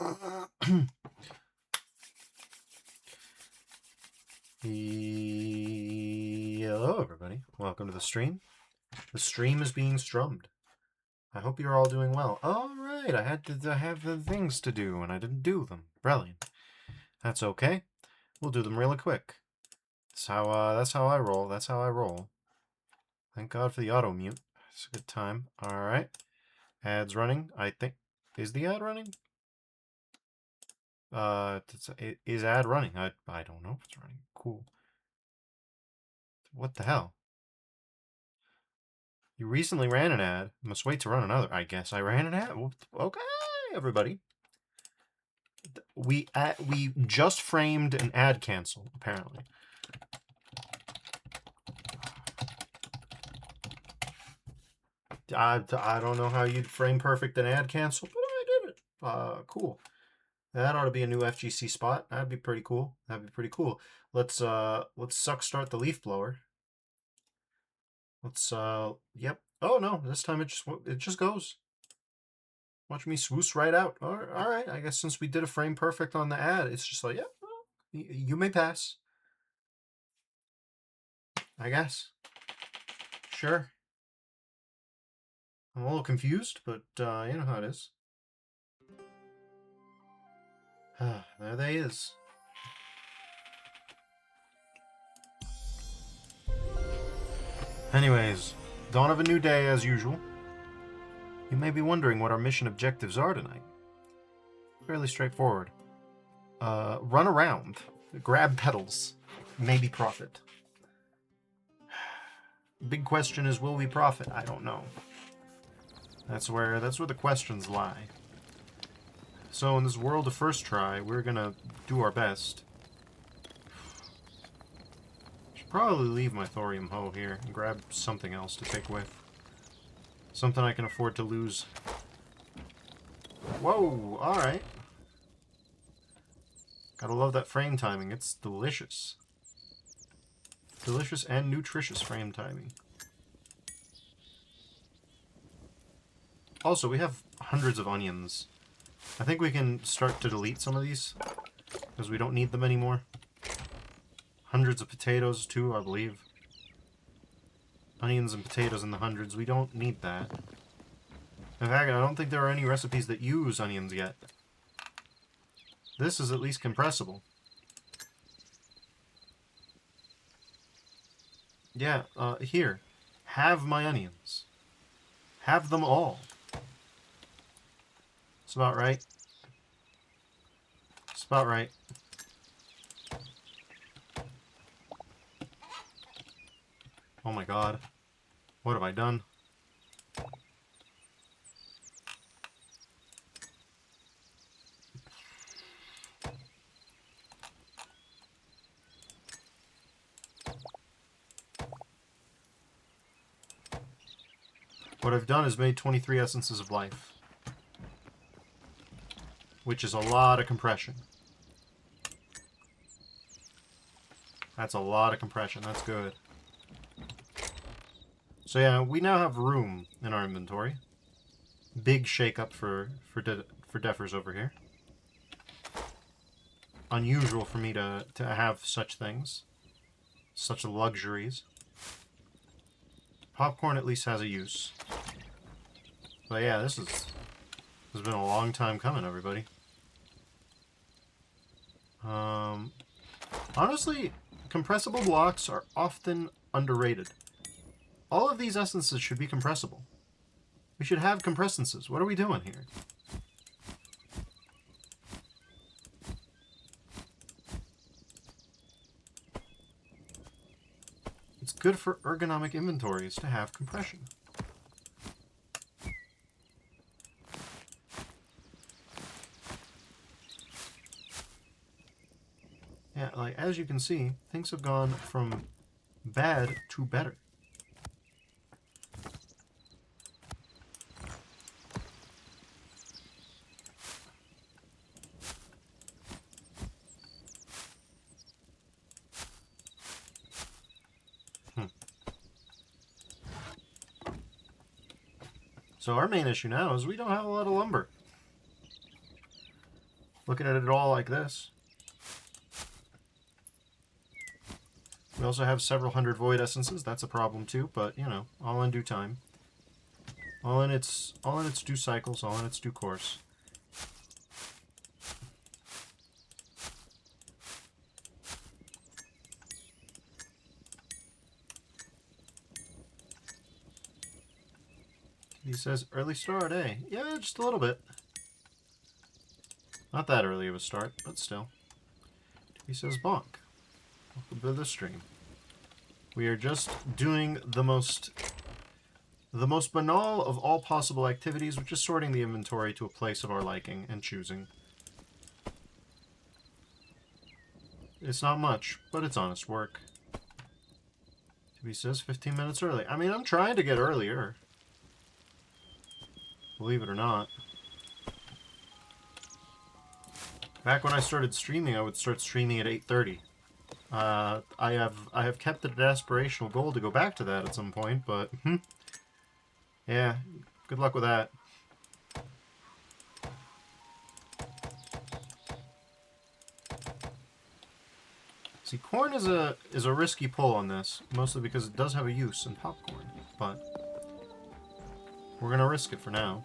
Hello, everybody. Welcome to the stream. The stream is being strummed. I hope you're all doing well. All right, I had to have the things to do, and I didn't do them. Brilliant. That's okay. We'll do them really quick. That's how I roll. That's how I roll. Thank God for the auto mute. It's a good time. All right. Ad's running. I think. Is the ad running? Is ad running? I don't know if it's running. Cool. What the hell? You recently ran an ad. Must wait to run another. I guess I ran an ad. Okay, everybody. We just framed an ad cancel, apparently. I don't know how you'd frame perfect an ad cancel, but I did it. Cool. That ought to be a new FGC spot. That'd be pretty cool. That'd be pretty cool. Let's suck start the leaf blower. Let's yep. Oh no, this time it just goes. Watch me swoosh right out. All right, I guess since we did a frame perfect on the ad, it's just like, yeah, well, you may pass. I guess. Sure. I'm a little confused, but you know how it is. There they is. Anyways, dawn of a new day as usual. You may be wondering what our mission objectives are tonight. Fairly straightforward. Run around, grab pedals, maybe profit. Big question is, will we profit? I don't know. That's where the questions lie. So in this world of first try, we're gonna do our best. Should probably leave my thorium hoe here and grab something else to take with. Something I can afford to lose. Whoa, alright. Gotta love that frame timing, it's delicious. Delicious and nutritious frame timing. Also, we have hundreds of onions. I think we can start to delete some of these, because we don't need them anymore. Hundreds of potatoes, too, I believe. Onions and potatoes in the hundreds. We don't need that. In fact, I don't think there are any recipes that use onions yet. This is at least compressible. Yeah, here. Have my onions. Have them all. It's about right. It's about right. Oh my god. What have I done? What I've done is made 23 essences of life. Which is a lot of compression. That's a lot of compression. That's good. So yeah, we now have room in our inventory. Big shake-up for Defers over here. Unusual for me to have such things. Such luxuries. Popcorn at least has a use. But yeah, this has been a long time coming, everybody. Honestly, compressible blocks are often underrated. All of these essences should be compressible. We should have compressences. What are we doing here? It's good for ergonomic inventories to have compression. Yeah, like, as you can see, things have gone from bad to better. So our main issue now is we don't have a lot of lumber. looking at it all like this. We also have several hundred void essences. That's a problem too, but you know, all in due time. All in its due cycles, all in its due course. He says early start, eh? Yeah, just a little bit. Not that early of a start, but still. He says bonk. Welcome to the stream. We are just doing the most banal of all possible activities, which is sorting the inventory to a place of our liking and choosing. It's not much, but it's honest work. He says 15 minutes early. I mean, I'm trying to get earlier. Believe it or not. Back when I started streaming, I would start streaming at 8:30. I have kept it an aspirational goal to go back to that at some point, but yeah, good luck with that. See, corn is a risky pull on this, mostly because it does have a use in popcorn, but we're gonna risk it for now.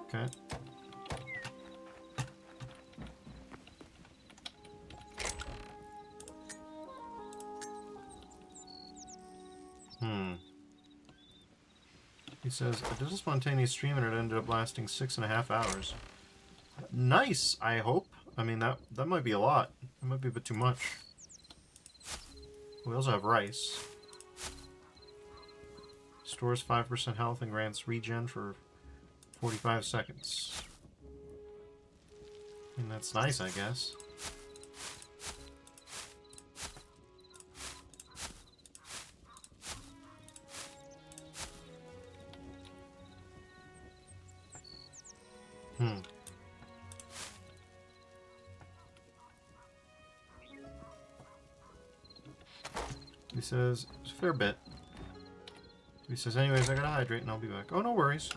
Okay. He says, I did a spontaneous stream and it ended up lasting 6.5 hours. Nice, I hope. I mean, that might be a lot. That might be a bit too much. We also have rice. Stores 5% health and grants regen for 45 seconds. I mean, that's nice, I guess. He says, it's a fair bit. He says, anyways, I gotta hydrate and I'll be back. Oh, no worries.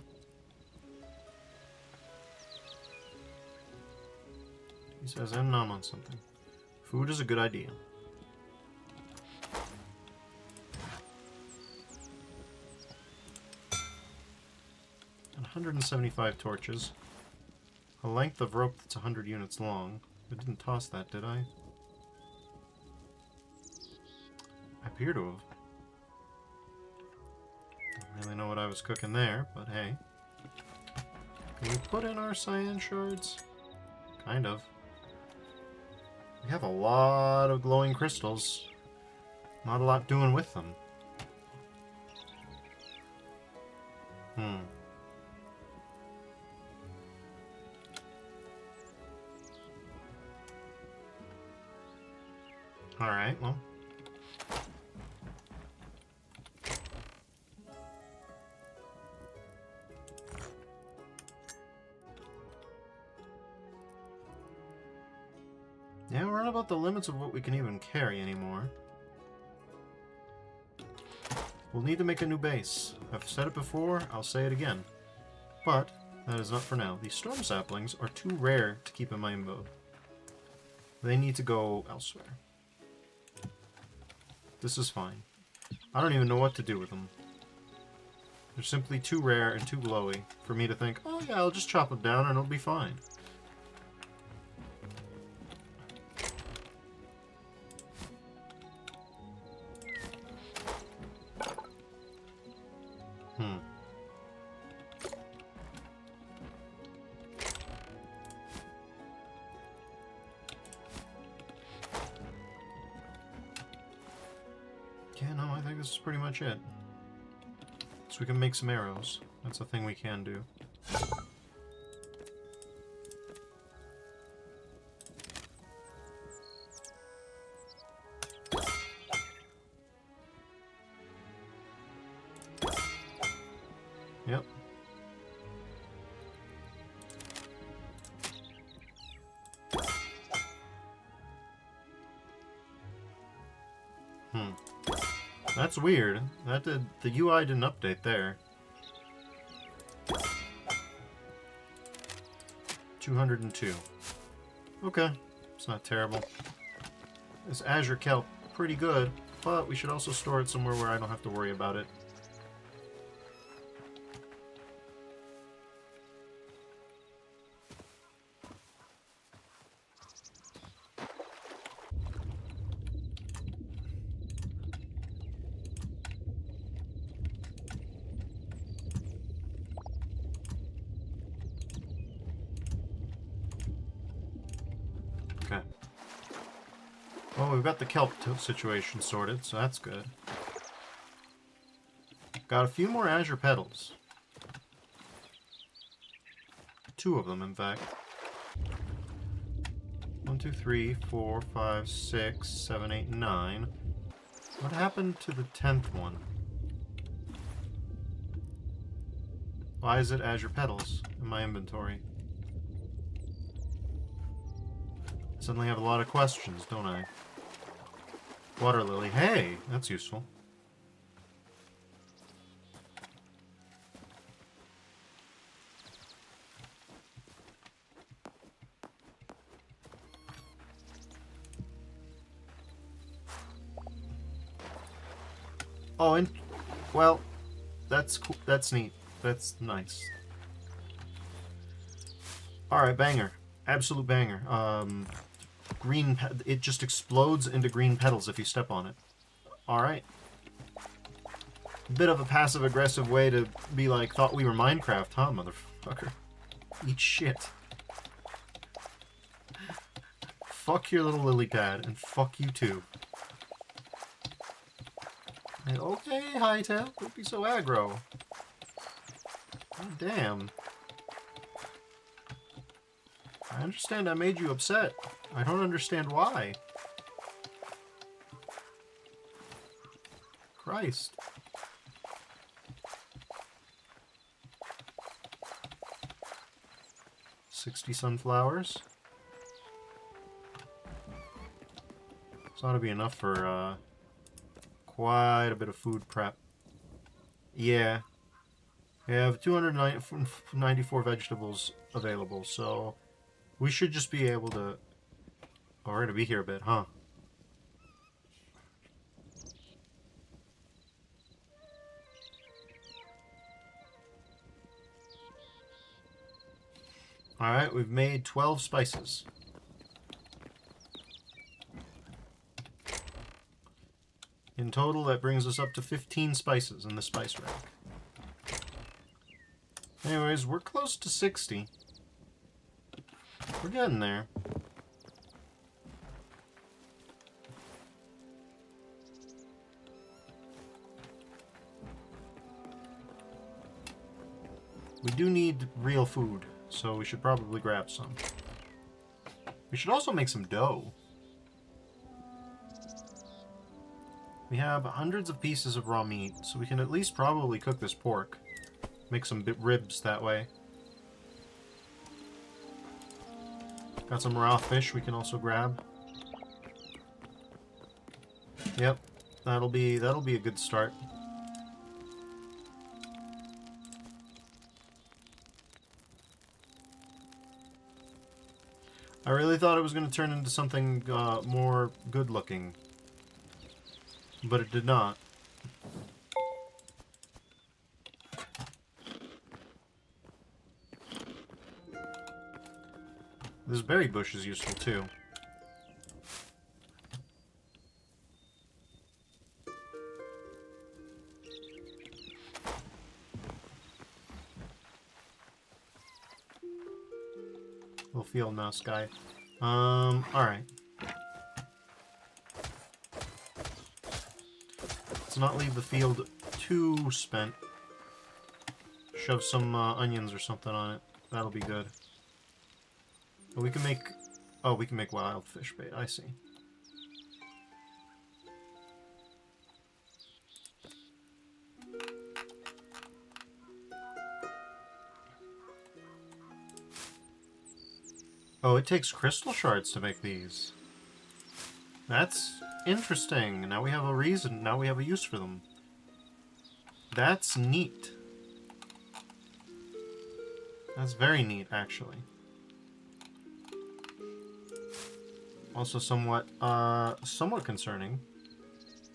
He says, I'm numb on something. Food is a good idea. And 175 torches. A length of rope that's 100 units long. I didn't toss that, did I? I appear to have. Don't really know what I was cooking there, but hey. Can we put in our cyan shards? Kind of. We have a lot of glowing crystals. Not a lot doing with them. Alright, well. Yeah, we're at about the limits of what we can even carry anymore. We'll need to make a new base. I've said it before, I'll say it again. But, that is not for now. These storm saplings are too rare to keep in my invo. They need to go elsewhere. This is fine. I don't even know what to do with them. They're simply too rare and too glowy for me to think, oh yeah, I'll just chop them down and it'll be fine. Yeah, no, I think this is pretty much it. So we can make some arrows. That's a thing we can do. Yep. That's weird. The UI didn't update there. 202. Okay, it's not terrible. This azure kelp, pretty good, but we should also store it somewhere where I don't have to worry about it. Okay. Well, we've got the kelp situation sorted, so that's good. Got a few more azure petals. 2 of them, in fact. 1, 2, 3, 4, 5, 6, 7, 8, 9. What happened to the 10th one? Why is it azure petals in my inventory? I suddenly have a lot of questions, don't I? Water lily. Hey, that's useful. Oh, and well, that's cool. That's neat. That's nice. All right, banger. Absolute banger. Green. It just explodes into green petals if you step on it. All right. Bit of a passive-aggressive way to be like, thought we were Minecraft, huh, motherfucker? Eat shit. Fuck your little lily pad, and fuck you too. And okay, Hytale, don't be so aggro. God damn. I understand I made you upset. I don't understand why. Christ. $60 sunflowers. This ought to be enough for quite a bit of food prep. Yeah. We have 294 vegetables available, so we should just be able to... Oh, we're going to be here a bit, huh? Alright, we've made 12 spices. In total, that brings us up to 15 spices in the spice rack. Anyways, we're close to 60. We're getting there. We do need real food, so we should probably grab some. We should also make some dough. We have hundreds of pieces of raw meat, so we can at least probably cook this pork. Make some ribs that way. Got some raw fish we can also grab. Yep, that'll be a good start. I really thought it was going to turn into something more good-looking, but it did not. This berry bush is useful too. Little field mouse guy. Alright. Let's not leave the field too spent. Shove some onions or something on it. That'll be good. But we can make... Oh, we can make wild fish bait. I see. Oh, it takes crystal shards to make these. That's interesting. Now we have a reason. Now we have a use for them. That's neat. That's very neat, actually. Also somewhat concerning.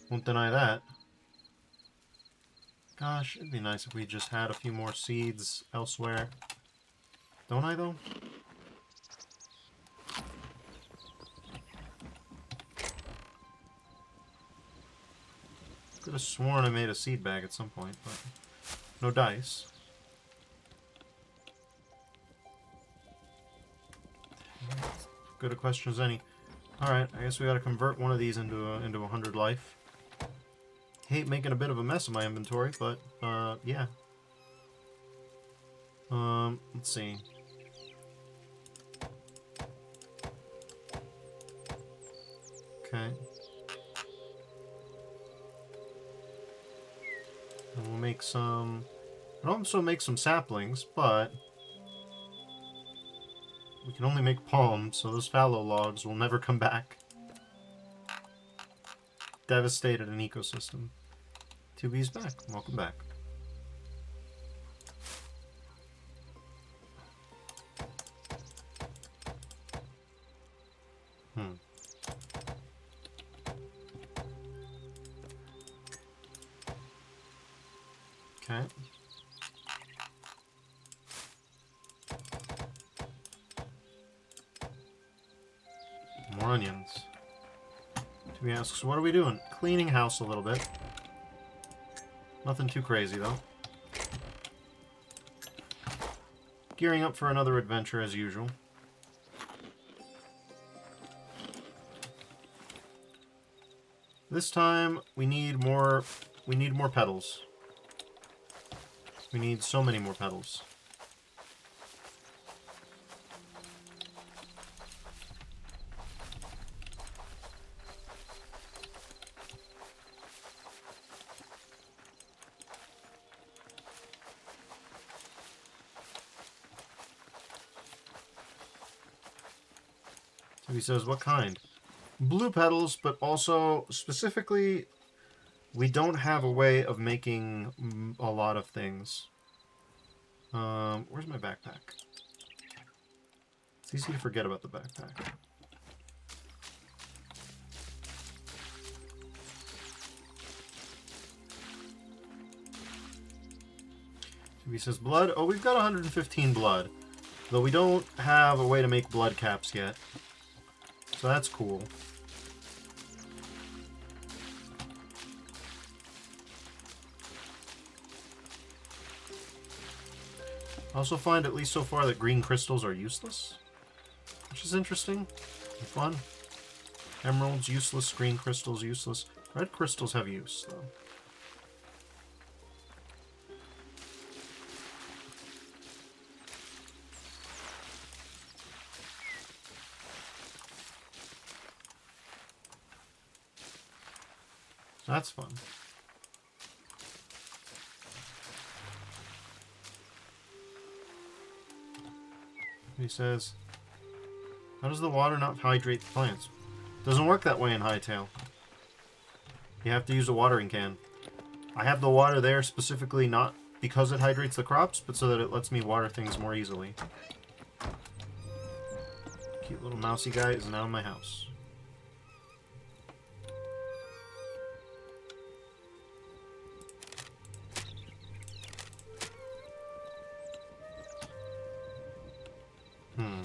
Won't deny that. Gosh, it'd be nice if we just had a few more seeds elsewhere. Don't I, though? Could have sworn I made a seed bag at some point, but no dice. Good a question as any. Alright, I guess we gotta convert one of these into 100 life. Hate making a bit of a mess of my inventory, but, yeah. Let's see. Okay. And we'll make some... I'll also make some saplings, but... we can only make palms, so those fallow logs will never come back. Devastated an ecosystem. 2B's back. Welcome back. Okay. More onions. 2B asks, what are we doing? Cleaning house a little bit. Nothing too crazy, though. Gearing up for another adventure as usual. This time we need more petals. We need so many more petals. So he says, what kind? Blue petals, but also, specifically, we don't have a way of making a lot of things. Where's my backpack? It's easy to forget about the backpack. He says, blood? Oh, we've got 115 blood. Though we don't have a way to make blood caps yet. So that's cool. I also find, at least so far, that green crystals are useless. Which is interesting and fun. Emeralds useless, green crystals useless. Red crystals have use, though. That's fun. He says, how does the water not hydrate the plants? Doesn't work that way in Hytale. You have to use a watering can. I have the water there specifically not because it hydrates the crops, but so that it lets me water things more easily. Cute little mousy guy is now in my house. Hmm.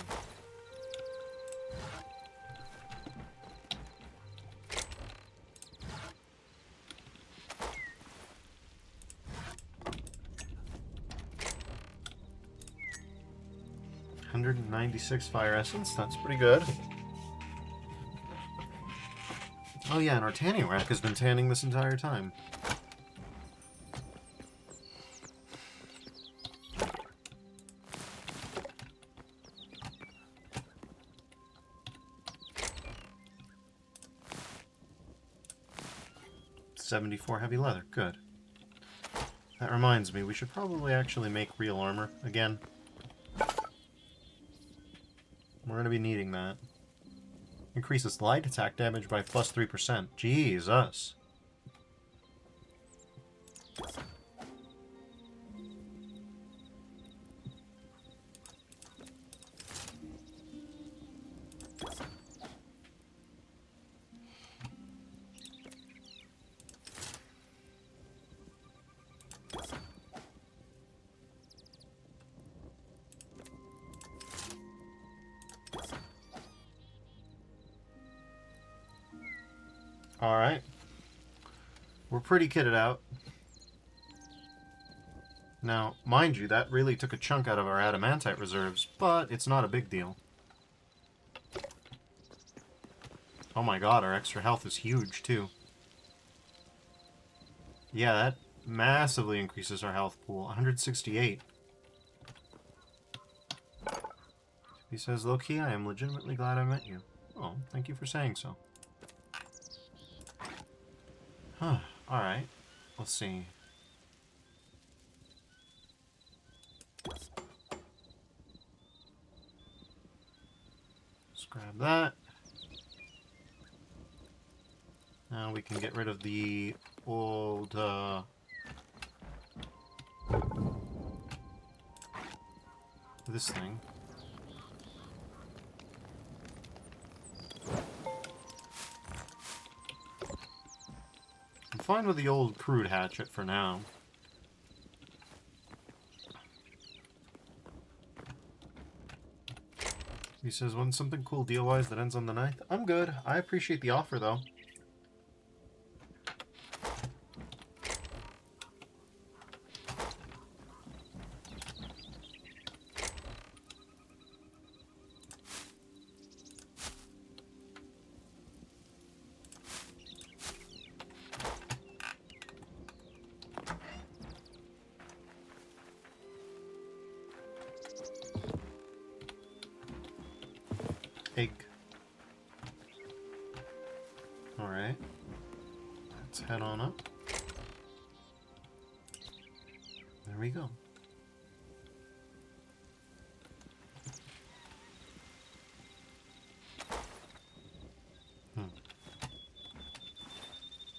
$196 fire essence, that's pretty good. Oh yeah, and our tanning rack has been tanning this entire time. $74 heavy leather, good. That reminds me, we should probably actually make real armor again. We're going to be needing that. Increases light attack damage by plus 3%. Jesus. Alright. We're pretty kitted out. Now, mind you, that really took a chunk out of our adamantite reserves, but it's not a big deal. Oh my god, our extra health is huge, too. Yeah, that massively increases our health pool. 168. He says, low-key, I am legitimately glad I met you. Oh, thank you for saying so. Huh, alright. Let's see. Let's grab that. Now we can get rid of the old, this thing. I'm fine with the old crude hatchet for now. He says, want something cool deal-wise that ends on the 9th? I'm good. I appreciate the offer, though. Egg. Alright. Let's head on up. There we go.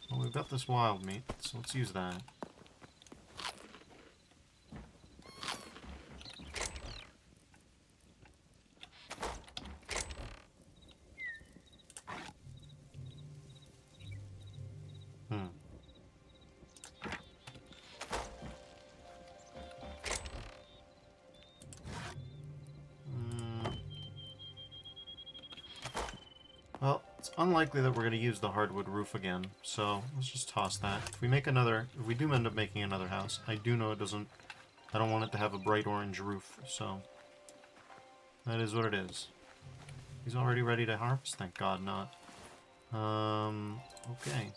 Well, we've got this wild meat, so let's use that. Well, it's unlikely that we're going to use the hardwood roof again, so let's just toss that. If we do end up making another house, I do know I don't want it to have a bright orange roof, so that is what it is. He's already ready to harvest? Thank God not. Okay.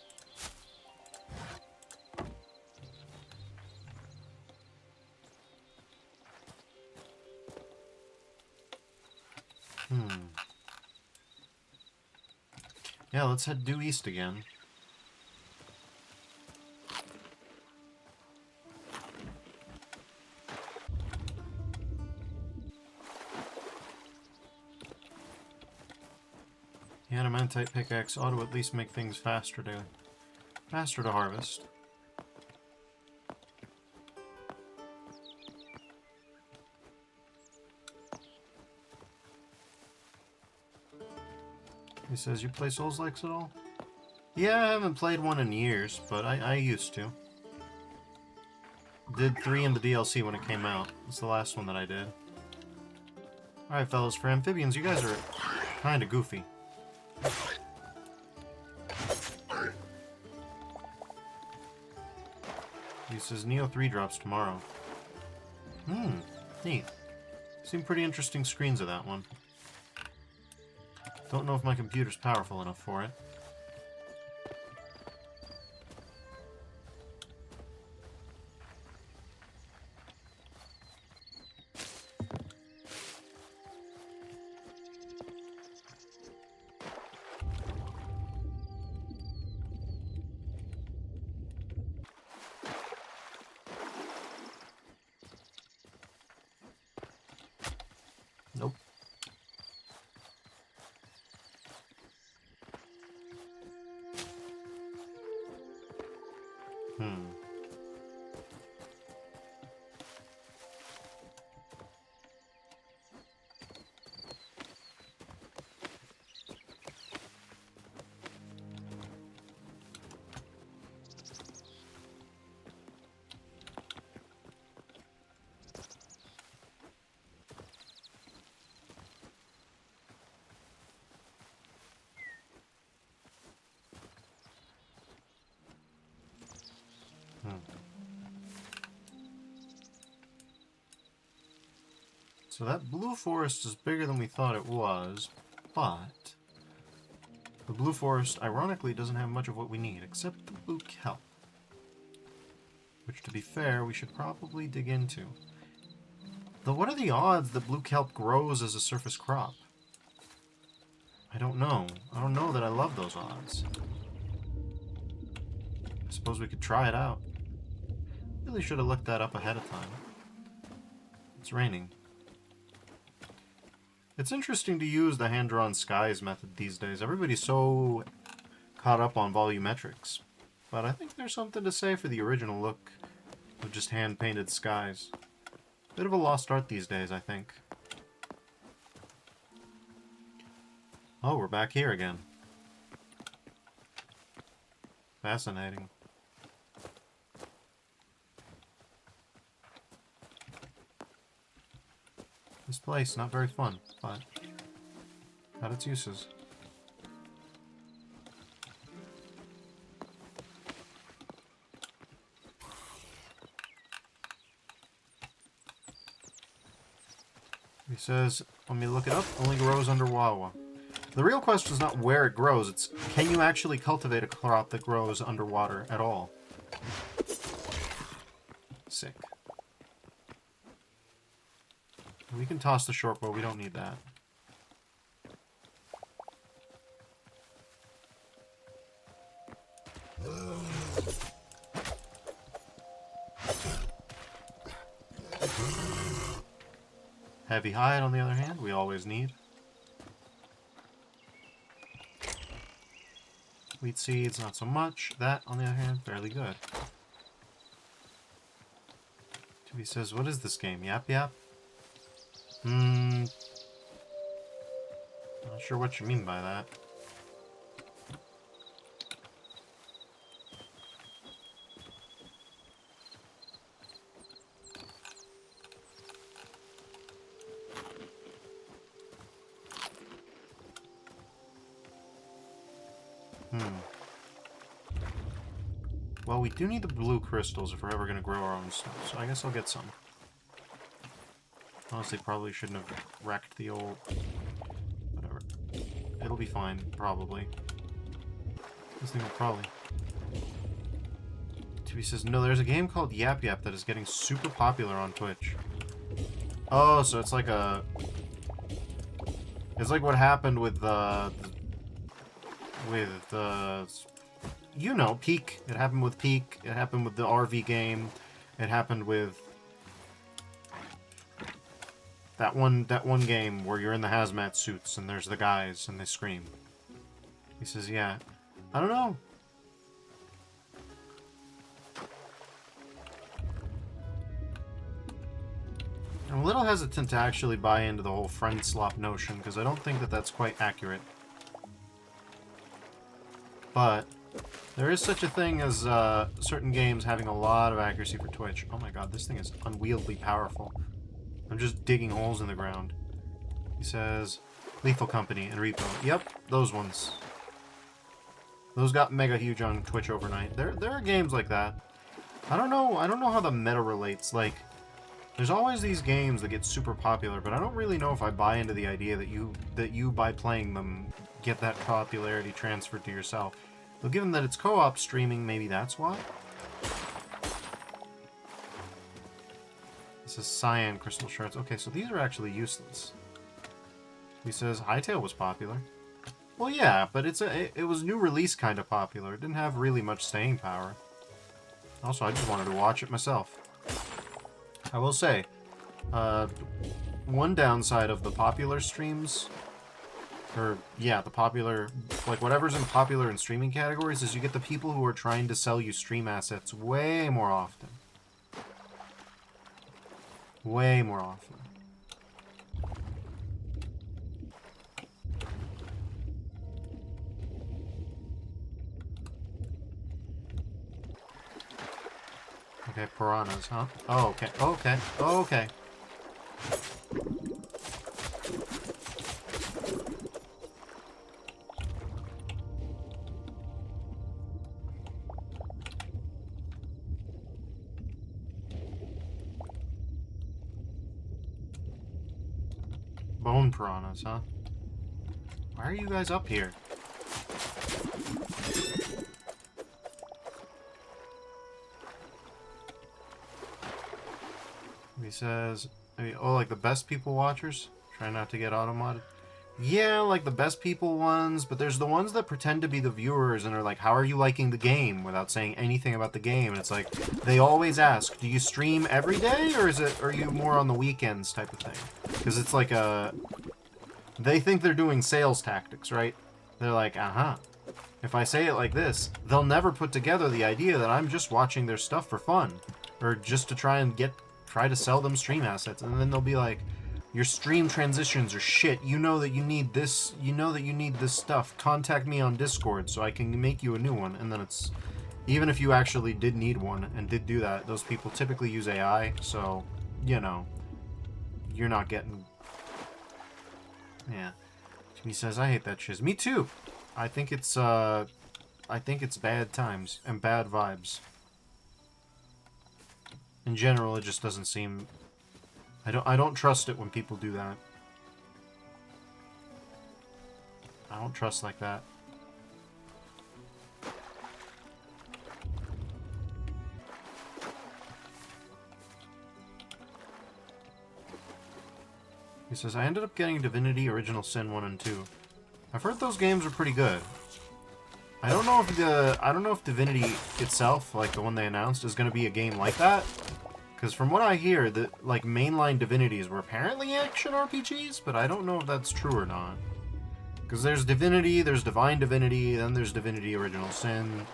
Yeah, let's head due east again. The adamantite pickaxe ought to at least make things faster to harvest. He says, you play Souls-likes at all? Yeah, I haven't played one in years, but I used to. Did 3 in the DLC when it came out. It's the last one that I did. Alright, fellas, for amphibians, you guys are kinda goofy. He says, Neo 3 drops tomorrow. Neat. Seem pretty interesting screens of that one. Don't know if my computer's powerful enough for it. Nope. So that blue forest is bigger than we thought it was, but the blue forest, ironically, doesn't have much of what we need, except the blue kelp. Which, to be fair, we should probably dig into. Though what are the odds that blue kelp grows as a surface crop? I don't know. I don't know that I love those odds. I suppose we could try it out. Really should have looked that up ahead of time. It's raining. It's interesting to use the hand-drawn skies method these days. Everybody's so caught up on volumetrics. But I think there's something to say for the original look of just hand-painted skies. Bit of a lost art these days, I think. Oh, we're back here again. Fascinating. This place, not very fun, but got its uses. He says, let me look it up, only grows under Wawa. The real question is not where it grows, it's can you actually cultivate a crop that grows underwater at all? Sick. We can toss the short bow, we don't need that. Heavy hide, on the other hand, we always need. Wheat seeds, not so much. That, on the other hand, fairly good. He says, what is this game? Yap Yap? Not sure what you mean by that. Well, we do need the blue crystals if we're ever going to grow our own stuff, so I guess I'll get some. Honestly, probably shouldn't have wrecked the old... Whatever. It'll be fine, probably. This thing will probably... TV says, no, there's a game called Yap Yap that is getting super popular on Twitch. Oh, so it's like a... It's like what happened with you know, Peak. It happened with Peak. It happened with the RV game. It happened with that one game where you're in the hazmat suits and there's the guys and they scream. He says, yeah. I don't know. I'm a little hesitant to actually buy into the whole friend slop notion because I don't think that that's quite accurate. But there is such a thing as certain games having a lot of accuracy for Twitch. Oh my god, this thing is unwieldy powerful. I'm just digging holes in the ground. He says, Lethal Company and Repo. Yep, those ones. Those got mega huge on Twitch overnight. There are games like that. I don't know how the meta relates. Like, there's always these games that get super popular, but I don't really know if I buy into the idea that you by playing them get that popularity transferred to yourself. But given that it's co-op streaming, maybe that's why? This is cyan crystal shards. Okay, so these are actually useless. He says Hytale was popular. Well, yeah, but it was new release kind of popular. It didn't have really much staying power. Also, I just wanted to watch it myself. I will say, one downside of the popular streams, or yeah, the popular, like whatever's in popular and streaming categories, is you get the people who are trying to sell you stream assets way more often. Way more often. Okay, piranhas, huh? Oh, okay, okay, okay. Bone piranhas, huh? Why are you guys up here? He says, oh, like the best people watchers? Try not to get auto-modded. Yeah, like the best people ones, but there's the ones that pretend to be the viewers and are like, how are you liking the game, without saying anything about the game. And it's like, they always ask, do you stream every day, or are you more on the weekends type of thing? Because it's like they think they're doing sales tactics, right? They're like, if I say it like this, they'll never put together the idea that I'm just watching their stuff for fun, or just to try to sell them stream assets. And then they'll be like, your stream transitions are shit. You know that you need this. You know that you need this stuff. Contact me on Discord so I can make you a new one. And then it's, even if you actually did need one and did do that, those people typically use AI. So, you know, you're not getting. Yeah. He says, I hate that shiz. Me too. I think it's bad times and bad vibes. In general, it just doesn't seem. I don't trust it when people do that. I don't trust like that. He says, I ended up getting Divinity Original Sin 1 and 2. I've heard those games are pretty good. I don't know if Divinity itself, like the one they announced, is going to be a game like that. Because from what I hear, the like mainline Divinities were apparently action RPGs, but I don't know if that's true or not. Because there's Divinity, there's Divine Divinity, then there's Divinity Original Sin.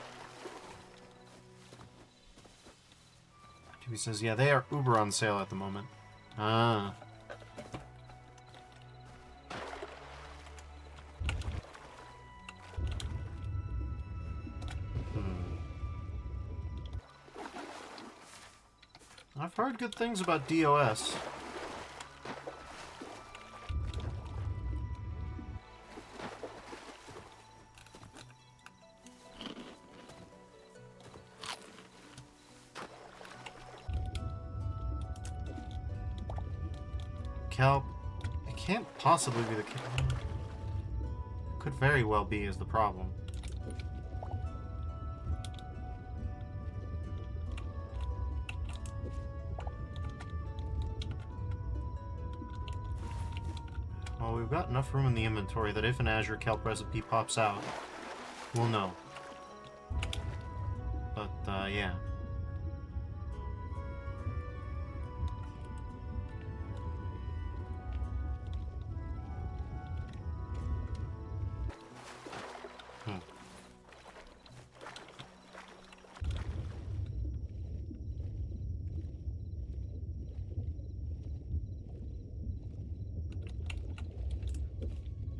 He says, yeah, they are uber on sale at the moment. Ah. I've heard good things about DOS. Kelp. It can't possibly be the kelp. Could very well be is the problem. Well, we've got enough room in the inventory that if an Azure Kelp recipe pops out, we'll know. But, yeah.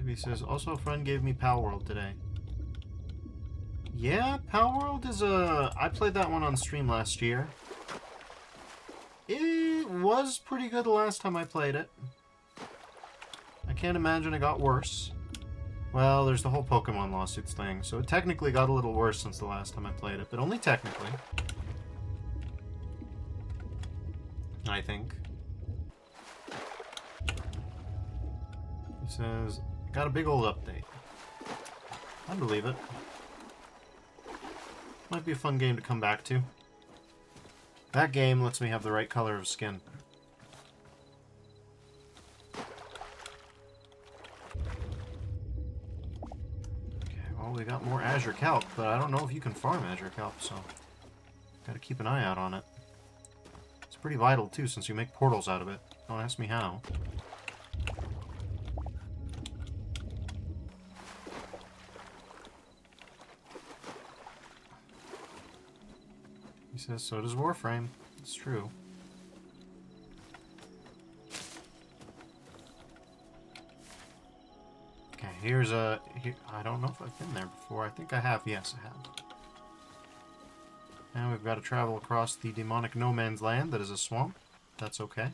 He says, also a friend gave me Palworld today. Yeah, Palworld is I played that one on stream last year. It was pretty good the last time I played it. I can't imagine it got worse. Well, there's the whole Pokemon lawsuits thing, so it technically got a little worse since the last time I played it, but only technically. I think. He says, got a big old update. I believe it. Might be a fun game to come back to. That game lets me have the right color of skin. Okay, well, we got more Azure Kelp, but I don't know if you can farm Azure Kelp, so gotta keep an eye out on it. It's pretty vital, too, since you make portals out of it. Don't ask me how. He says, so does Warframe. It's true. Okay, here's a... I don't know if I've been there before. I think I have. Yes, I have. Now we've got to travel across the demonic no man's land that is a swamp. That's okay.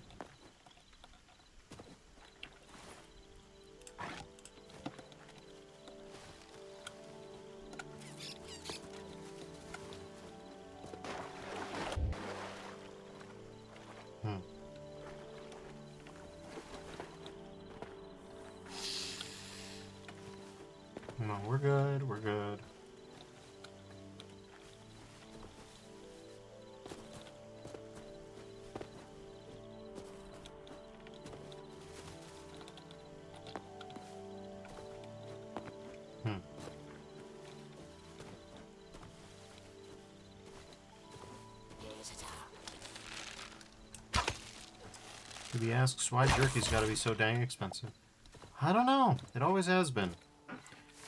Maybe asks why jerky's gotta be so dang expensive. I don't know. It always has been.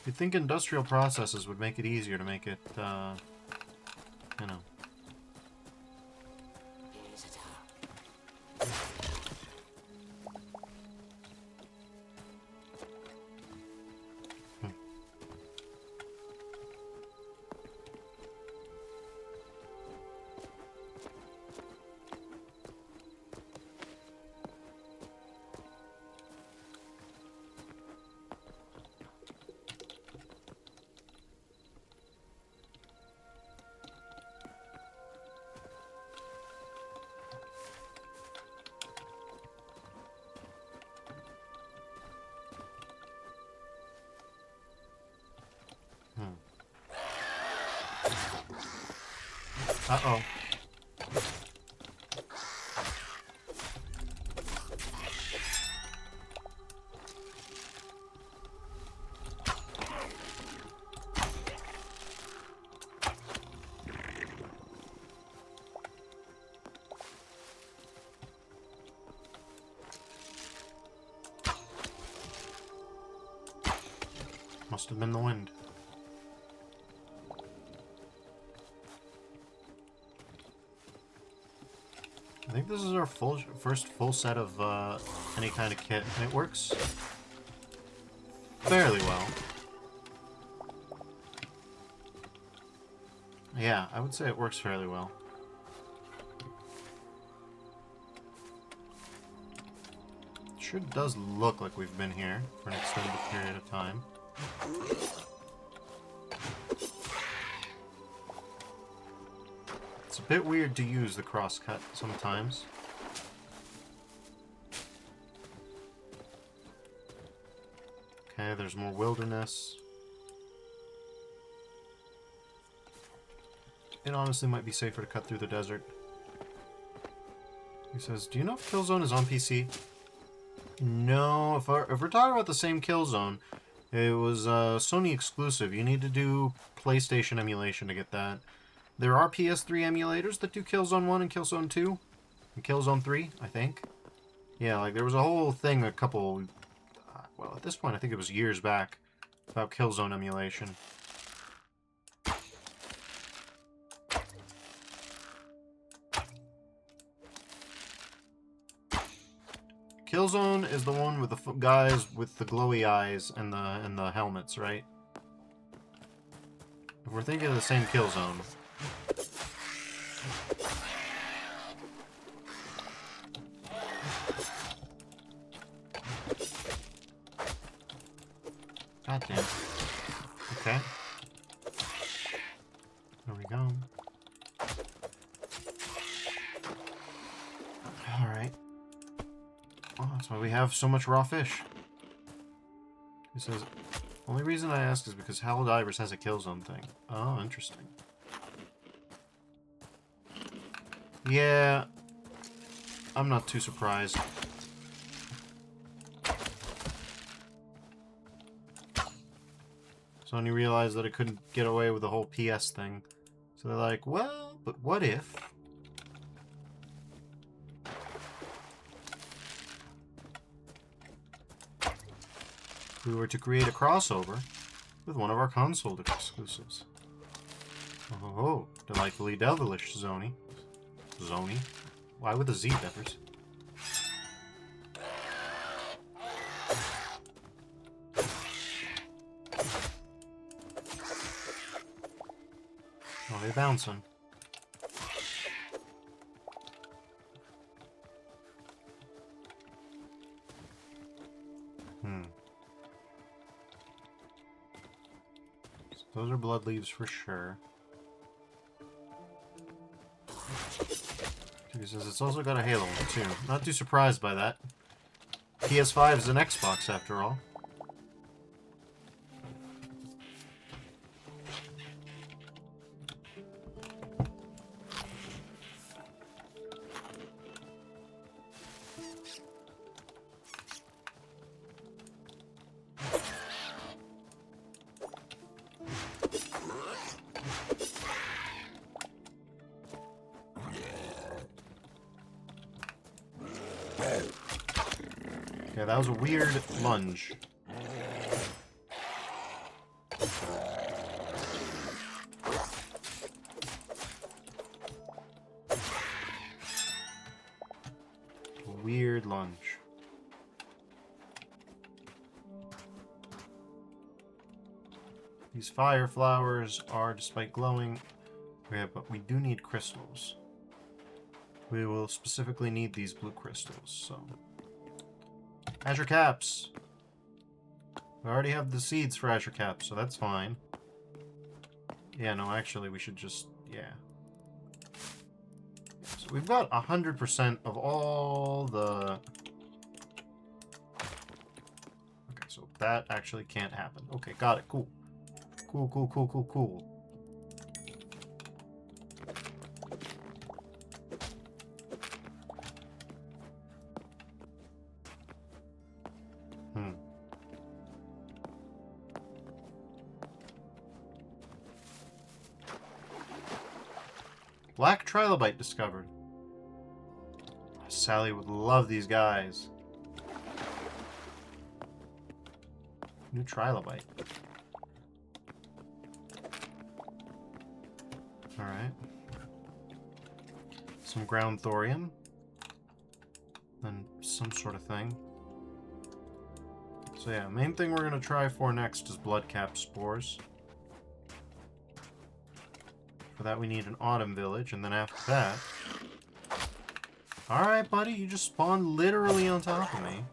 You'd think industrial processes would make it easier to make it, you know. Uh-oh. Must have been the wind. I think this is our first full set of any kind of kit, and it works fairly well. Yeah, I would say it works fairly well. It sure does look like we've been here for an extended period of time. It's a bit weird to use the crosscut sometimes. Okay, there's more wilderness. It honestly might be safer to cut through the desert. He says, do you know if Killzone is on PC? No, if we're talking about the same Killzone, it was a Sony exclusive. You need to do PlayStation emulation to get that. There are PS3 emulators that do Killzone 1 and Killzone 2. And Killzone 3, I think. Yeah, like there was a whole thing a couple... well, at this point, I think it was years back about Killzone emulation. Killzone is the one with the guys with the glowy eyes and the helmets, right? If we're thinking of the same Killzone. God damn. Okay. There we go. Alright. Oh, that's why we have so much raw fish. He says, only reason I ask is because Helldivers has a Killzone thing. Oh, interesting. Yeah. I'm not too surprised. Sony realized that it couldn't get away with the whole PS thing. So they're like, well, but what if... we were to create a crossover with one of our console exclusives. Oh, delightfully devilish, Zony. Zony? Why with a Z, Peppers? Oh, they're bouncing. Those are blood leaves for sure. He says it's also got a Halo one too. Not too surprised by that. PS5 is an Xbox after all. Okay, that was a weird lunge. Weird lunge. These fire flowers are, despite glowing, but we do need crystals. We will specifically need these blue crystals, so... Azure Caps! We already have the seeds for Azure Caps, so that's fine. Yeah, no, actually, we should just... yeah. So we've got 100% of all the... Okay, so that actually can't happen. Okay, got it, cool. Cool, cool, cool, cool, cool. Black trilobite discovered. Sally would love these guys. New trilobite. Alright. Some ground thorium. And some sort of thing. So yeah, main thing we're going to try for next is bloodcap spores. For that we need an autumn village, and then after that... Alright, buddy, you just spawned literally on top of me.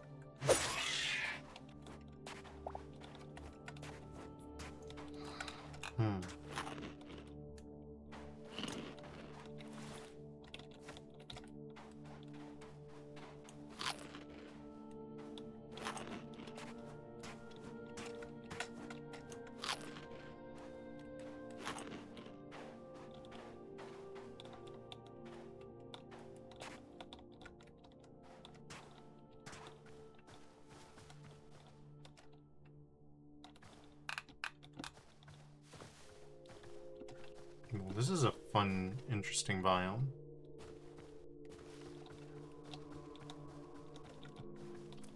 Well, this is a fun, interesting biome.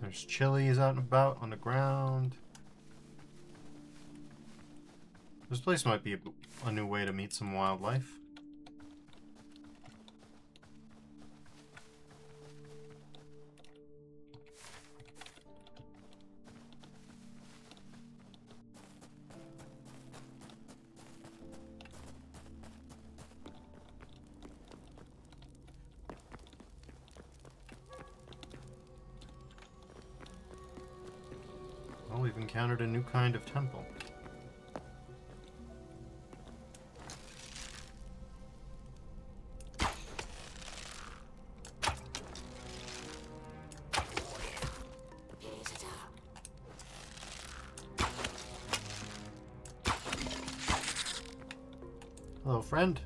There's chilies out and about on the ground. This place might be a new way to meet some wildlife. Well, we've encountered a new kind of temple. Hello, friend.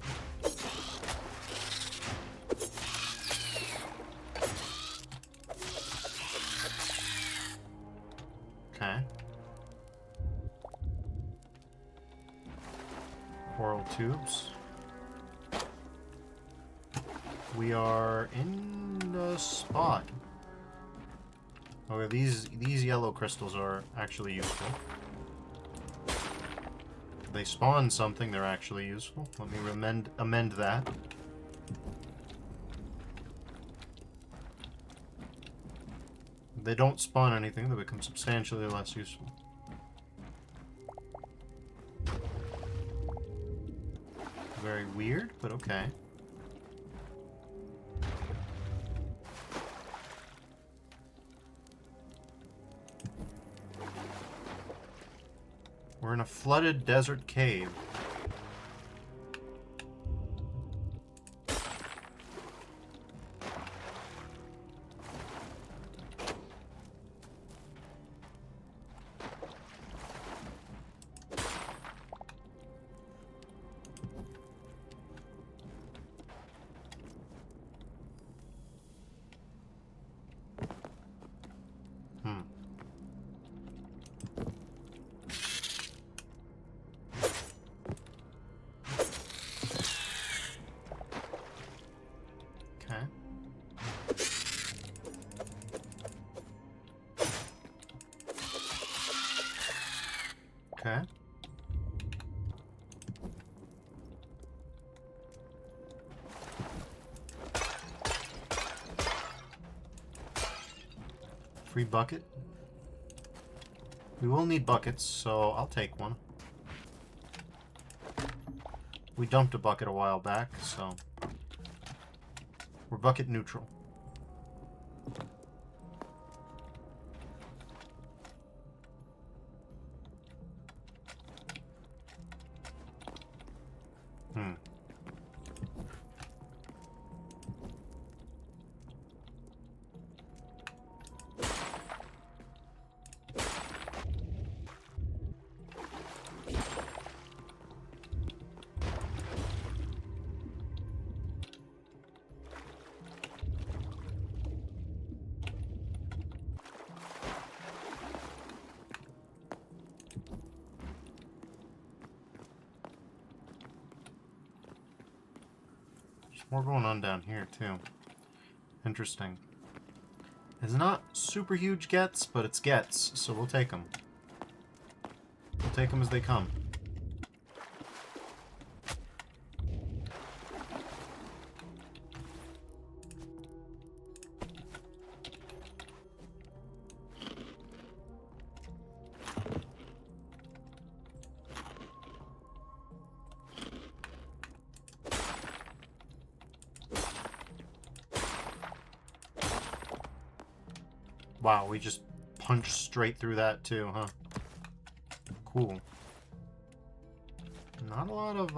Okay. Coral tubes. We are in the spot. Okay, these yellow crystals are actually useful. If they spawn something, they're actually useful. Let me amend that. If they don't spawn anything, they become substantially less useful. Very weird, but okay. We're in a flooded desert cave. Okay. Free bucket. We will need buckets, so I'll take one. We dumped a bucket a while back, so we're bucket neutral. More going on down here, too. Interesting. It's not super huge gets, but it's gets, so we'll take them. We'll take them as they come. Wow, we just punched straight through that too, huh? Cool. Not a lot of,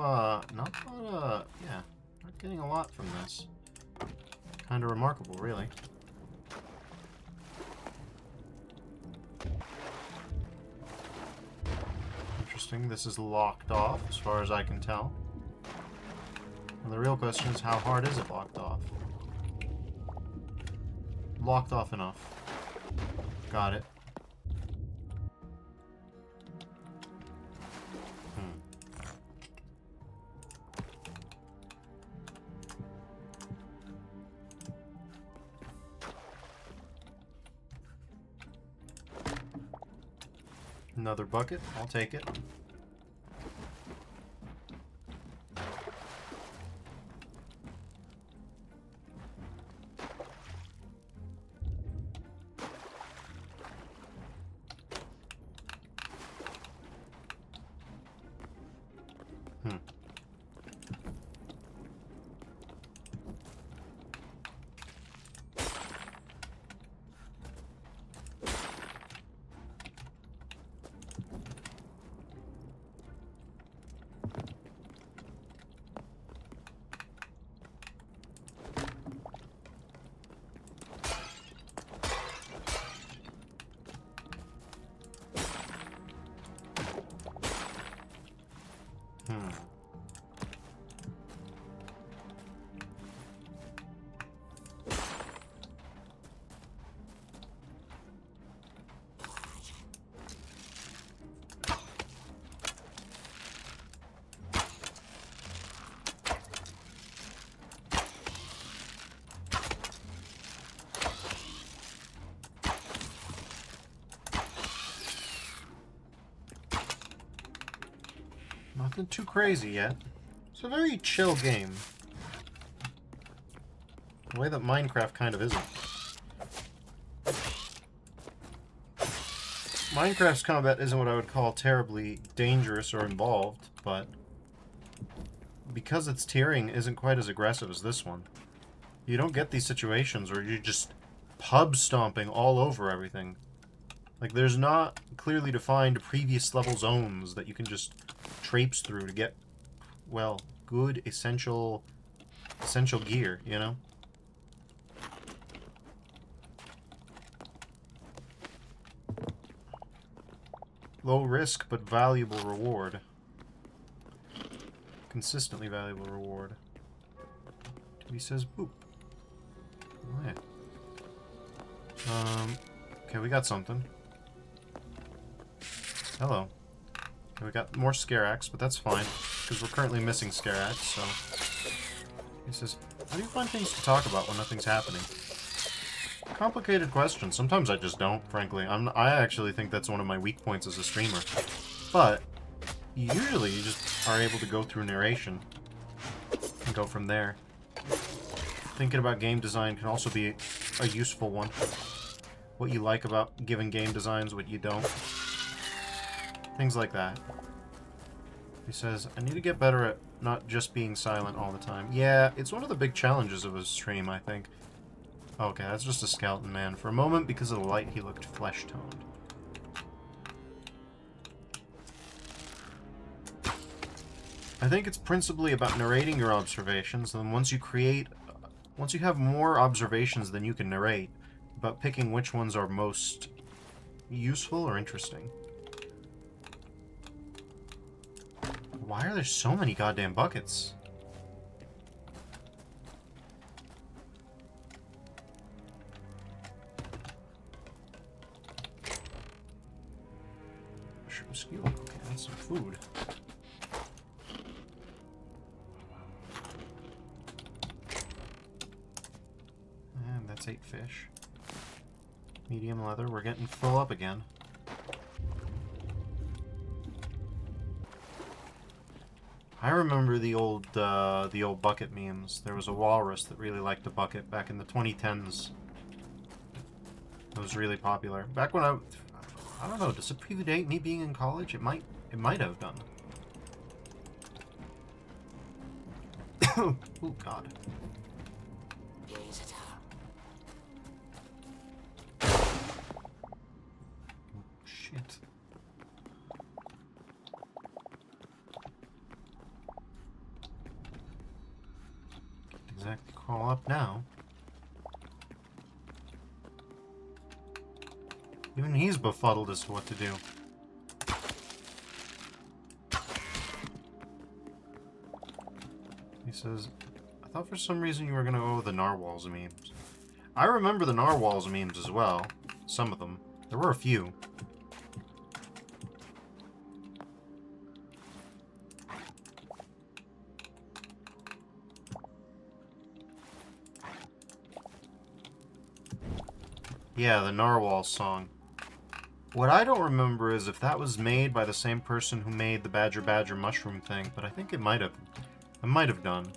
yeah, not getting a lot from this. Kind of remarkable, really. Interesting, this is locked off, as far as I can tell. And the real question is, how hard is it locked off? Locked off enough. Got it. Another bucket. I'll take it. Nothing too crazy yet. It's a very chill game. The way that Minecraft kind of isn't. Minecraft's combat isn't what I would call terribly dangerous or involved, but because its tiering isn't quite as aggressive as this one, you don't get these situations where you're just pub stomping all over everything. Like, there's not clearly defined previous level zones that you can just traipse through to get, well, good essential gear, you know? Low risk, but valuable reward. Consistently valuable reward. He says boop. Oh, yeah. Okay, we got something. Hello. Okay, we got more Scarax, but that's fine, because we're currently missing Scarax, so... He says, how do you find things to talk about when nothing's happening? Complicated question. Sometimes I just don't, frankly. I actually think that's one of my weak points as a streamer. But usually you just are able to go through narration and go from there. Thinking about game design can also be a useful one. What you like about given game designs, what you don't. Things like that. He says, I need to get better at not just being silent all the time. Yeah, it's one of the big challenges of a stream, I think. Okay, that's just a skeleton man. For a moment, because of the light, he looked flesh-toned. I think it's principally about narrating your observations, and then once you have more observations than you can narrate, about picking which ones are most useful or interesting. Why are there so many goddamn buckets? Mushroom skewer. Okay, that's some food. And that's 8 fish. Medium leather. We're getting full up again. I remember the old bucket memes. There was a walrus that really liked a bucket back in the 2010s. It was really popular. Back when I don't know, does it predate me being in college? It might have done. Oh god. Shit. Can't exactly crawl up now. Even he's befuddled as to what to do. He says, I thought for some reason you were gonna go with the narwhals memes. I remember the narwhals memes as well. Some of them. There were a few. Yeah, the narwhal song. What I don't remember is if that was made by the same person who made the Badger Badger mushroom thing, but I think it might have. It might have done.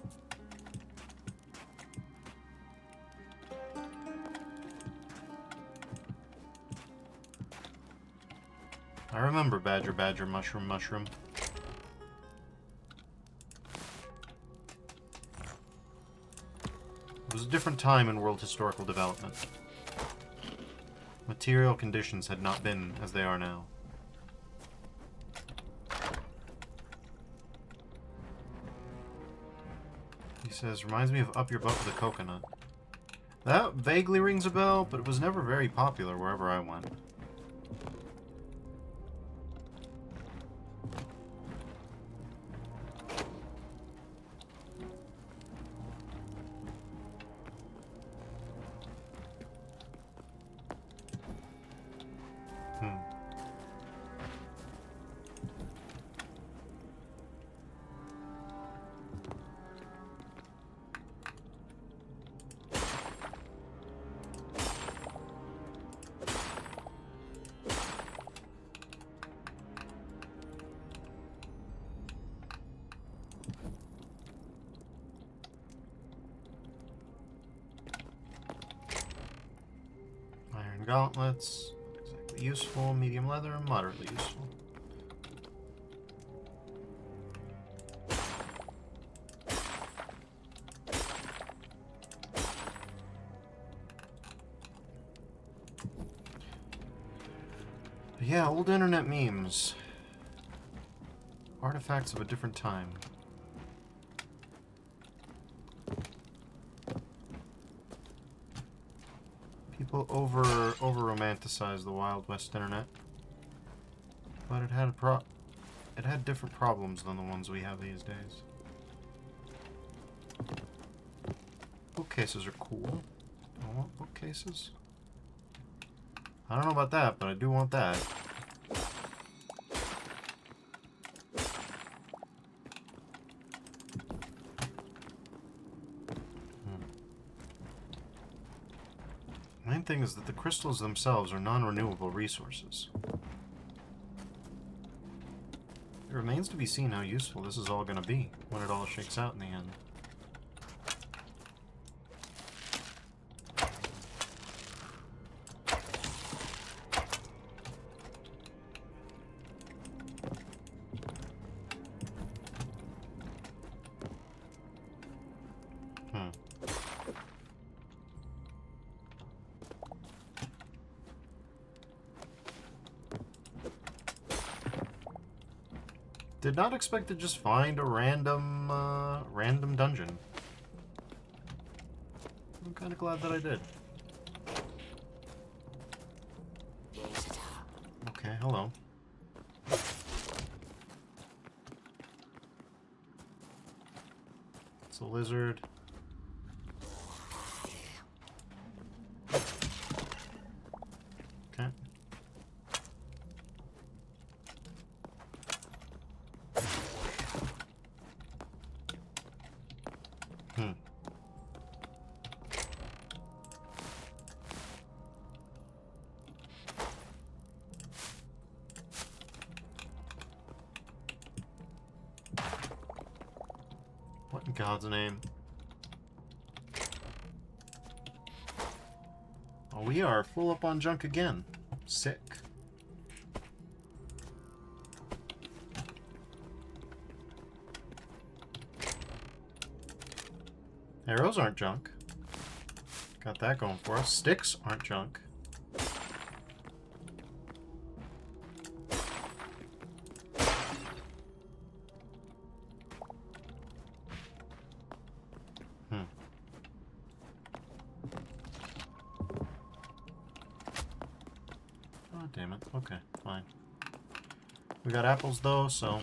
I remember Badger Badger mushroom mushroom. It was a different time in world historical development. Material conditions had not been as they are now. He says, reminds me of Up Your Butt with a Coconut. That vaguely rings a bell, but it was never very popular wherever I went. Gauntlets, exactly useful, medium leather, moderately useful. But yeah, old internet memes. Artifacts of a different time. People over romanticize the Wild West internet, but it had different problems than the ones we have these days. Bookcases are cool. I want bookcases. I don't know about that, but I do want that. Main thing is that the crystals themselves are non-renewable resources. It remains to be seen how useful this is all going to be when it all shakes out in the end. Did not expect to just find a random dungeon. I'm kind of glad that I did. Okay, hello. It's a lizard. Okay. What in God's name? Oh, we are full up on junk again. Sick. Arrows aren't junk. Got that going for us. Sticks aren't junk. Oh, damn it. Okay, fine. We got apples, though, so...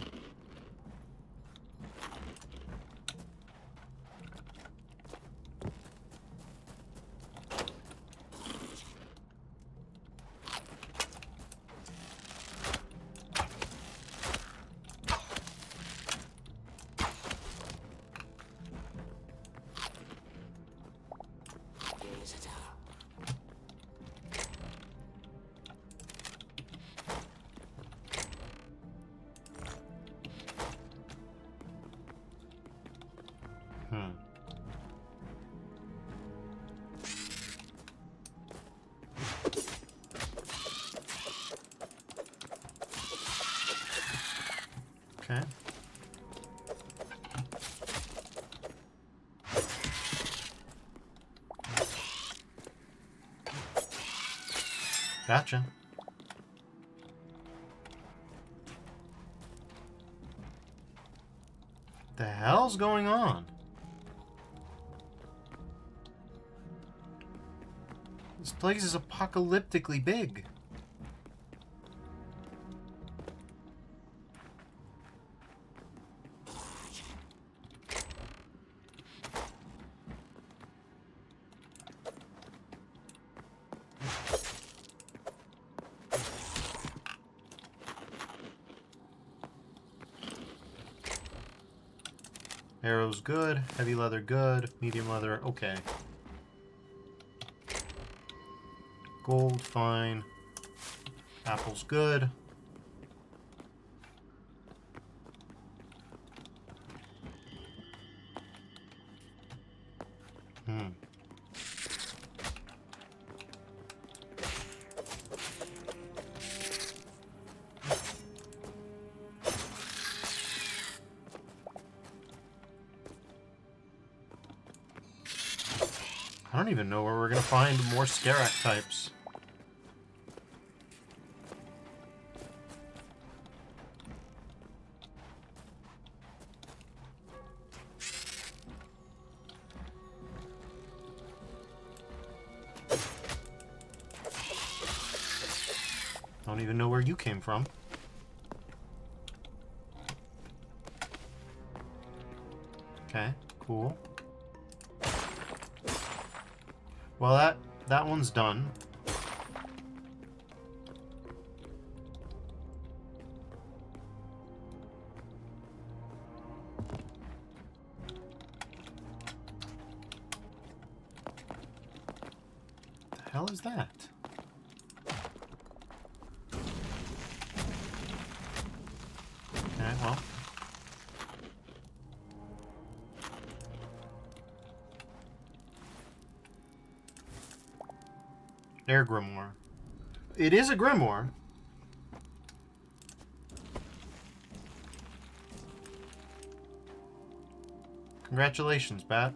Okay. Gotcha. The hell's going on? This place is apocalyptically big. Arrows good, heavy leather good, medium leather okay. Gold fine. Apples good. I don't even know where we're gonna find more Scarak types. I don't even know where you came from. Okay, cool. Well, that one's done. The hell is that? Okay, Air Grimoire. It is a Grimoire. Congratulations, Bat.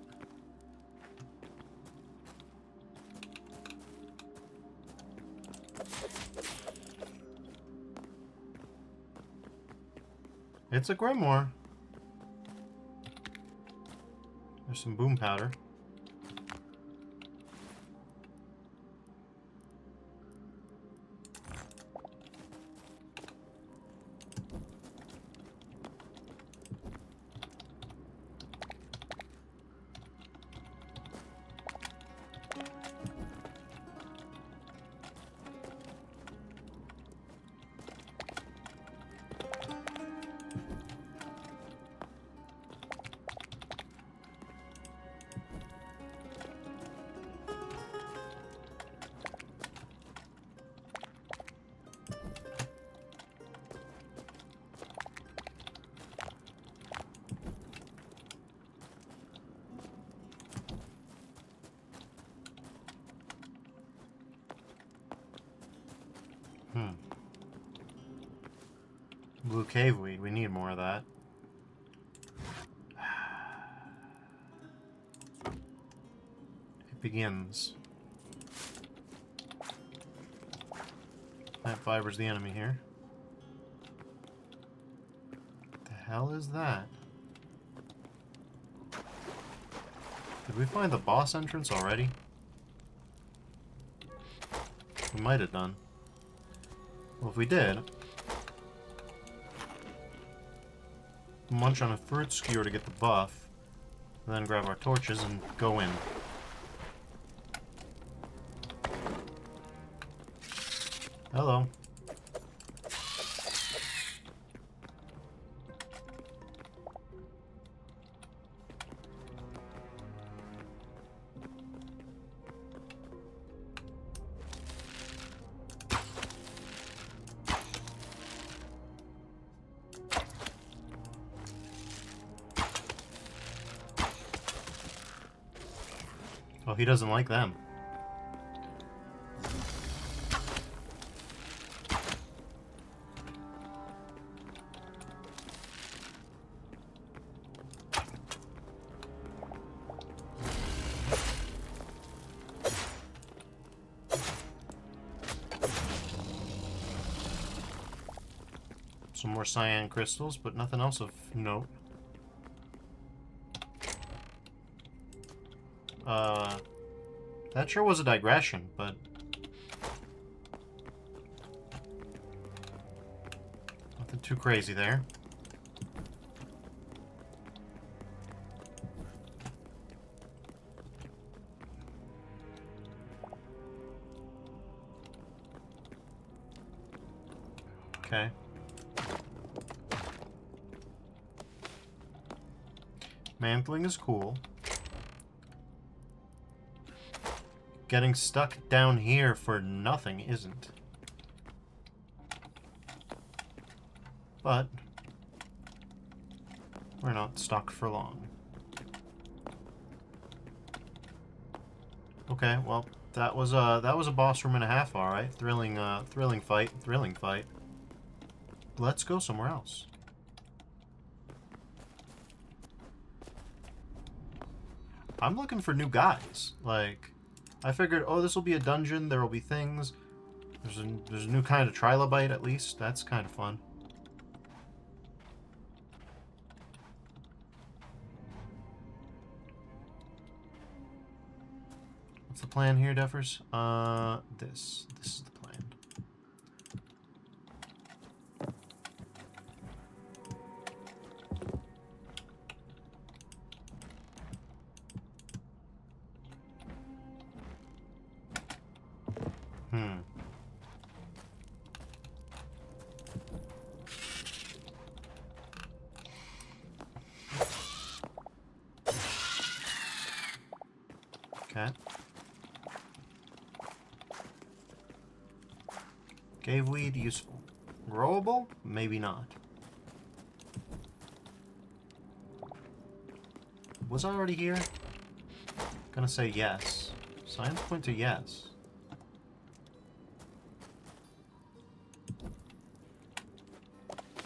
It's a Grimoire. There's some boom powder. Blue cave weed. We need more of that. It begins. Plant fiber's the enemy here. What the hell is that? Did we find the boss entrance already? We might have done. Well, if we did, munch on a fruit skewer to get the buff, then grab our torches and go in. Hello. Well, he doesn't like them. Some more cyan crystals, but nothing else of note. That sure was a digression, but nothing too crazy there. Okay. Mantling is cool. Getting stuck down here for nothing isn't. But we're not stuck for long. Okay, well, that was a boss room and a half, all right. Thrilling fight. Let's go somewhere else. I'm looking for new guys. Like, I figured, oh, this will be a dungeon. There will be things. There's a new kind of trilobite, at least. That's kind of fun. What's the plan here, Duffers? This is the plan. Okay. Cave weed, useful. Growable? Maybe not. Was I already here? Gonna say yes. Signs point to yes.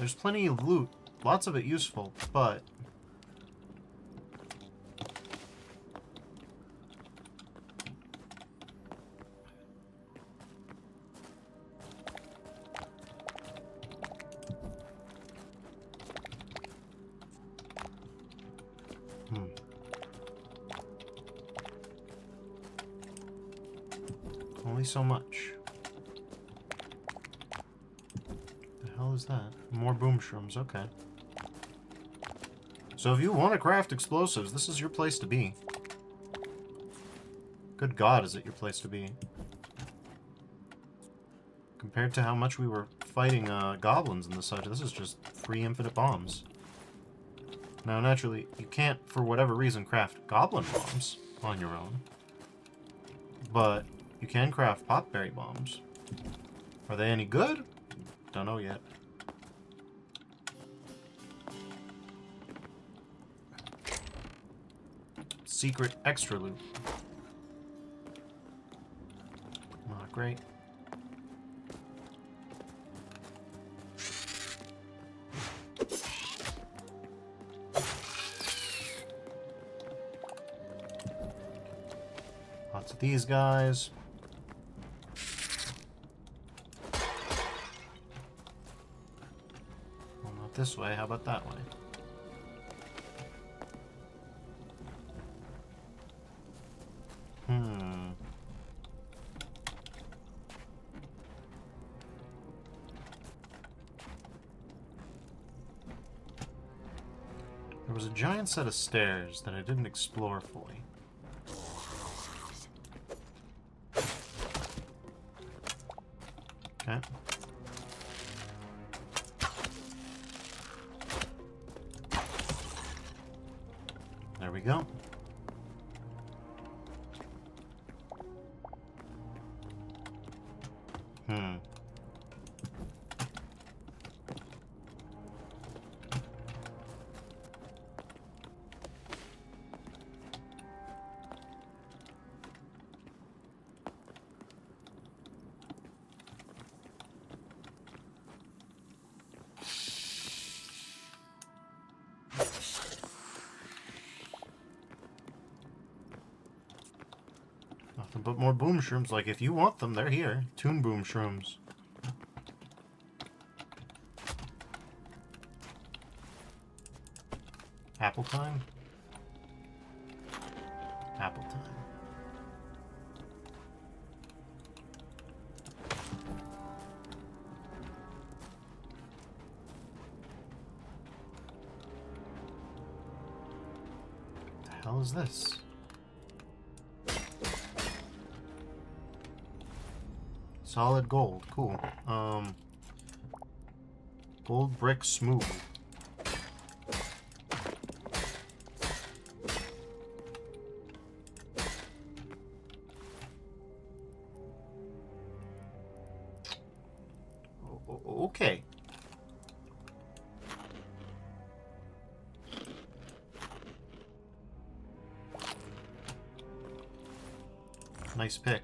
There's plenty of loot. Lots of it useful, but... Only so much. The hell is that? More boom shrooms, okay. So if you want to craft explosives, this is your place to be. Good God, is it your place to be. Compared to how much we were fighting goblins and the such, this is just free infinite bombs. Now, naturally, you can't, for whatever reason, craft goblin bombs on your own. But you can craft potberry bombs. Are they any good? Don't know yet. Secret extra loot. Not great. Lots of these guys. Well, not this way. How about that way? There was a giant set of stairs that I didn't explore fully. Okay. There we go. Nothing but more boom shrooms. Like, if you want them, they're here. Toon boom shrooms. Apple time? Apple time. What the hell is this? Solid gold. Cool. Gold brick smooth. Okay. Nice pick.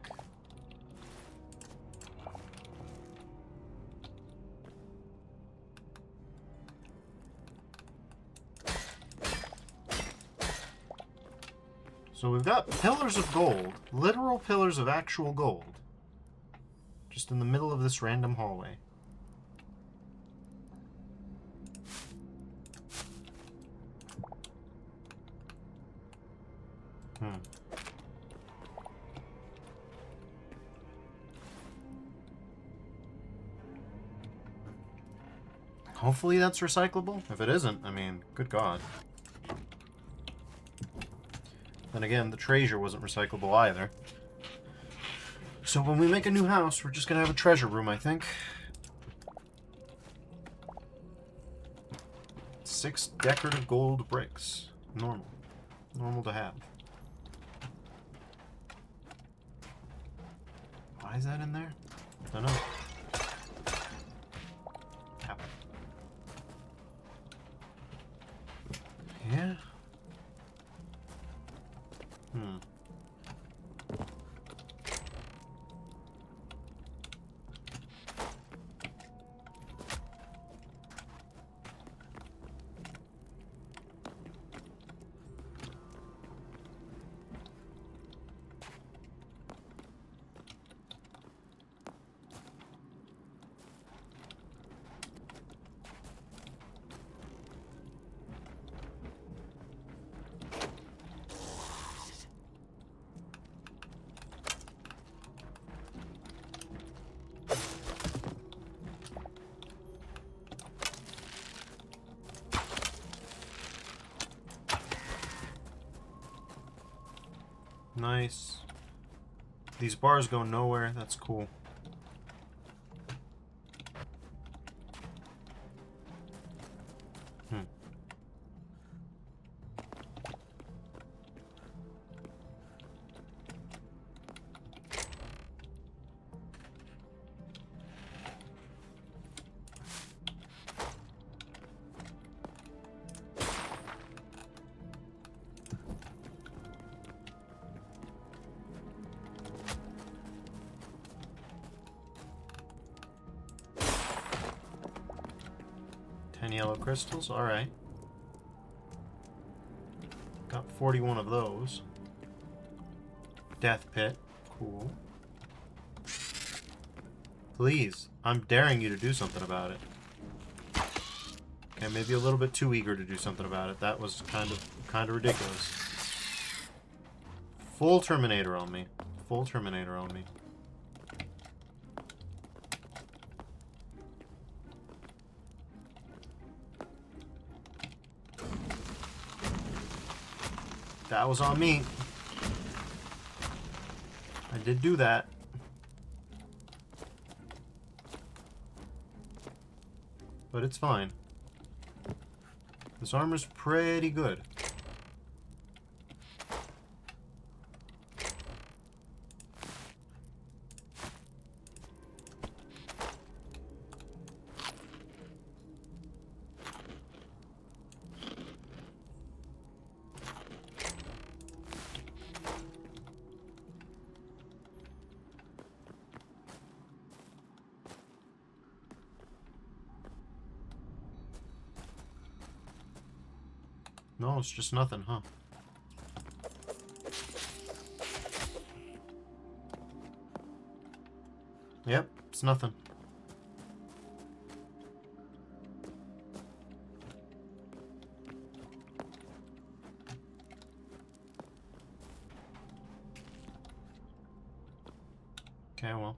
So we've got pillars of gold, literal pillars of actual gold, just in the middle of this random hallway. Hopefully that's recyclable. If it isn't, I mean, good God. Then again, the treasure wasn't recyclable either. So when we make a new house, we're just gonna have a treasure room, I think. 6 decorative gold bricks. Normal. Normal to have. Why is that in there? Don't know. Apple. Yeah. Nice. These bars go nowhere. That's cool. Hmm. Yellow crystals, alright. Got 41 of those. Death pit, cool. Please, I'm daring you to do something about it. Okay, maybe a little bit too eager to do something about it. That was kind of ridiculous. Full Terminator on me. Full Terminator on me. That was on me. I did do that. But it's fine. This armor's pretty good. No, it's just nothing, huh? Yep, it's nothing. Okay, well.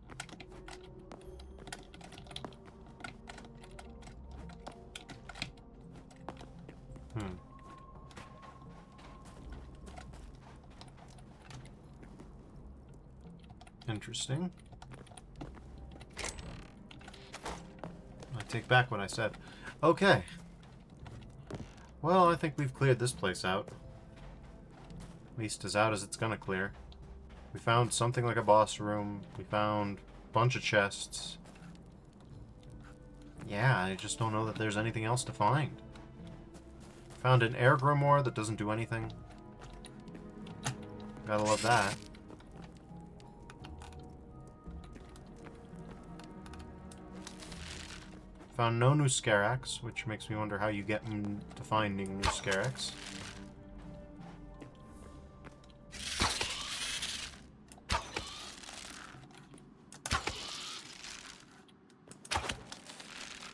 Interesting. I take back what I said. Okay. Well, I think we've cleared this place out. At least as out as it's gonna clear. We found something like a boss room. We found a bunch of chests. Yeah, I just don't know that there's anything else to find. Found an air grimoire that doesn't do anything. Gotta love that. Found no new Scarax, which makes me wonder how you get to finding new Scarax.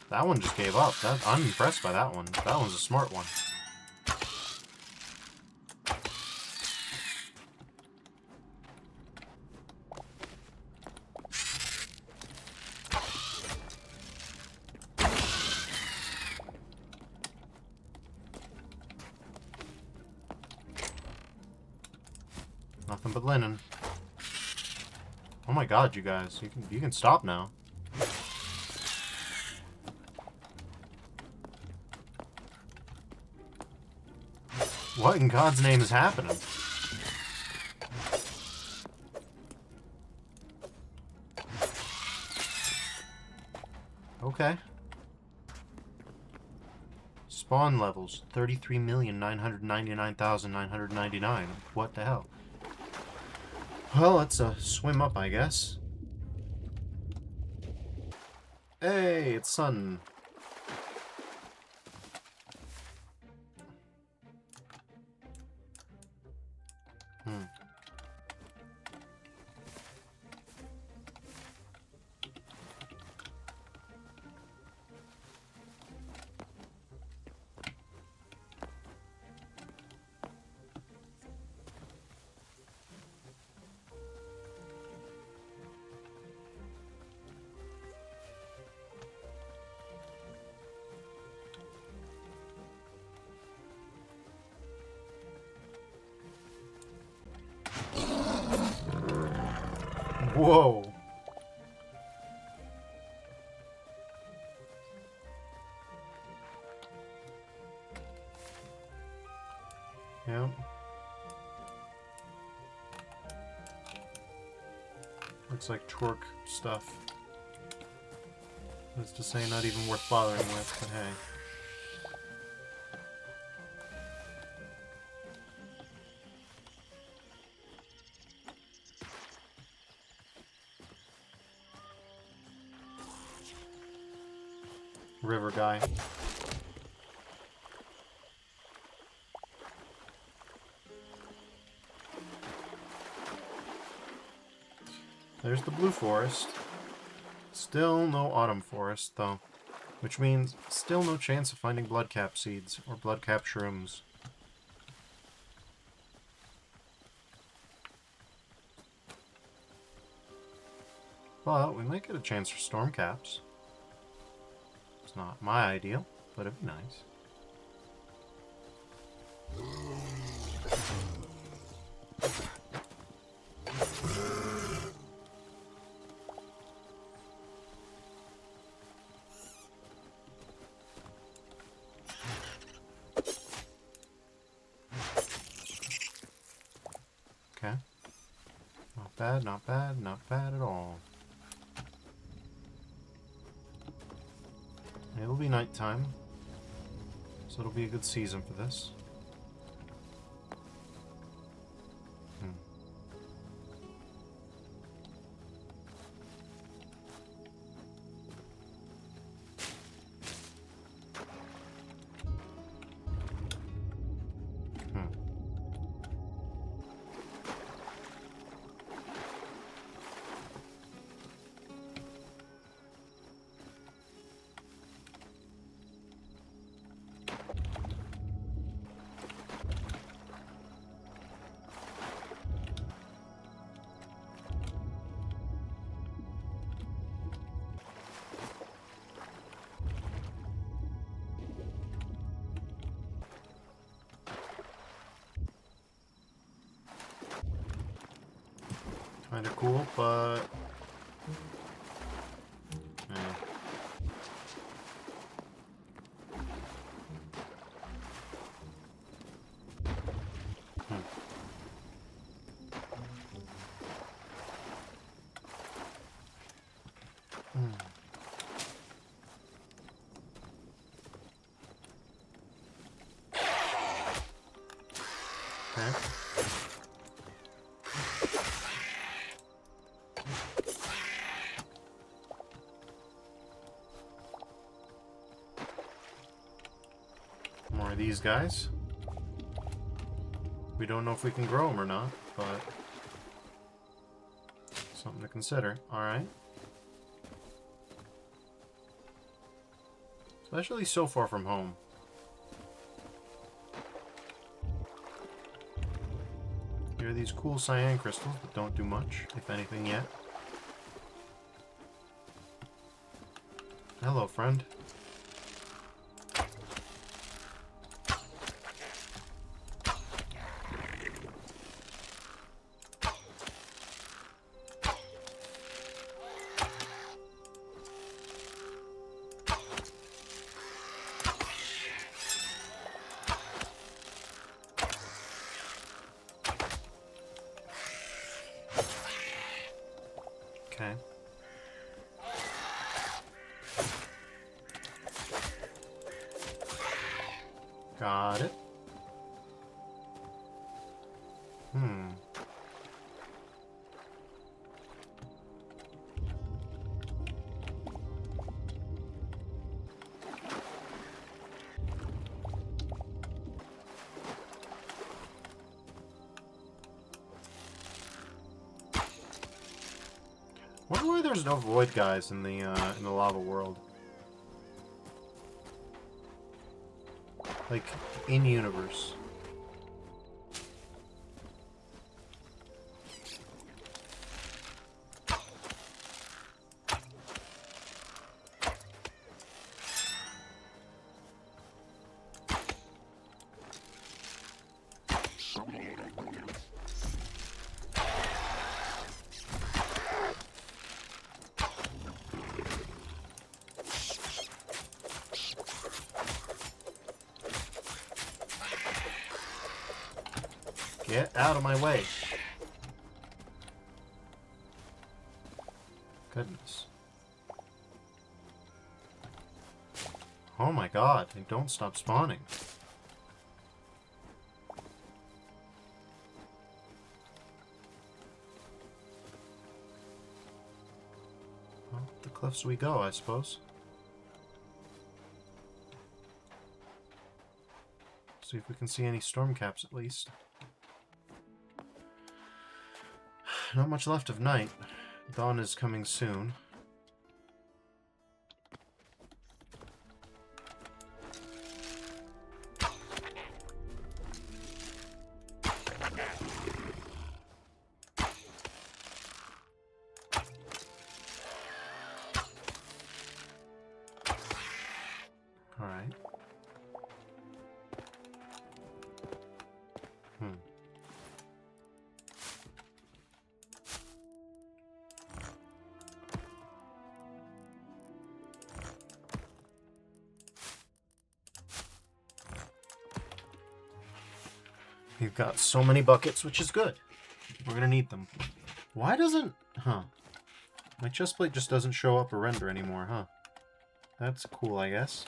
That one just gave up. I'm impressed by that one. That one's a smart one. Nothing but linen. Oh my god, you guys. You can stop now. What in God's name is happening? Okay. Spawn levels, 33,999,999. What the hell? Well, let's swim up, I guess. Hey, it's sun. Whoa. Yep. Looks like torque stuff. That's to say, not even worth bothering with, but hey. River guy. There's the blue forest. Still no autumn forest, though. Which means still no chance of finding bloodcap seeds or bloodcap shrooms. But we might get a chance for storm caps. It's not my ideal, but it'd be nice. Okay. Not bad, not bad, not bad at all. It'll be nighttime, so it'll be a good season for this. Kinda cool, but... yeah. Okay. More of these guys. We don't know if we can grow them or not, but something to consider. Alright. Especially so far from home. Here are these cool cyan crystals that don't do much, if anything yet. Hello, friend. Okay. Got it. Wonder why there's no void guys in the lava world. Like, in universe. Get out of my way. Goodness. Oh my god, they don't stop spawning. Well, up the cliffs we go, I suppose. See if we can see any storm caps at least. Not much left of night. Dawn is coming soon. Alright. We've got so many buckets, which is good. We're gonna need them. Why doesn't... Huh. My chest plate just doesn't show up or render anymore, huh? That's cool, I guess.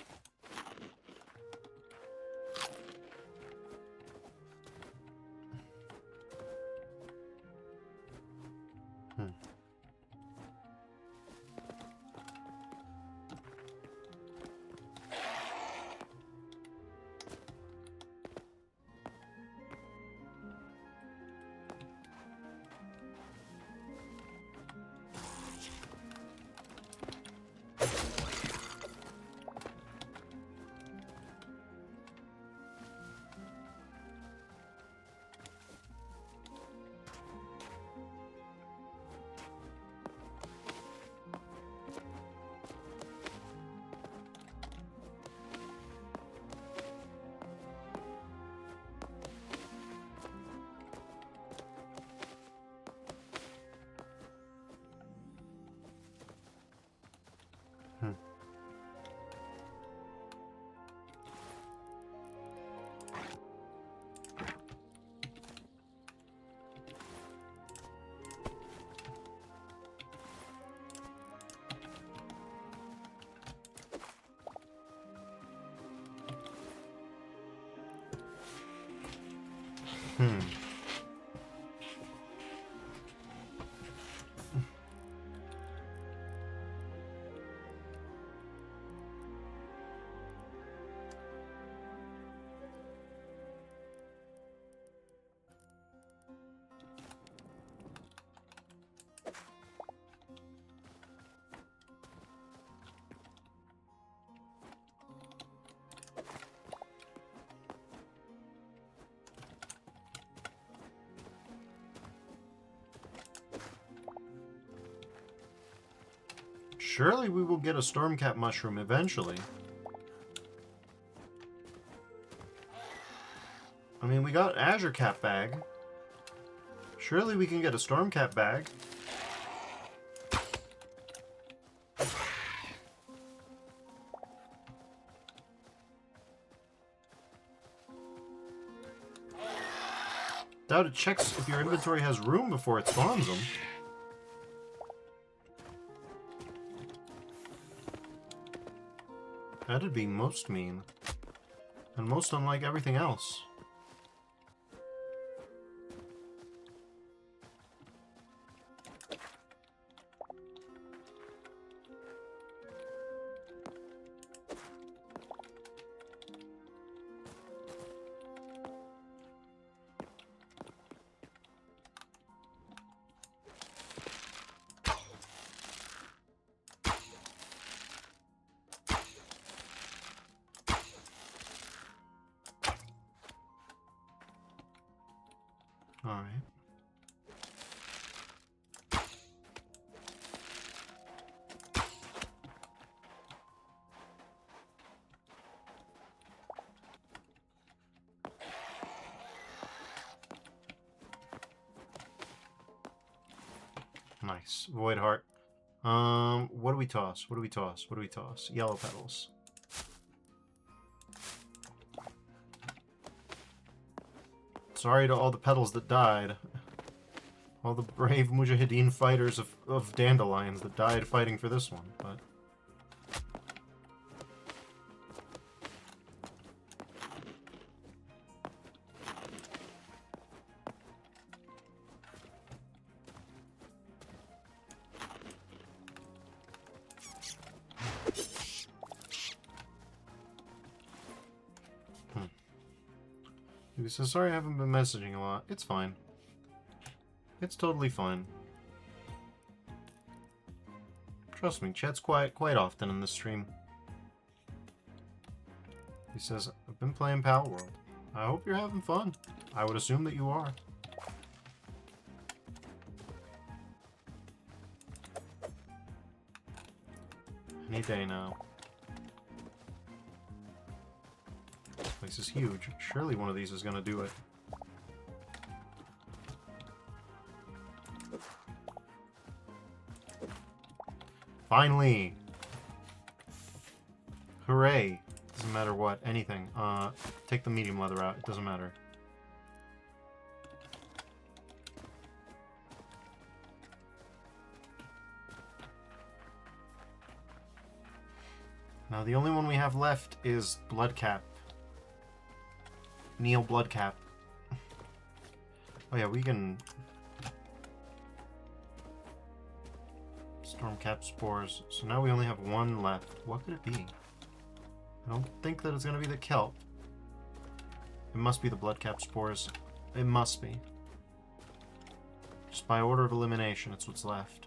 Surely we will get a Stormcap mushroom eventually. I mean, we got Azure Cap bag. Surely we can get a Stormcap bag. Doubt it checks if your inventory has room before it spawns them. That'd be most mean. And most unlike everything else. Alright. Nice. Void Heart. What do we toss? What do we toss? What do we toss? Yellow petals. Sorry to all the petals that died. All the brave Mujahideen fighters of dandelions that died fighting for this one, but... He says, sorry I haven't been messaging a lot. It's fine. It's totally fine. Trust me, chat's quite often in this stream. He says, I've been playing Pal World. I hope you're having fun. I would assume that you are. Any day now. This place is huge. Surely one of these is gonna do it. Finally! Hooray! Doesn't matter what, anything. Take the medium leather out, it doesn't matter. Now the only one we have left is Bloodcap. Neil Bloodcap. Oh yeah, we can... Stormcap spores. So now we only have one left. What could it be? I don't think that it's going to be the kelp. It must be the Bloodcap spores. It must be. Just by order of elimination, it's what's left.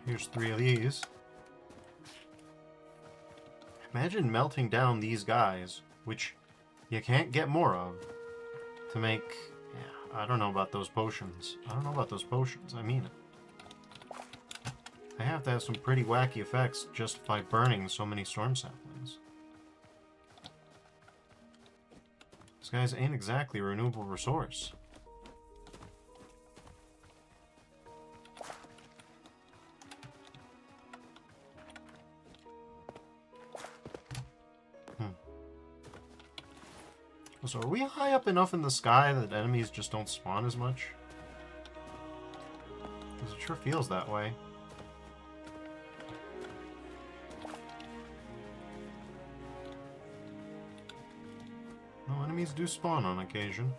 Here's 3 of these. Imagine melting down these guys, which you can't get more of, to make... Yeah, I don't know about those potions. I don't know about those potions, I mean it. They have to have some pretty wacky effects just by burning so many storm saplings. These guys ain't exactly a renewable resource. So are we high up enough in the sky that enemies just don't spawn as much? Because it sure feels that way. No, enemies do spawn on occasion.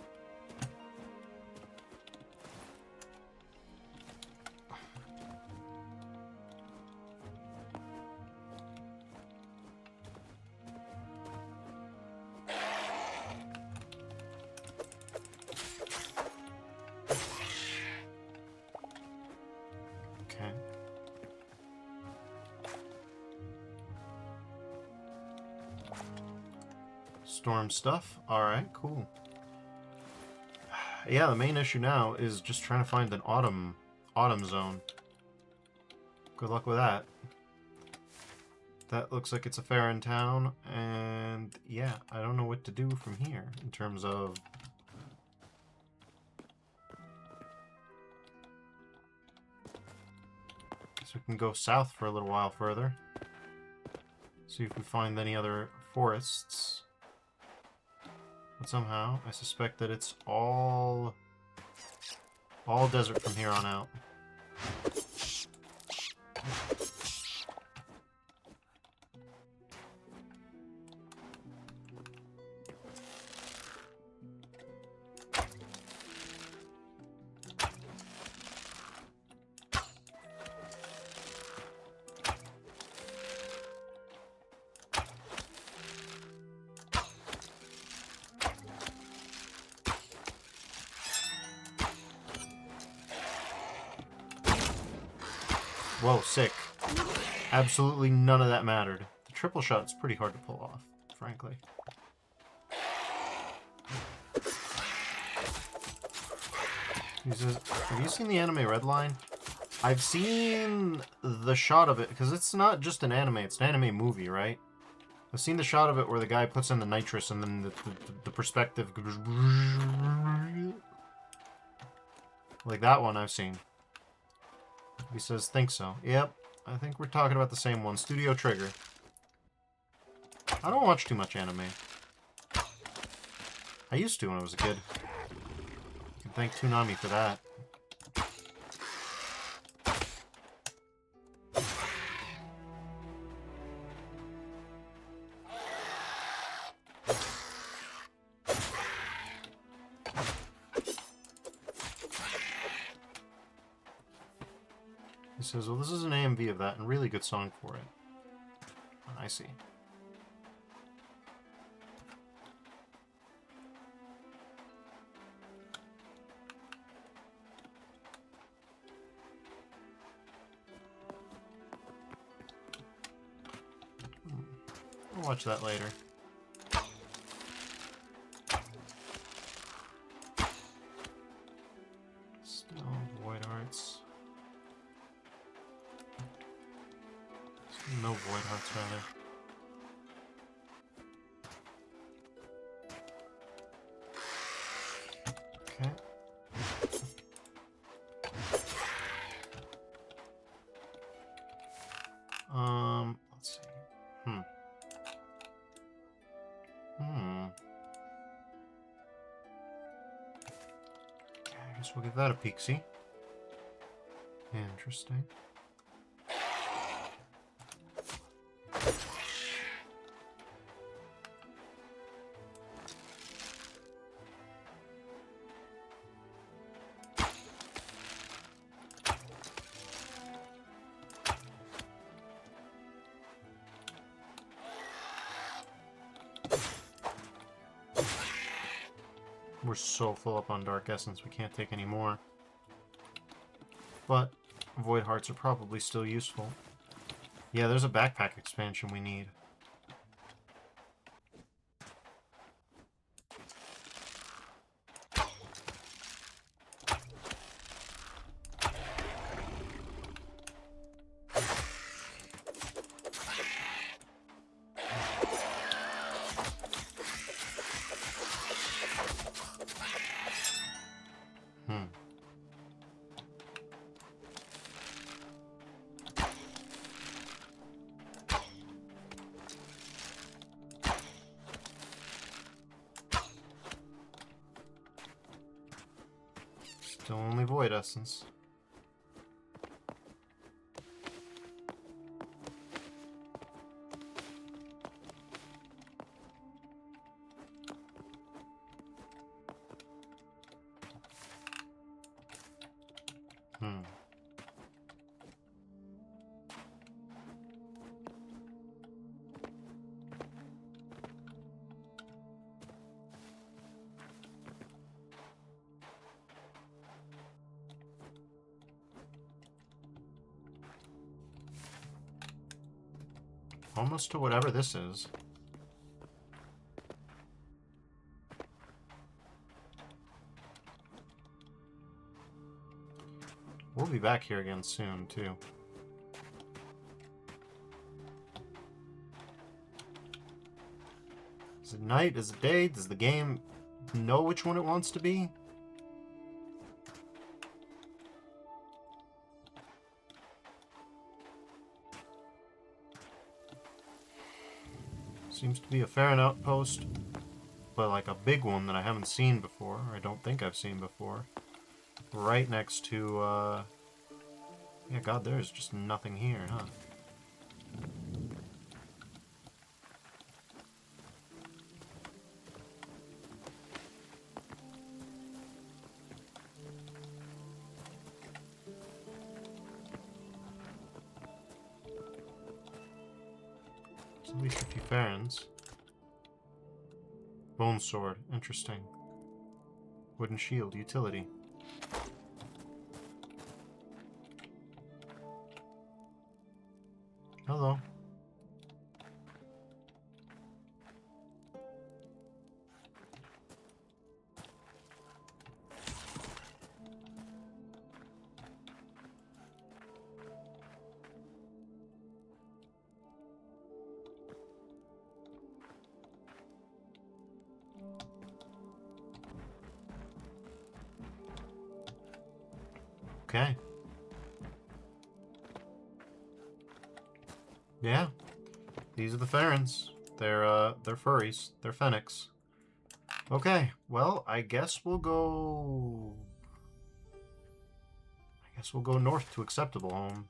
Storm stuff. Alright, cool. Yeah, the main issue now is just trying to find an autumn zone. Good luck with that. That looks like it's a fair in town, and yeah, I don't know what to do from here in terms of... Guess we can go south for a little while further. See if we find any other forests. But somehow, I suspect that it's all desert from here on out. Whoa, sick. Absolutely none of that mattered. The triple shot's pretty hard to pull off, frankly. He says, have you seen the anime Redline? I've seen the shot of it, because it's not just an anime, it's an anime movie, right? I've seen the shot of it where the guy puts in the nitrous and then the perspective goes... Like that one I've seen. He says, think so. Yep, I think we're talking about the same one. Studio Trigger. I don't watch too much anime. I used to when I was a kid. I can thank Toonami for that. He says, well, this is an AMV of that, and really good song for it. I see. I'll watch that later. Still Void Hearts. No Void Hearts, rather. Okay. Let's see. Okay, I guess we'll give that a peek-see. Interesting. We're so full up on Dark Essence, we can't take any more. But Void Hearts are probably still useful. Yeah, there's a backpack expansion we need. Still only Void Essence. Almost to whatever this is. We'll be back here again soon, too. Is it night? Is it day? Does the game know which one it wants to be? Seems to be a Farron outpost, but like a big one that I haven't seen before, or I don't think I've seen before. Right next to, yeah, God, there's just nothing here, huh? There's at least a few Farrons. Bone sword, interesting. Wooden shield, utility. Hello. Okay. Yeah. These are the Farrens. They're furries. They're Fennecs. Okay, well, I guess we'll go north to acceptable home.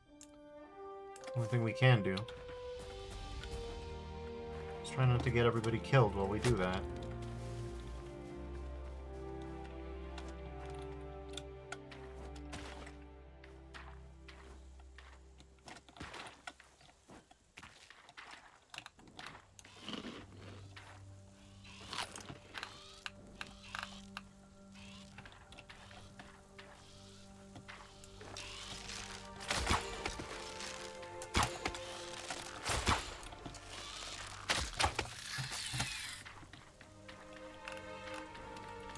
Only thing we can do. Just try not to get everybody killed while we do that.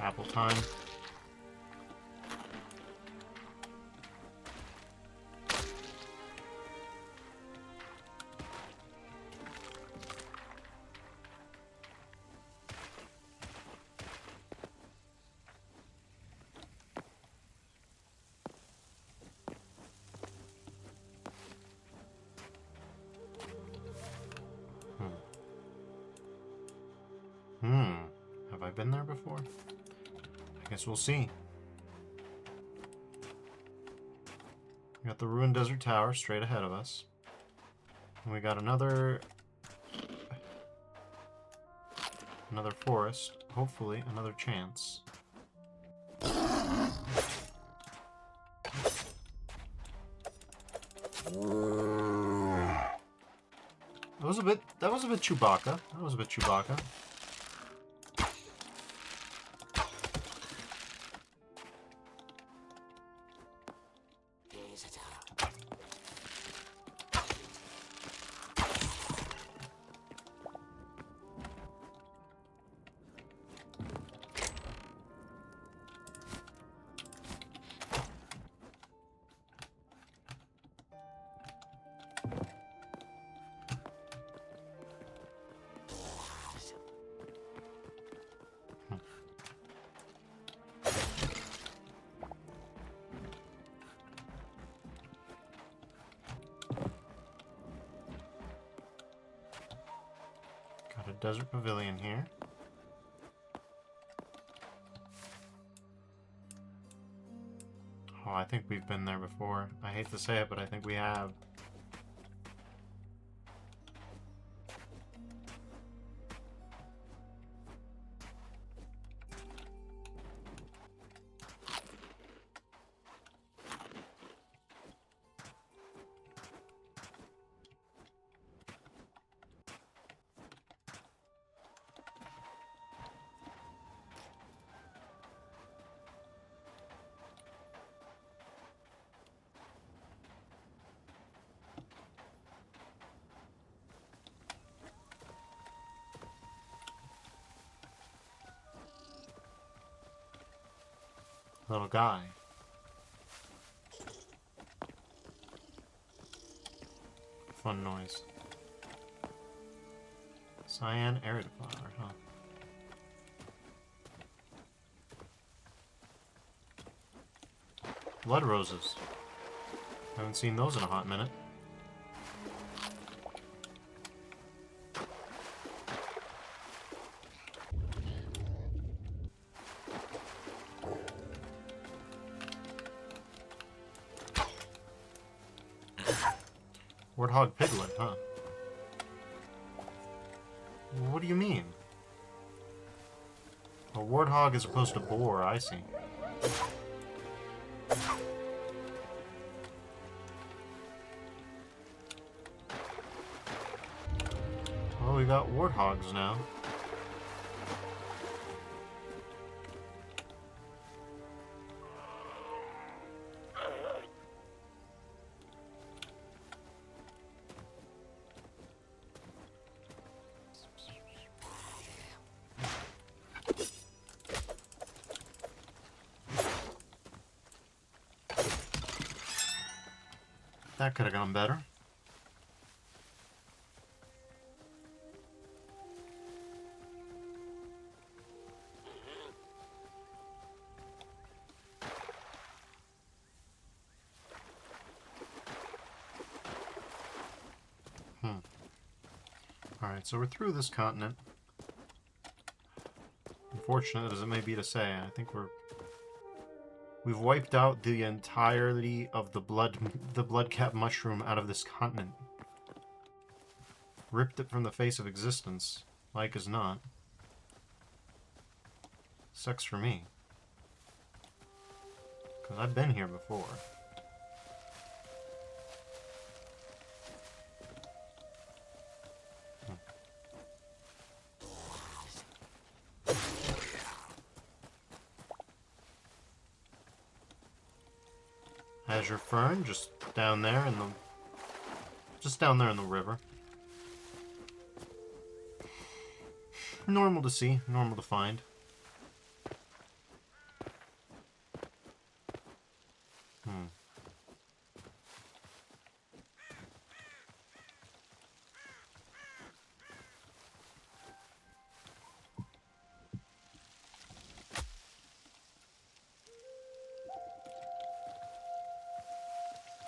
Apple time. Have I been there before? I guess we'll see. We got the ruined desert tower straight ahead of us. And we got another forest. Hopefully, another chance. That was a bit Chewbacca. Got a desert pavilion here. Oh, I think we've been there before. I hate to say it, but I think we have. Little guy. Fun noise. Cyan Aridifier, huh? Blood roses. Haven't seen those in a hot minute. Warthog piglet, huh? What do you mean? A warthog as opposed to boar, I see. Well, we got warthogs now. That could have gone better. Alright, so we're through this continent. Unfortunate as it may be to say, I think we've wiped out the entirety of the blood-cap mushroom out of this continent. Ripped it from the face of existence, like as not. Sucks for me. Because I've been here before. Azure Fern, just down there in the river. Normal to see, normal to find.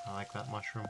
I like that mushroom.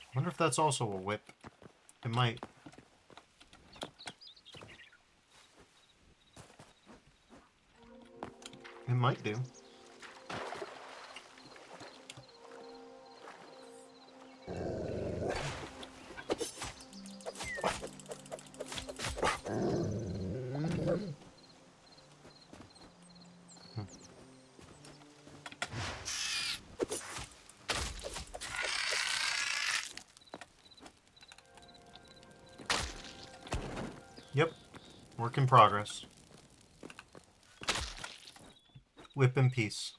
I wonder if that's also a whip. It might. It might do. Yep. Work in progress. Whip in peace.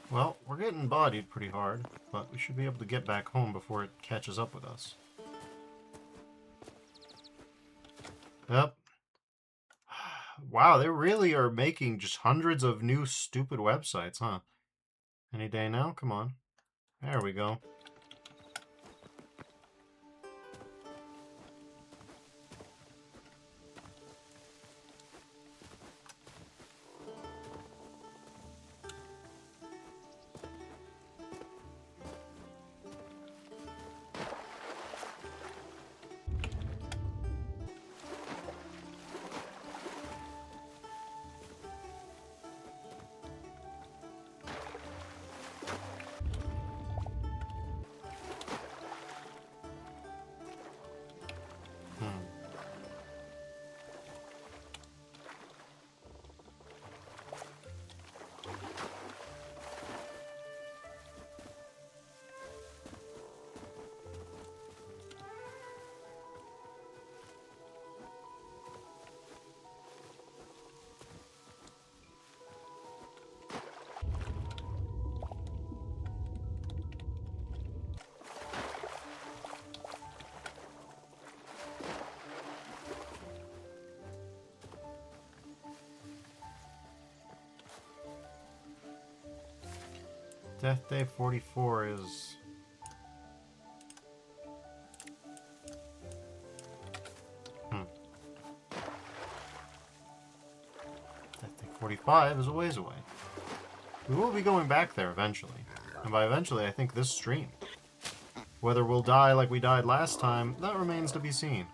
Well, we're getting bodied pretty hard, but we should be able to get back home before it catches up with us. Yep. Wow, they really are making just hundreds of new stupid websites, huh? Any day now? Come on. There we go. Death Day 44 is... Death Day 45 is a ways away. We will be going back there eventually. And by eventually, I think this stream. Whether we'll die like we died last time, that remains to be seen.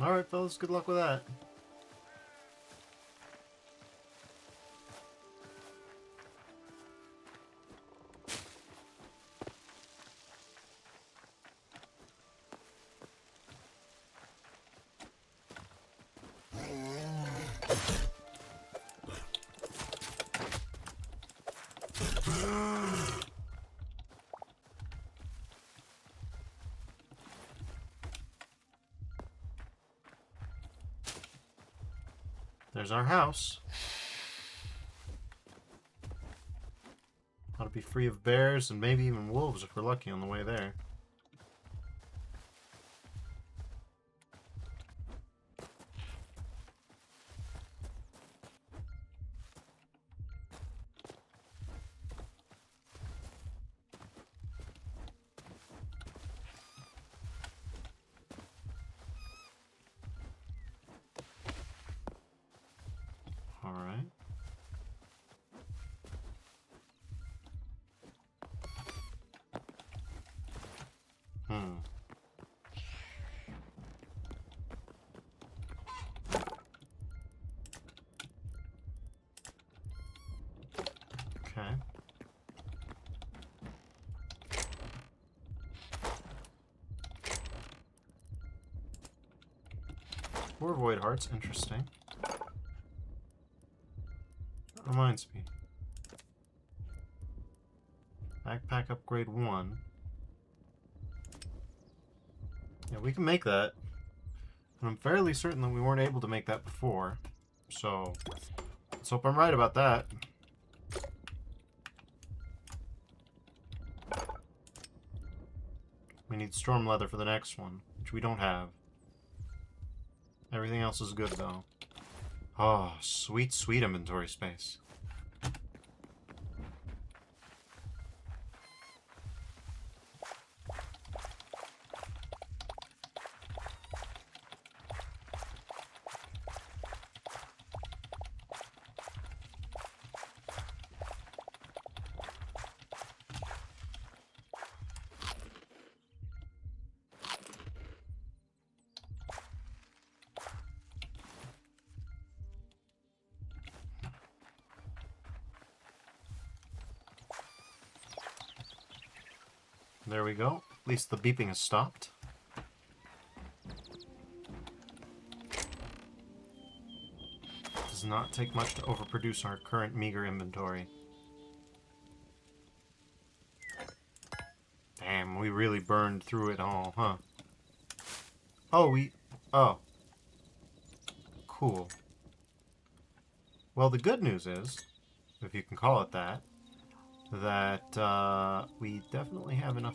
Alright, fellas, good luck with that. There's our house. Ought to be free of bears and maybe even wolves if we're lucky on the way there. Alright. Okay. Four void hearts, interesting. That reminds me. Backpack upgrade 1. Yeah, we can make that. And I'm fairly certain that we weren't able to make that before. So, let's hope I'm right about that. We need storm leather for the next one, which we don't have. Everything else is good, though. Oh, sweet, sweet inventory space. There we go. At least the beeping has stopped. Does not take much to overproduce our current meager inventory. Damn, we really burned through it all, huh? Oh, oh. Cool. Well, the good news is, if you can call it that, we definitely have enough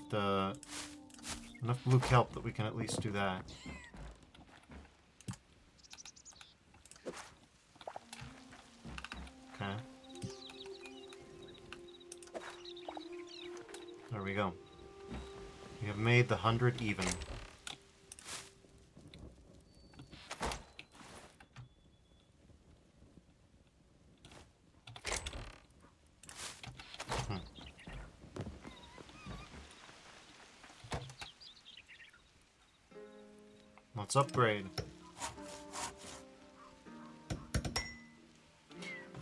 blue kelp that we can at least do that. Okay. There we go. We have made the 100 even. Let's upgrade.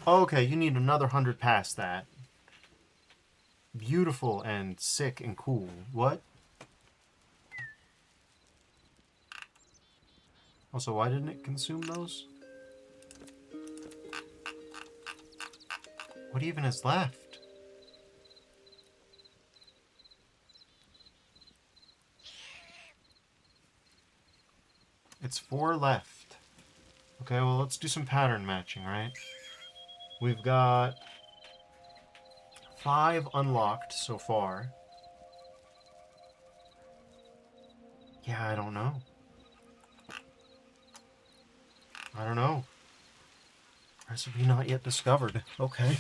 Okay, you need another 100 past that. Beautiful and sick and cool. What? Also, why didn't it consume those? What even is left? It's 4 left. Okay, well, let's do some pattern matching, right? We've got 5 unlocked so far. Yeah, I don't know. I don't know. Recipe not yet discovered. Okay.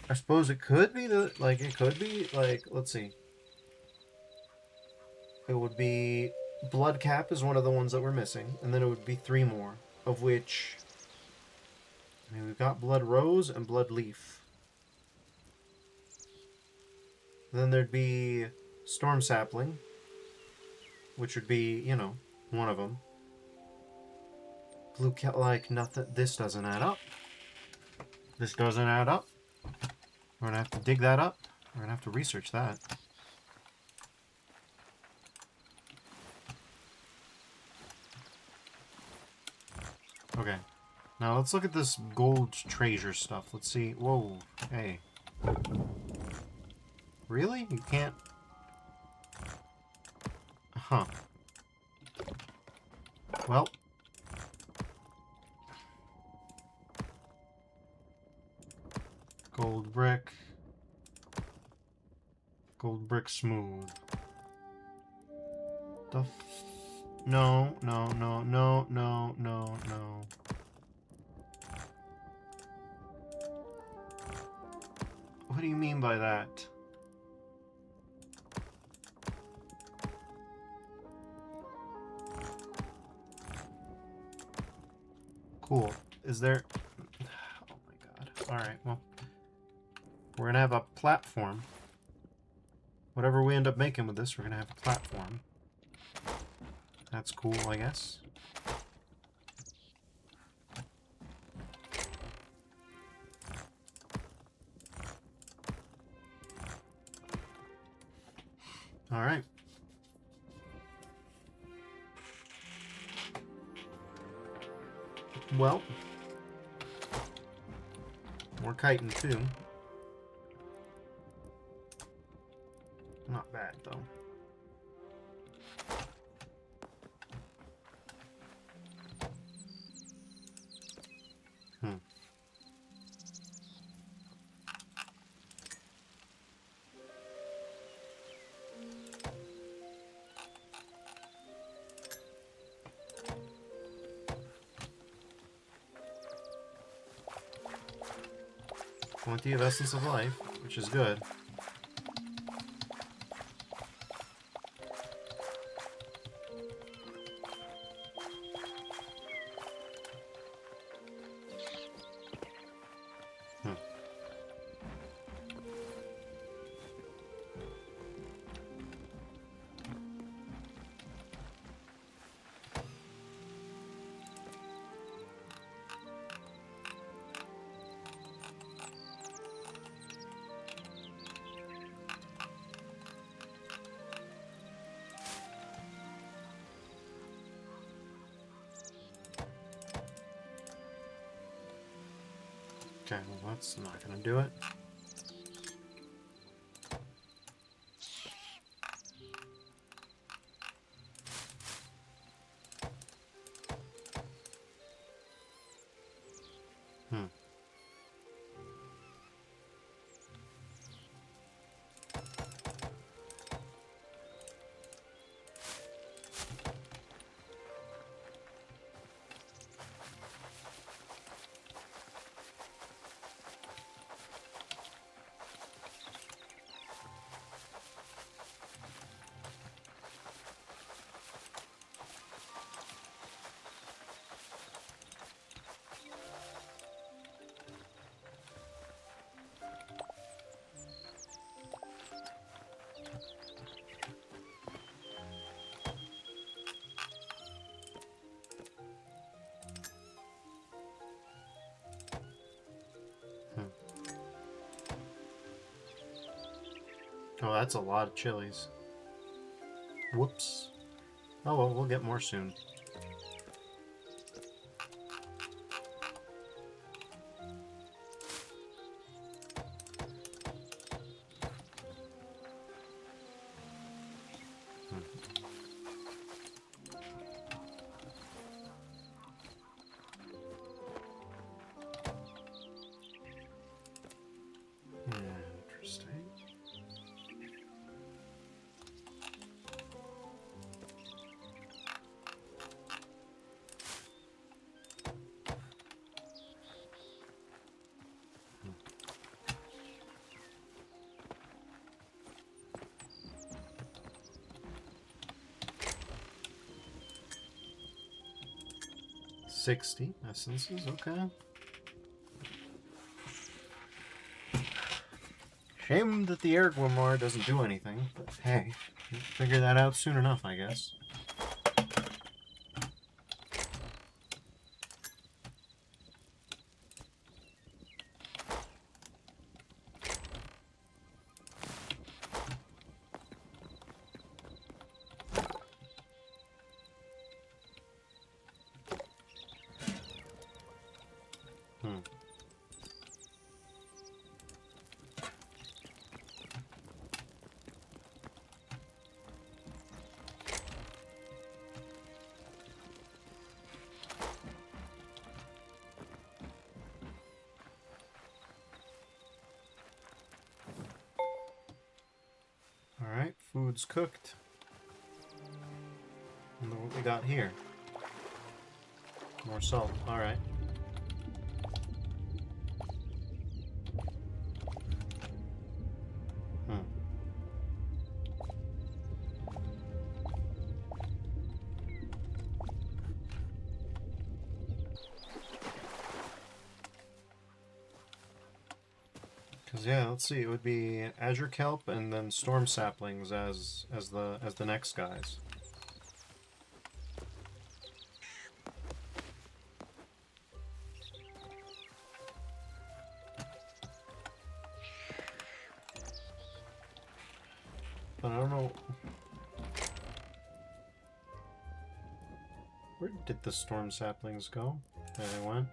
I suppose it could be let's see. It would be blood cap is one of the ones that we're missing, and then it would be 3 more, of which, I mean, we've got blood rose and blood leaf. Then there'd be storm sapling, which would be, you know, one of them. Blue cat like nothing. This doesn't add up. This doesn't add up. We're gonna have to dig that up. We're gonna have to research that. Okay. Now let's look at this gold treasure stuff. Let's see. Whoa. Hey. Really? You can't... Huh. Well. Gold brick. Gold brick smooth. The f... No, no, no, no, no, no, no. What do you mean by that? Cool. Is there... Oh my god. Alright, well. We're gonna have a platform. Whatever we end up making with this, we're gonna have a platform. That's cool, I guess. Alright. Well. We're kiting too. Not bad, though. Hmm. Plenty of essence of life, which is good. Okay, well that's not gonna do it. Hmm. Oh, that's a lot of chilies. Whoops. Oh well, we'll get more soon. Interesting. $60 essences, okay. Shame that the air grimoire doesn't do anything, but hey, we'll figure that out soon enough, I guess. Alright, food's cooked. And then what we got here? More salt, alright. Yeah, let's see. It would be azure kelp and then storm saplings as the next guys. But I don't know. Where did the storm saplings go? There they went.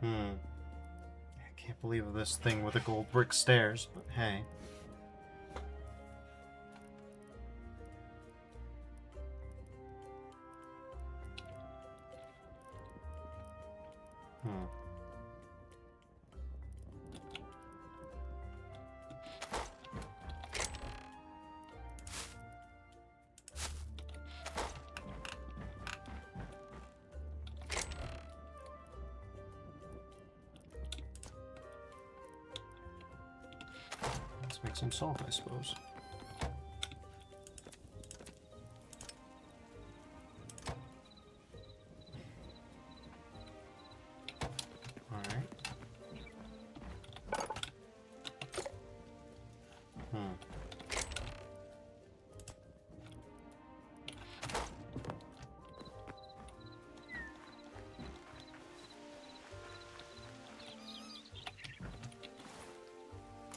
I can't believe this thing with the gold brick stairs, but hey. Let's make some salt, I suppose. Alright.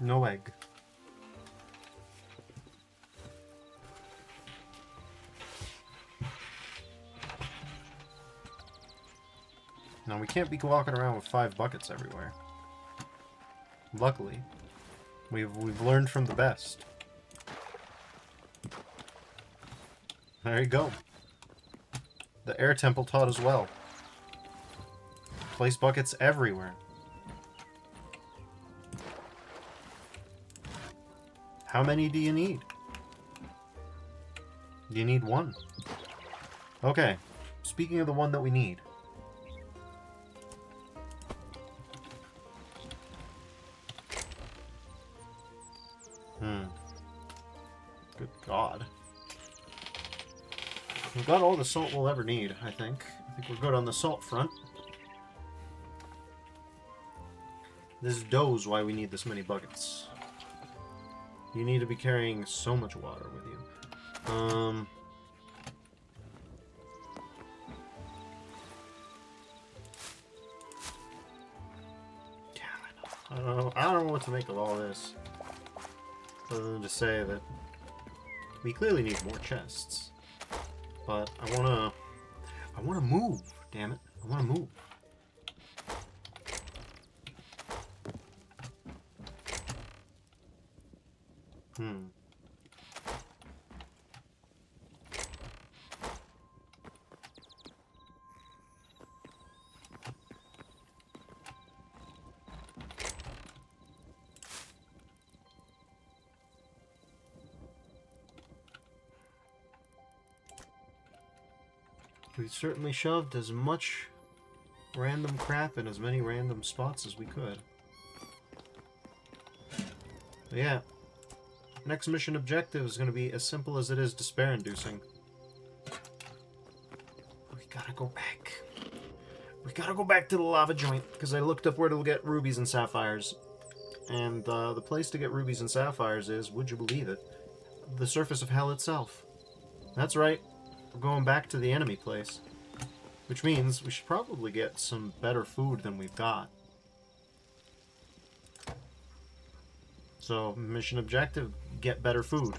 No egg. Now we can't be walking around with 5 buckets everywhere. Luckily, we've learned from the best. There you go. The air temple taught as well. Place buckets everywhere. How many do you need? You need 1. Okay. Speaking of the one that we need. Good God. We've got all the salt we'll ever need, I think. I think we're good on the salt front. This dough's why we need this many buckets. You need to be carrying so much water with you. Damn it. I don't know what to make of all this. Other than to say that we clearly need more chests. But I wanna move, damn it. I wanna move. We certainly shoved as much random crap in as many random spots as we could. But yeah, next mission objective is going to be as simple as it is despair-inducing. We gotta go back. We gotta go back to the lava joint, because I looked up where to get rubies and sapphires. And the place to get rubies and sapphires is, would you believe it, the surface of hell itself. That's right. We're going back to the enemy place. Which means we should probably get some better food than we've got. So, mission objective, get better food.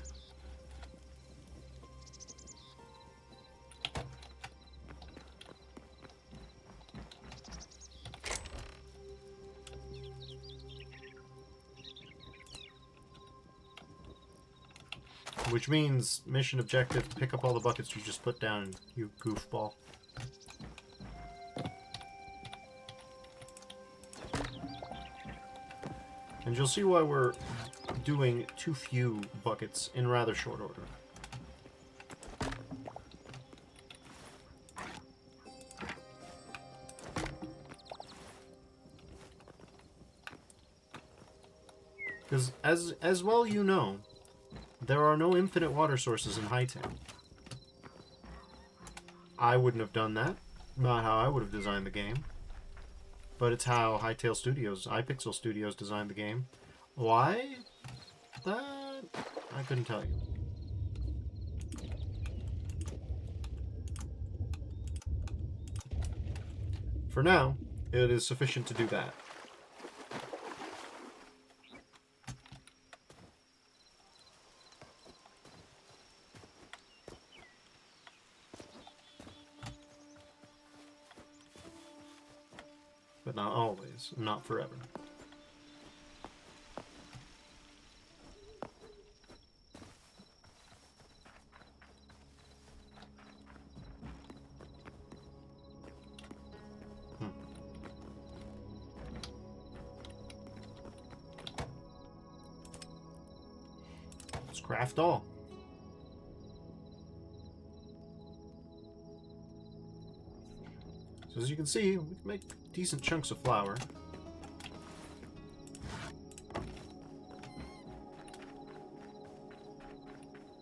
Which means, mission objective, pick up all the buckets you just put down, you goofball. And you'll see why we're doing too few buckets in rather short order. Because, as well you know, there are no infinite water sources in Hytale. I wouldn't have done that. Not how I would have designed the game. But it's how Hytale Studios, iPixel Studios designed the game. Why? That I couldn't tell you. For now, it is sufficient to do that. But not always, not forever. Let's craft all. So as you can see, we can make decent chunks of flour.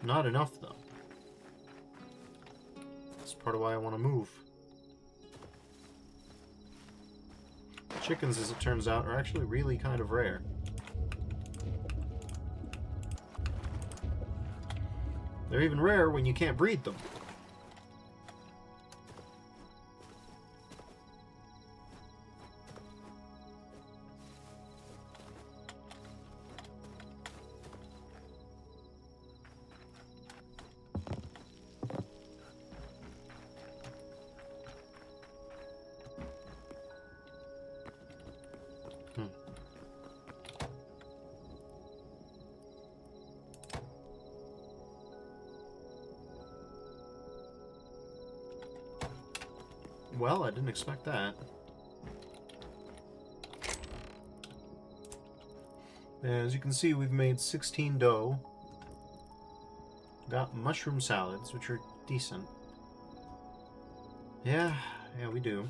Not enough, though. That's part of why I want to move. Chickens, as it turns out, are actually really kind of rare. They're even rare when you can't breed them. Well, I didn't expect that. As you can see, we've made 16 dough. Got mushroom salads, which are decent. Yeah, we do.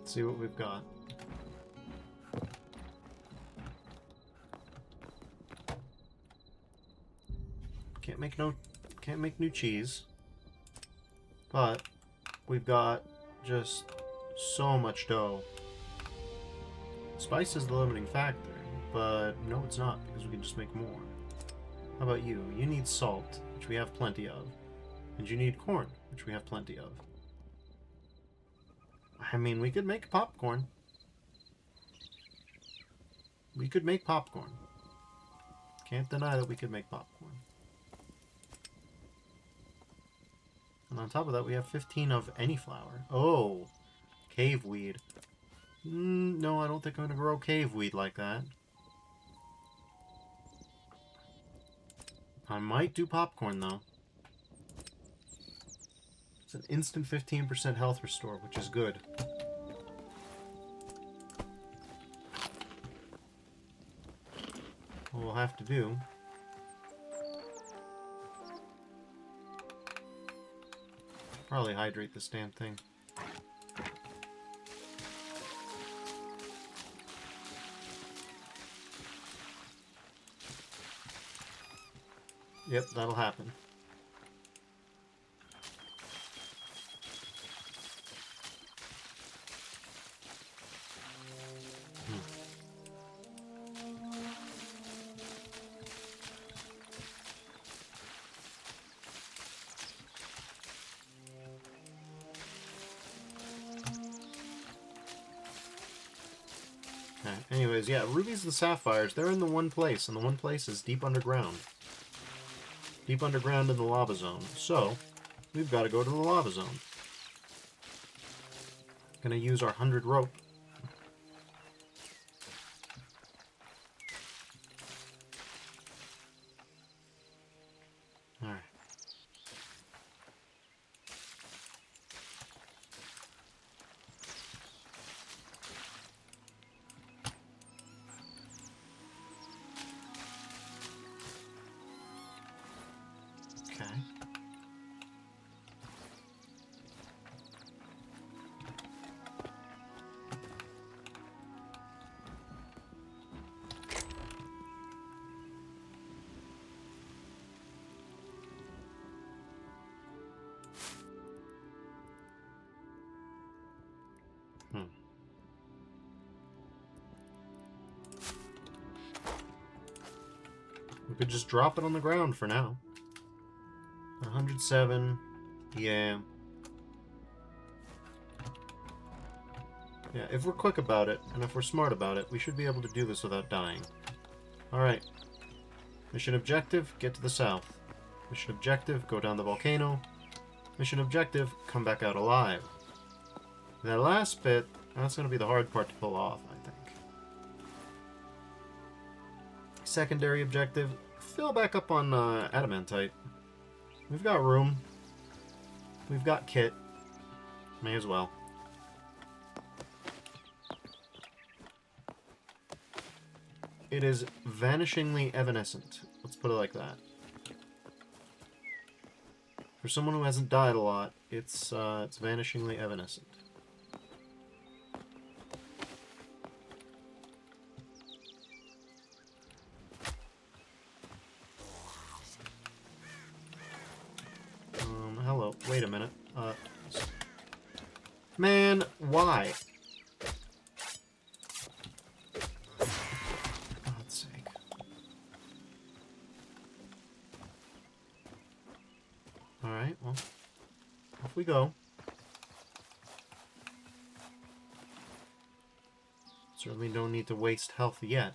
See what we've got. Can't make new cheese. But we've got just so much dough. Spice is the limiting factor, but no, it's not, because we can just make more. How about you? You need salt, which we have plenty of. And you need corn, which we have plenty of. I mean, we could make popcorn. We could make popcorn. Can't deny that we could make popcorn. And on top of that, we have 15 of any flour. Oh, cave weed. No, I don't think I'm going to grow cave weed like that. I might do popcorn, though. It's an instant 15% health restore, which is good. What we'll have to do... probably hydrate this damn thing. Yep, that'll happen. Okay, anyways, yeah, rubies and sapphires, they're in the one place, and the one place is deep underground. Deep underground in the lava zone. So, we've got to go to the lava zone. Gonna use our 100 rope. Alright. Okay. We could just drop it on the ground for now. 107. Yeah. Yeah, if we're quick about it, and if we're smart about it, we should be able to do this without dying. Alright. Mission objective, get to the south. Mission objective, go down the volcano. Mission objective, come back out alive. That last bit, that's going to be the hard part to pull off, I think. Secondary objective, fill back up on adamantite. We've got room. We've got kit. May as well. It is vanishingly evanescent. Let's put it like that. For someone who hasn't died a lot, it's vanishingly evanescent. Hello. Wait a minute. Man, why? For God's sake. Alright, well, off we go. Certainly don't need to waste health yet.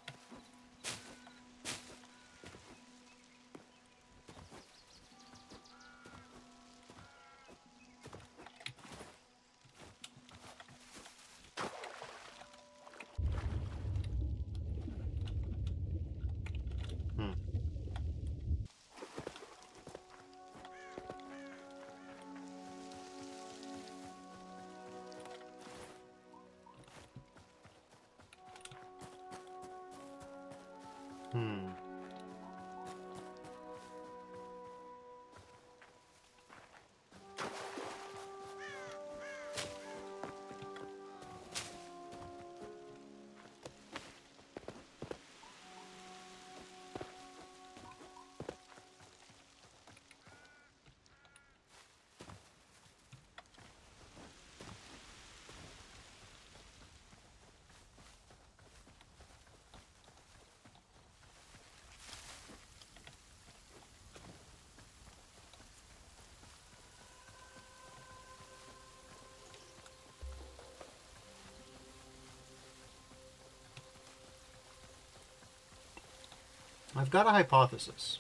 I've got a hypothesis.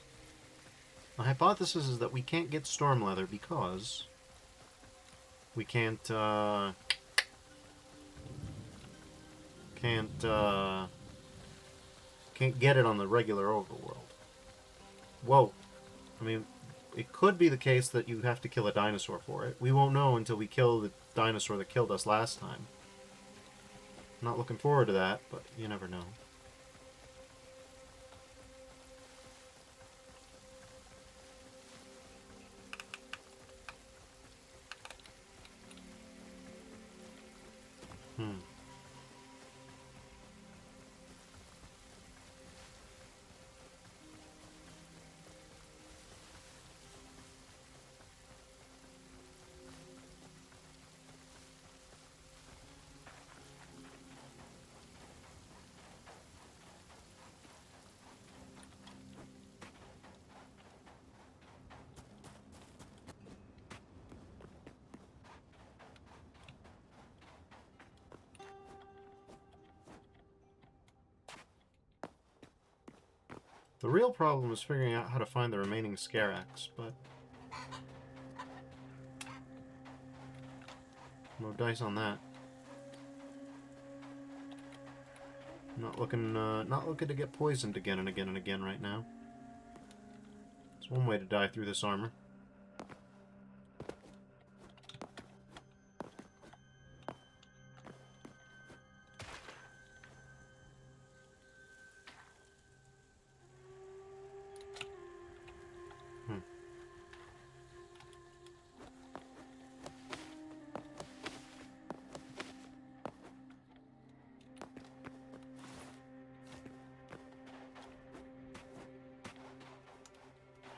My hypothesis is that we can't get storm leather because we can't get it on the regular overworld. Whoa. I mean, it could be the case that you have to kill a dinosaur for it. We won't know until we kill the dinosaur that killed us last time. I'm not looking forward to that, but you never know. The real problem is figuring out how to find the remaining Scarax, but no dice on that. Not looking to get poisoned again and again and again right now. It's one way to die through this armor.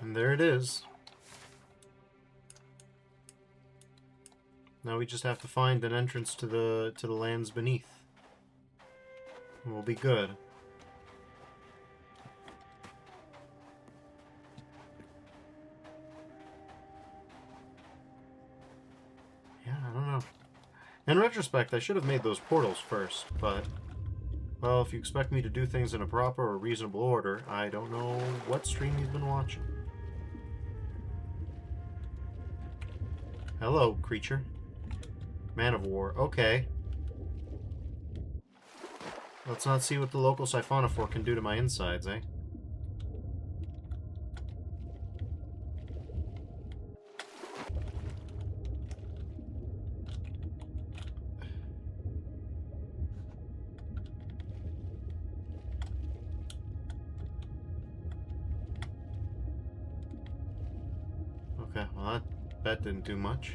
And there it is. Now we just have to find an entrance to the lands beneath. And we'll be good. Yeah, I don't know. In retrospect, I should have made those portals first, but well, if you expect me to do things in a proper or reasonable order, I don't know what stream you've been watching. Hello, creature. Man of War. Okay. Let's not see what the local siphonophore can do to my insides, eh? Okay, well that didn't do much.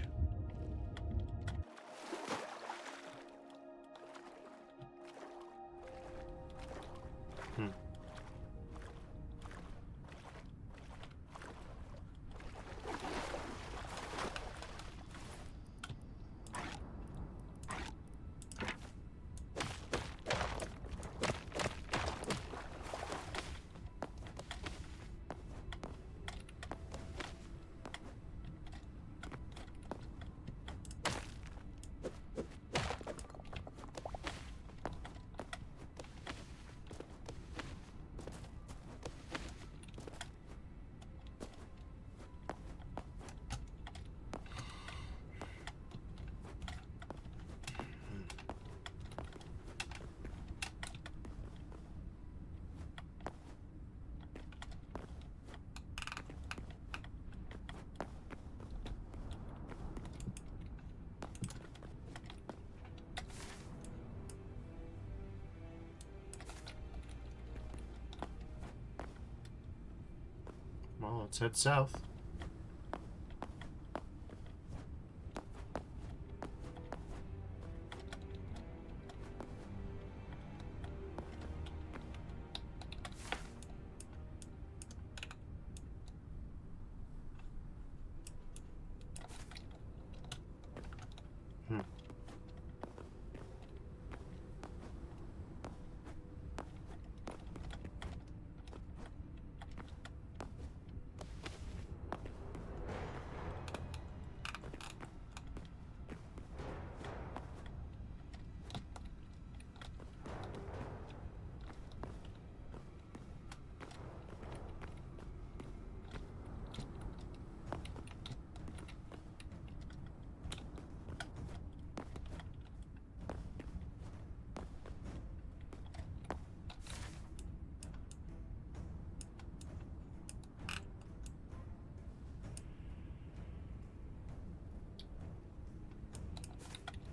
Well, let's head south.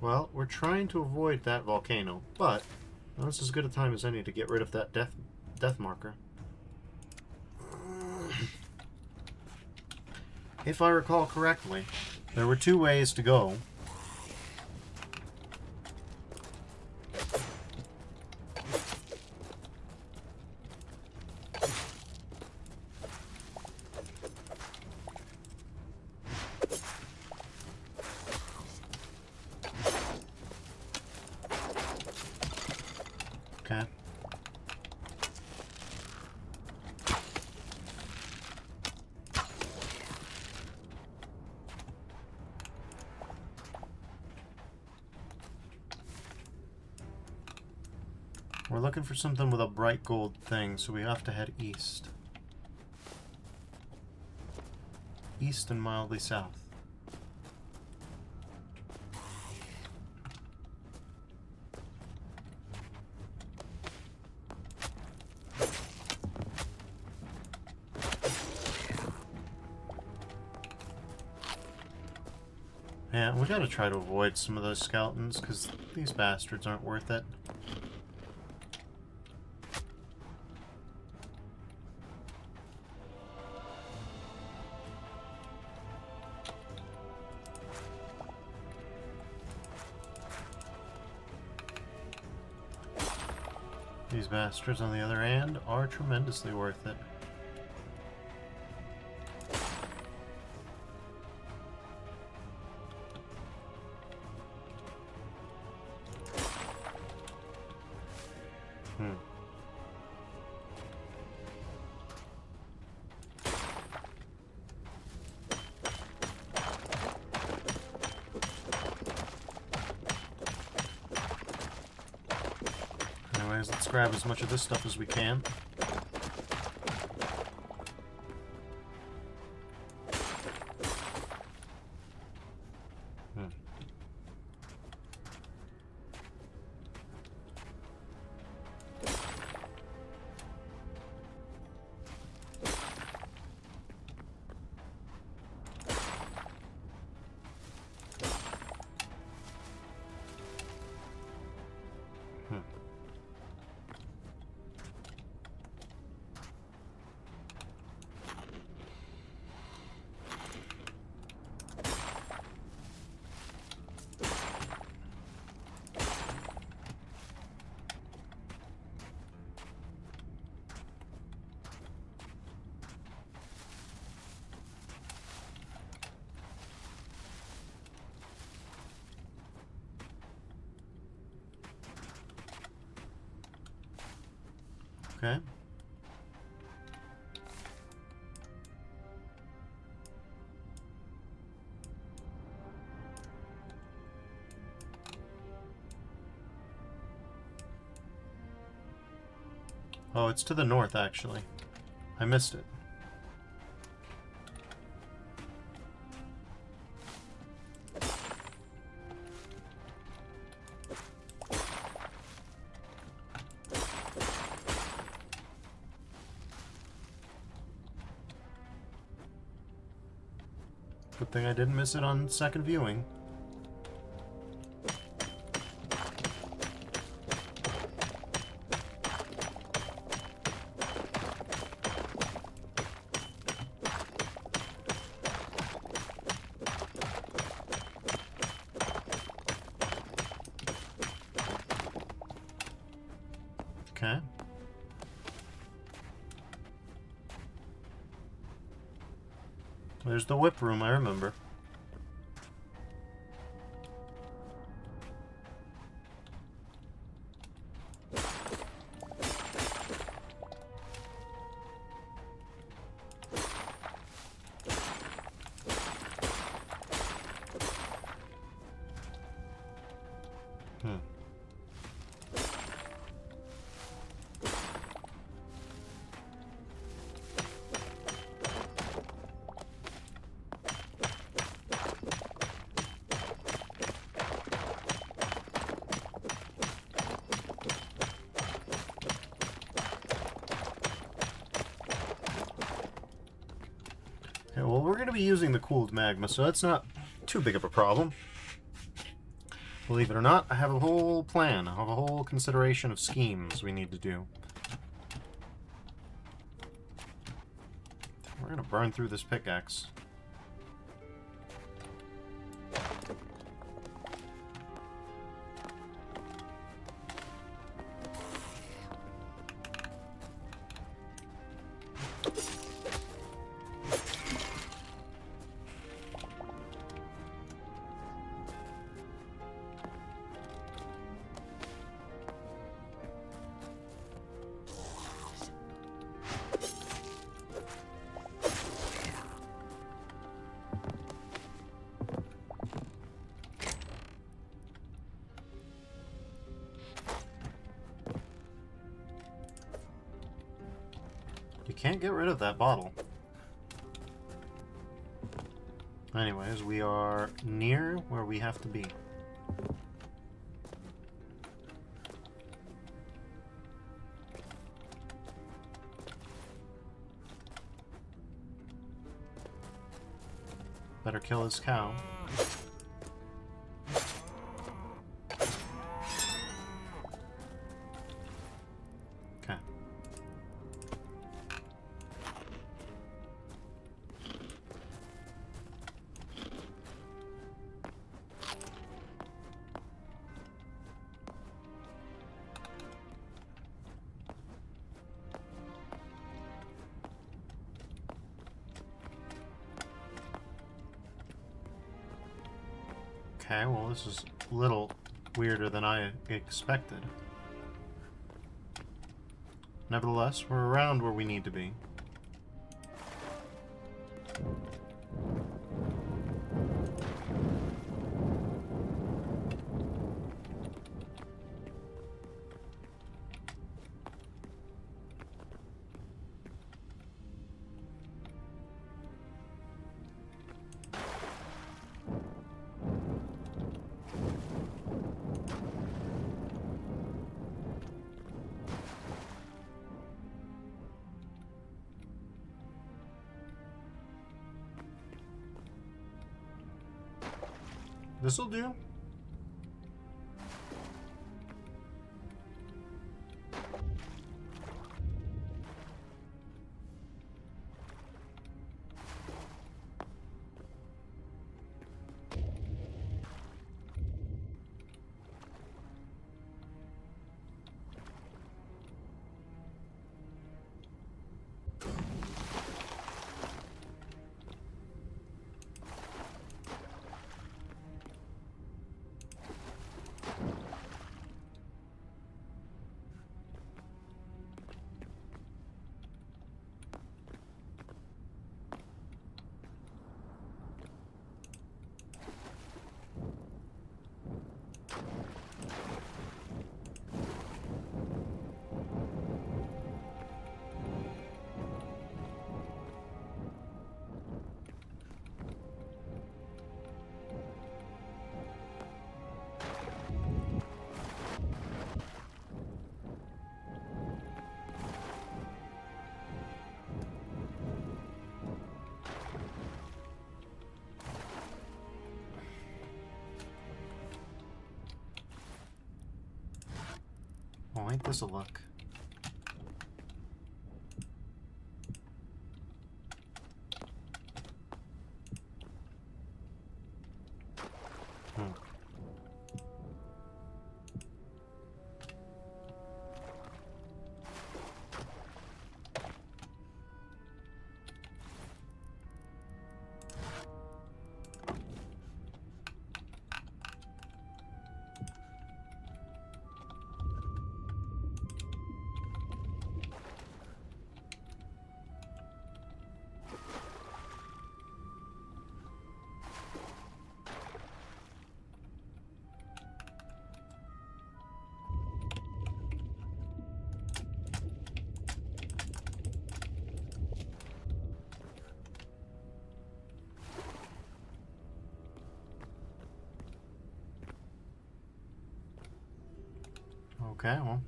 Well, we're trying to avoid that volcano, but well, this is as good a time as any to get rid of that death marker. If I recall correctly, there were two ways to go. Okay. We're looking for something with a bright gold thing, so we have to head east. East and mildly south. Yeah, we gotta try to avoid some of those skeletons, because these bastards aren't worth it. These bastards, on the other hand, are tremendously worth it. Anyways, let's grab as much of this stuff as we can. Okay. Oh, it's to the north, actually. I missed it. Good thing I didn't miss it on second viewing. Okay. There's the whip room, I remember. Okay, well, we're going to be using the cooled magma, so that's not too big of a problem. Believe it or not, I have a whole plan. I have a whole consideration of schemes we need to do. We're gonna burn through this pickaxe. You can't get rid of that bottle. Anyways, we are near where we have to be. Better kill his cow. Okay. Okay, well this is a little weirder than I expected. Nevertheless, we're around where we need to be. This'll do. Oh, ain't this a look? Okay, well.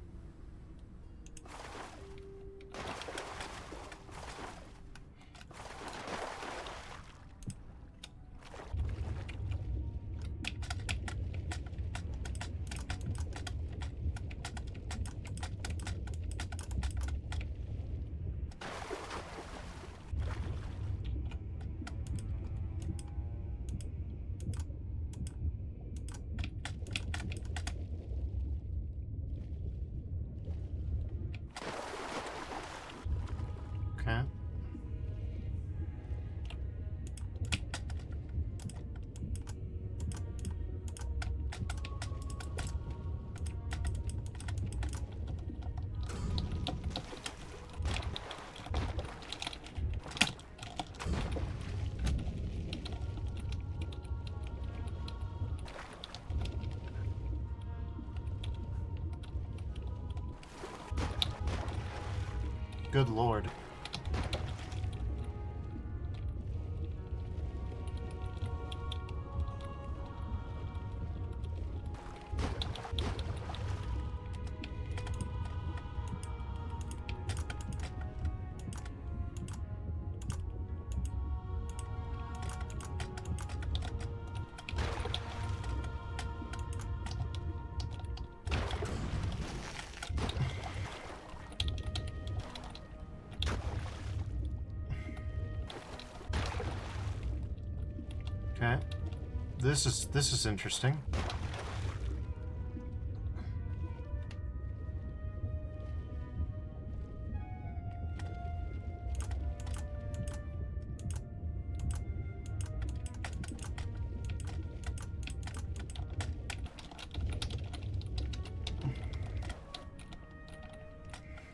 Good lord. Okay. This is interesting.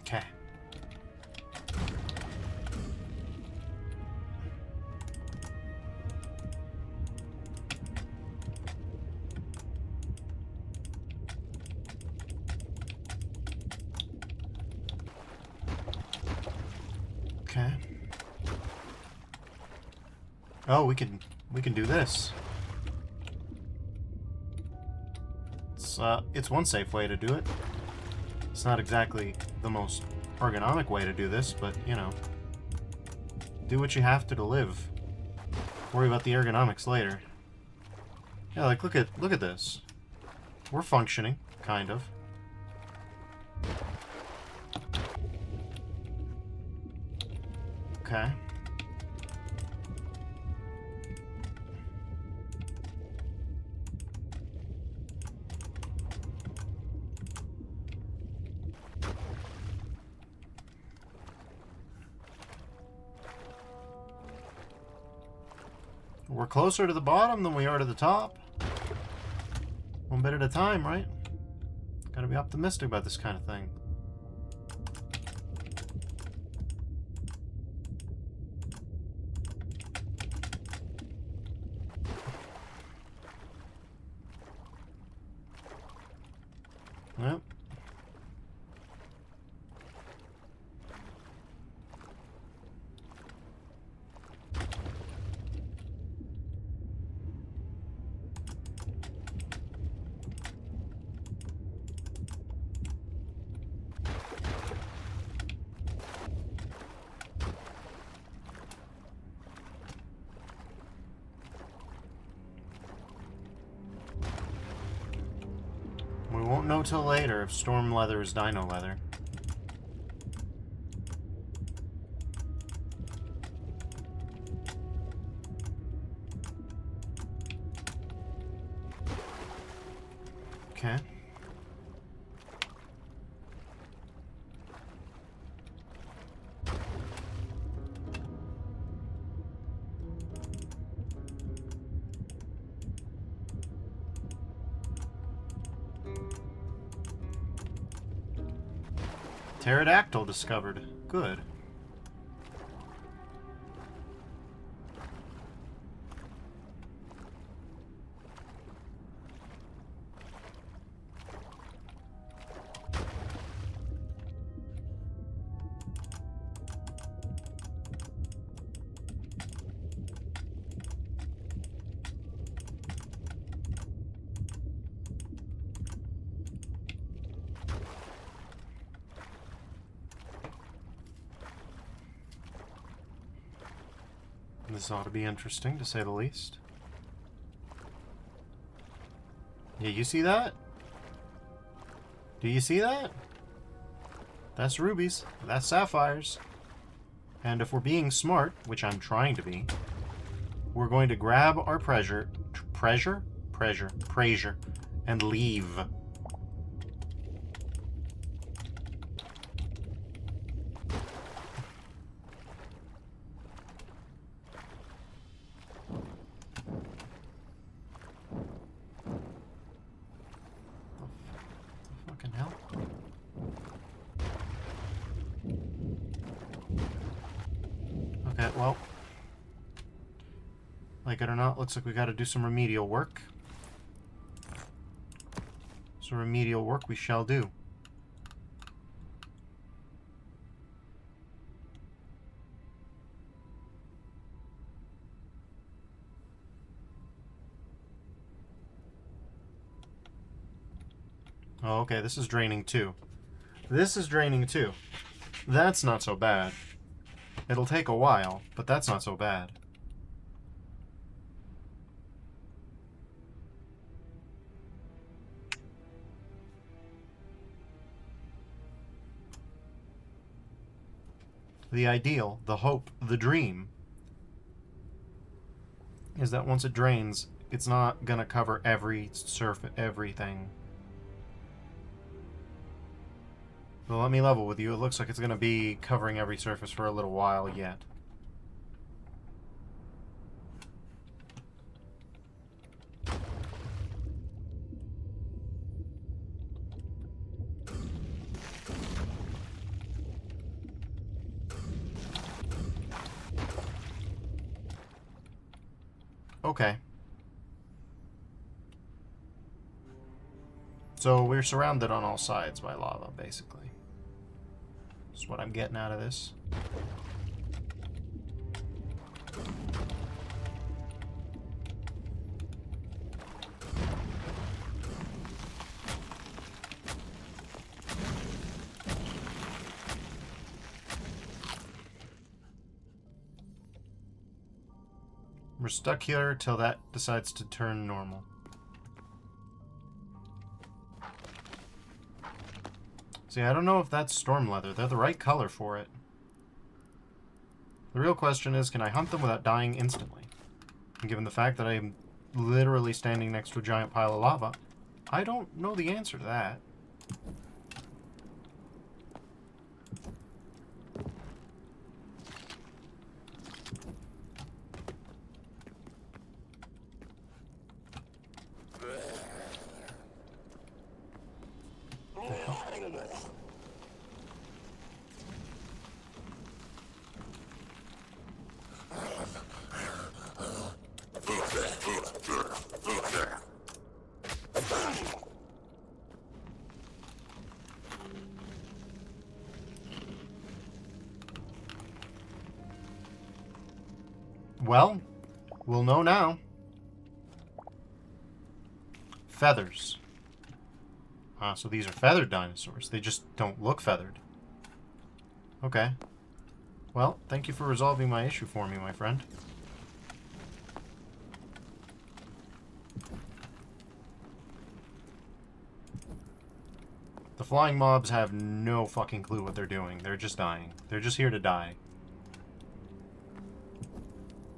Okay. Okay. Oh, we can do this. It's one safe way to do it. It's not exactly the most ergonomic way to do this, but, you know, do what you have to live. Worry about the ergonomics later. Yeah, like, look at this. We're functioning, kind of. Okay. We're closer to the bottom than we are to the top. One bit at a time, right? Gotta be optimistic about this kind of thing. Yep. We won't know till later if storm leather is dino leather. Okay. Pterodactyl discovered. Good. This ought to be interesting, to say the least. Yeah, you see that? Do you see that? That's rubies. That's sapphires. And if we're being smart, which I'm trying to be, we're going to grab our pressure, and leave. Fucking hell. Okay, well, like it or not, looks like we gotta do some remedial work. So remedial work we shall do. Oh, okay, this is draining too. This is draining too. That's not so bad. It'll take a while, but that's not so bad. The ideal, the hope, the dream is that once it drains, it's not gonna cover every surface, everything. Well, let me level with you. It looks like it's gonna be covering every surface for a little while yet. Okay. So we're surrounded on all sides by lava, basically. That's what I'm getting out of this. We're stuck here till that decides to turn normal. See, I don't know if that's storm leather. They're the right color for it. The real question is, can I hunt them without dying instantly? And given the fact that I'm literally standing next to a giant pile of lava, I don't know the answer to that. Well, we'll know now. Feathers. Ah, so these are feathered dinosaurs. They just don't look feathered. Okay. Well, thank you for resolving my issue for me, my friend. The flying mobs have no fucking clue what they're doing. They're just dying. They're just here to die.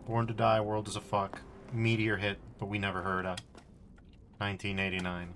Born to die, world is a fuck. Meteor hit, but we never heard of. 1989.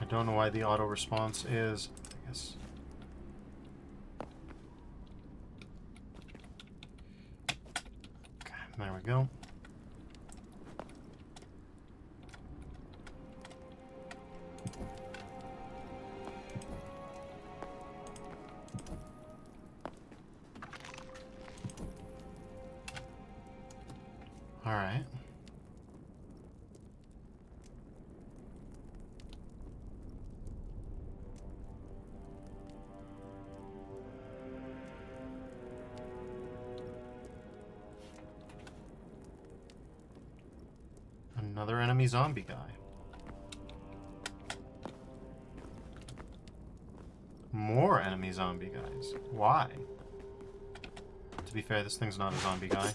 I don't know why the auto response is, I guess. Okay, there we go. All right. Another enemy zombie guy. More enemy zombie guys. Why? To be fair, this thing's not a zombie guy.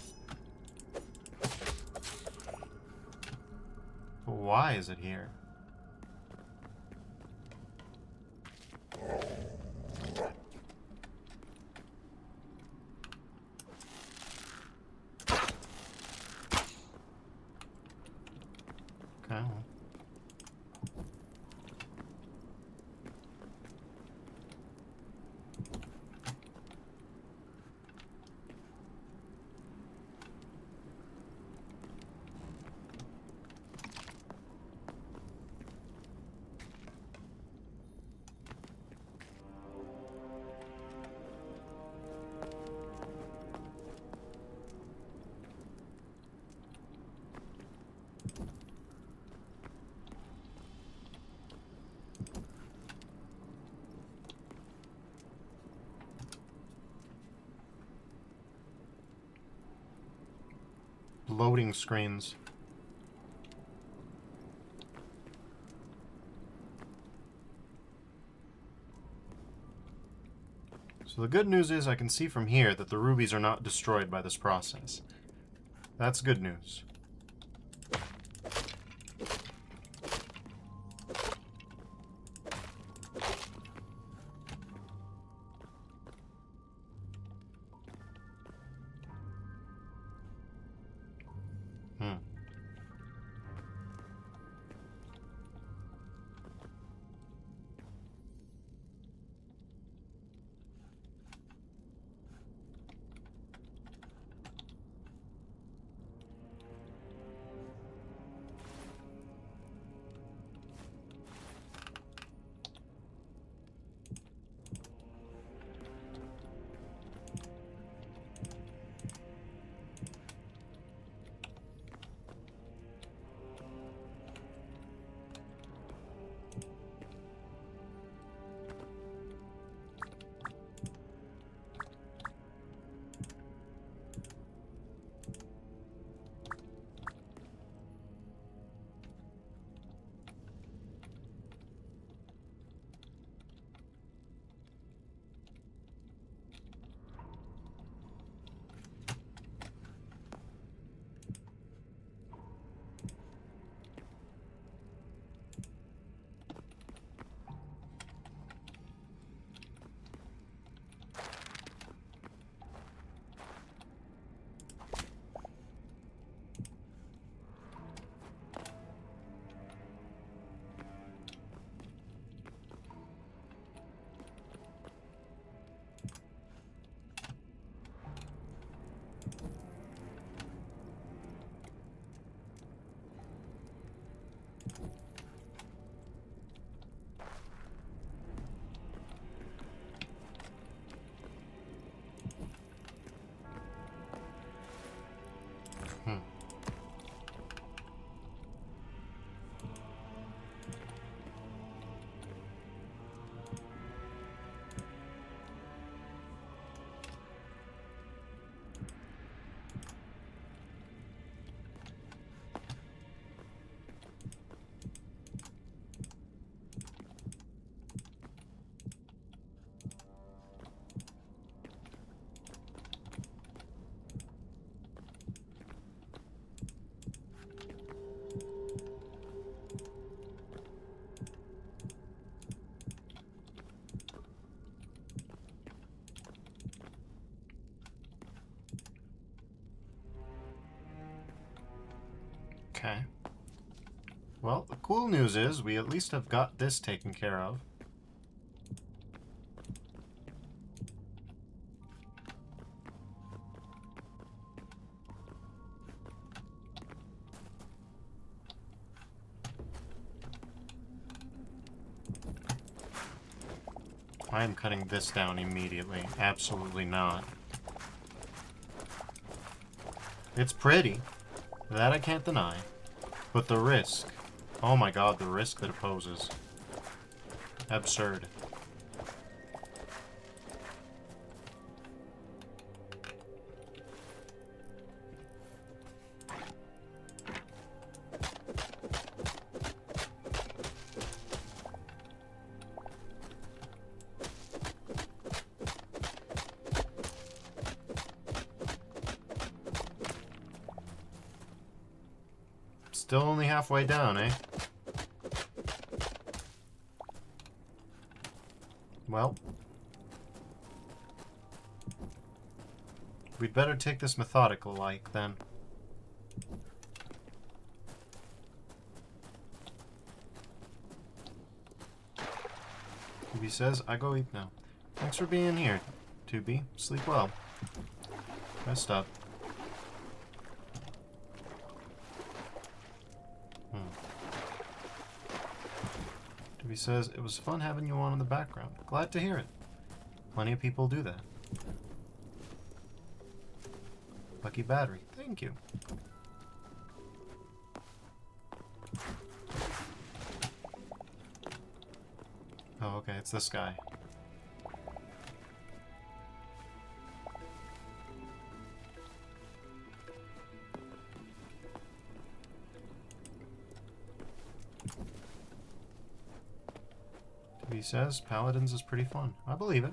But why is it here? Okay. Loading screens. So the good news is I can see from here that the rubies are not destroyed by this process. That's good news. Okay. Well, the cool news is we at least have got this taken care of. I am cutting this down immediately. Absolutely not. It's pretty. That I can't deny. But the risk. Oh my god, the risk that it poses. Absurd. Still only halfway down, eh? Well. We'd better take this methodical-like, then. Tubi says, I go eat now. Thanks for being here, Tubi. Sleep well. Rest up. Tubi says, it was fun having you on in the background. Glad to hear it. Plenty of people do that. Lucky battery. Thank you. Oh, okay, it's this guy. He says, Paladins is pretty fun. I believe it.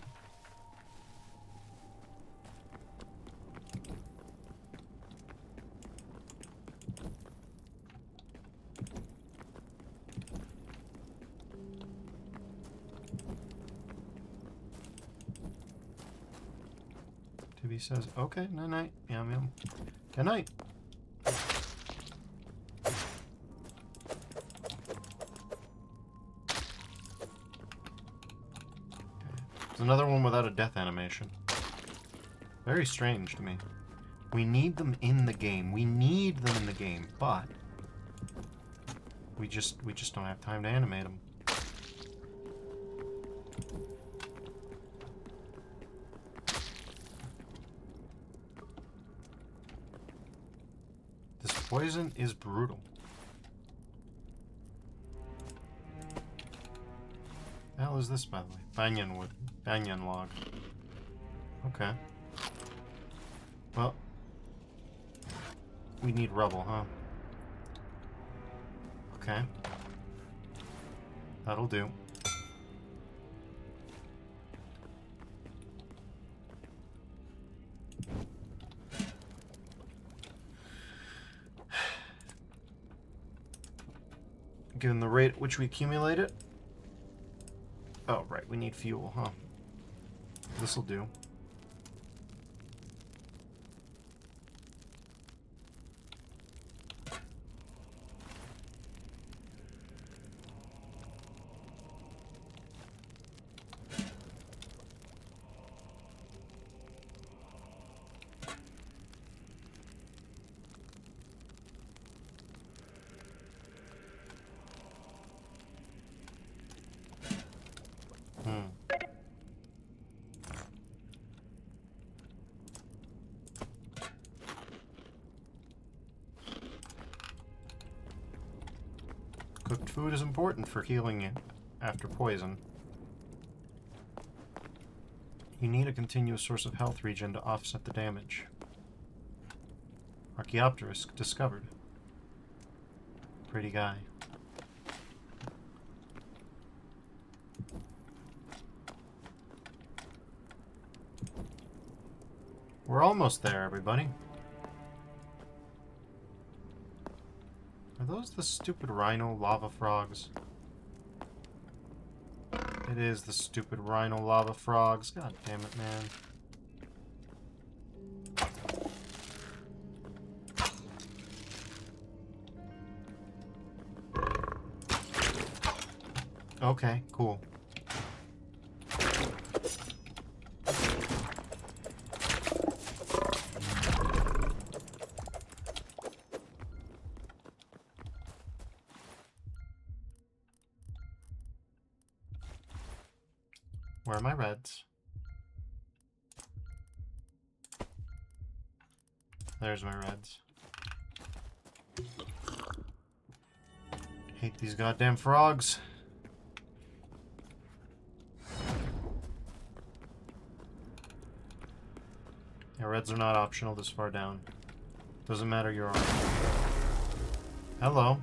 Tubi says, okay, night-night. Yum, yum. Good night. There's another one without a death animation. Very strange to me. We need them in the game. We need them in the game, but we just don't have time to animate them. This poison is brutal. The hell is this, by the way? Banyan wood. Banyan log. Okay. Well. We need rubble, huh? Okay. That'll do. Given the rate at which we accumulate it. Oh, right. We need fuel, huh? This'll do. Cooked food is important for healing after poison. You need a continuous source of health regen to offset the damage. Archaeopteryx discovered. Pretty guy. We're almost there, everybody. Are those the stupid rhino lava frogs? It is the stupid rhino lava frogs. God damn it, man. Okay, cool. Where are my reds? There's my reds. Hate these goddamn frogs. Yeah, reds are not optional this far down. Doesn't matter, you're on. Hello.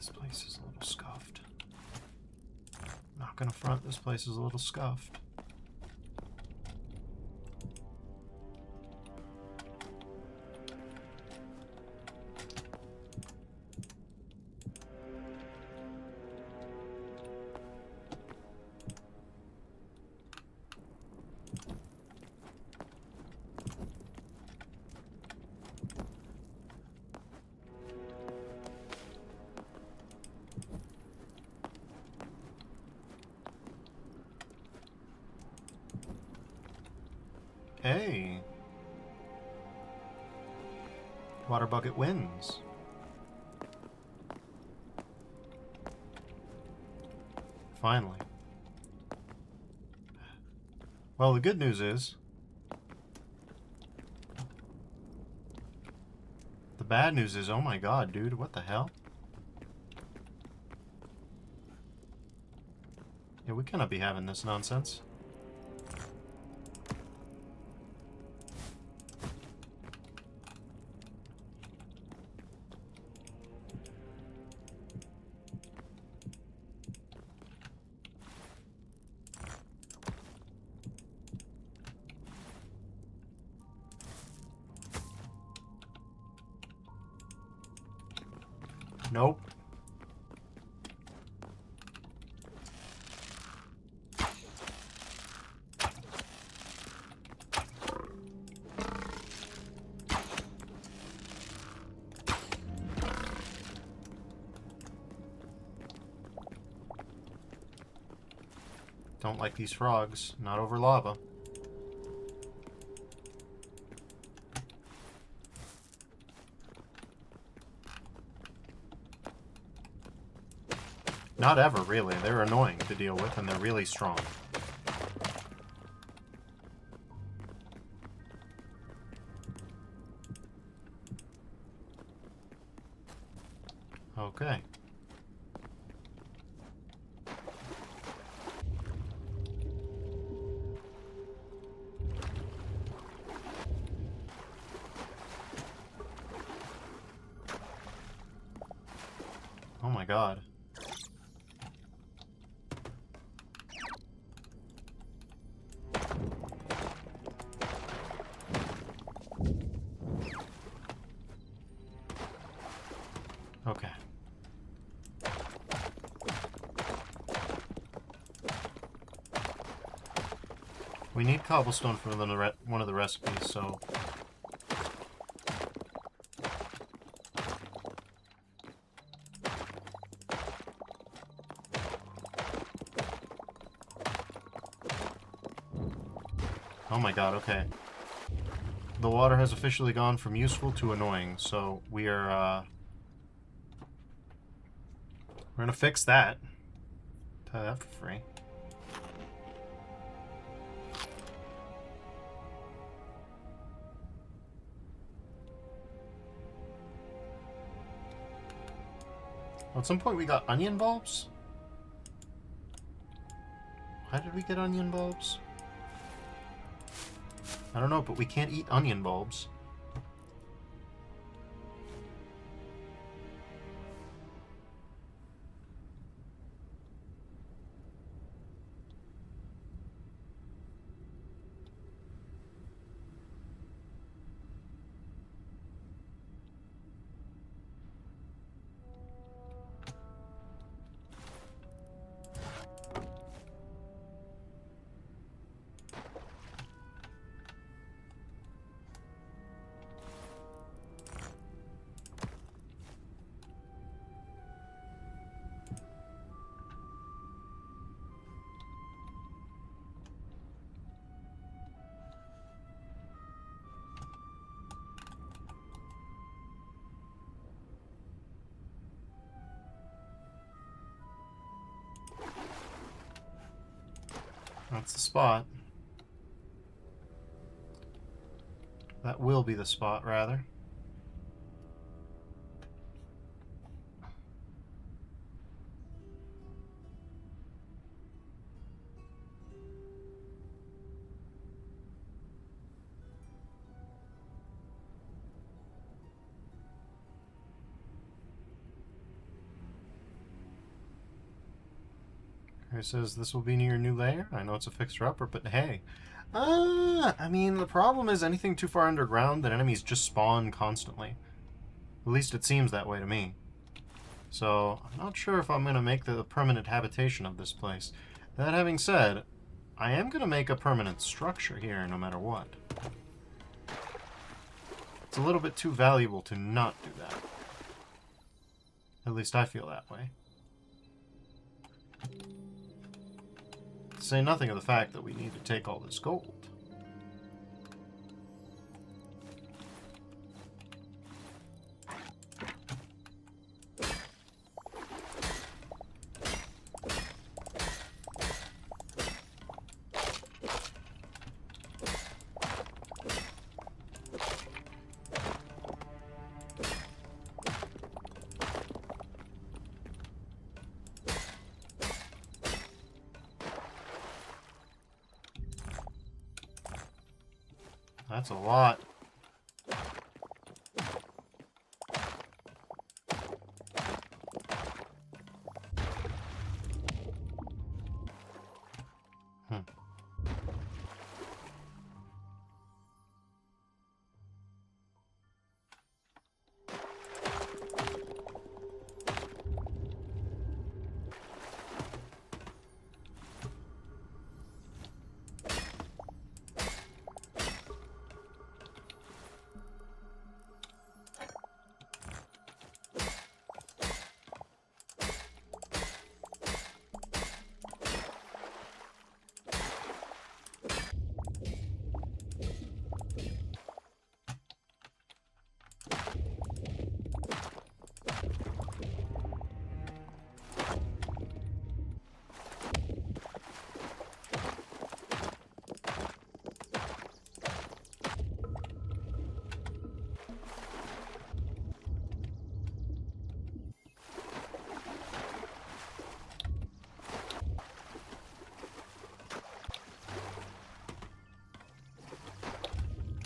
This place is a little scuffed. Not gonna front, this place is a little scuffed. Hey! Water bucket wins. Finally. Well, the good news is... The bad news is, oh my god, dude, what the hell? Yeah, we cannot be having this nonsense. Nope. Don't like these frogs. Not over lava. Not ever, really. They're annoying to deal with, and they're really strong. Okay. Oh my god. Okay. We need cobblestone for one of the recipes, so... Oh my god, okay. The water has officially gone from useful to annoying, so we are, we're gonna fix that. Tell you that for free. Well, at some point we got onion bulbs? Why did we get onion bulbs? I don't know, but we can't eat onion bulbs. That's the spot. That will be the spot, rather. It says this will be near your new lair. I know it's a fixer-upper, but hey. I mean, the problem is anything too far underground, that enemies just spawn constantly. At least it seems that way to me. So, I'm not sure if I'm going to make the permanent habitation of this place. That having said, I am going to make a permanent structure here no matter what. It's a little bit too valuable to not do that. At least I feel that way. To say nothing of the fact that we need to take all this gold. That's a lot.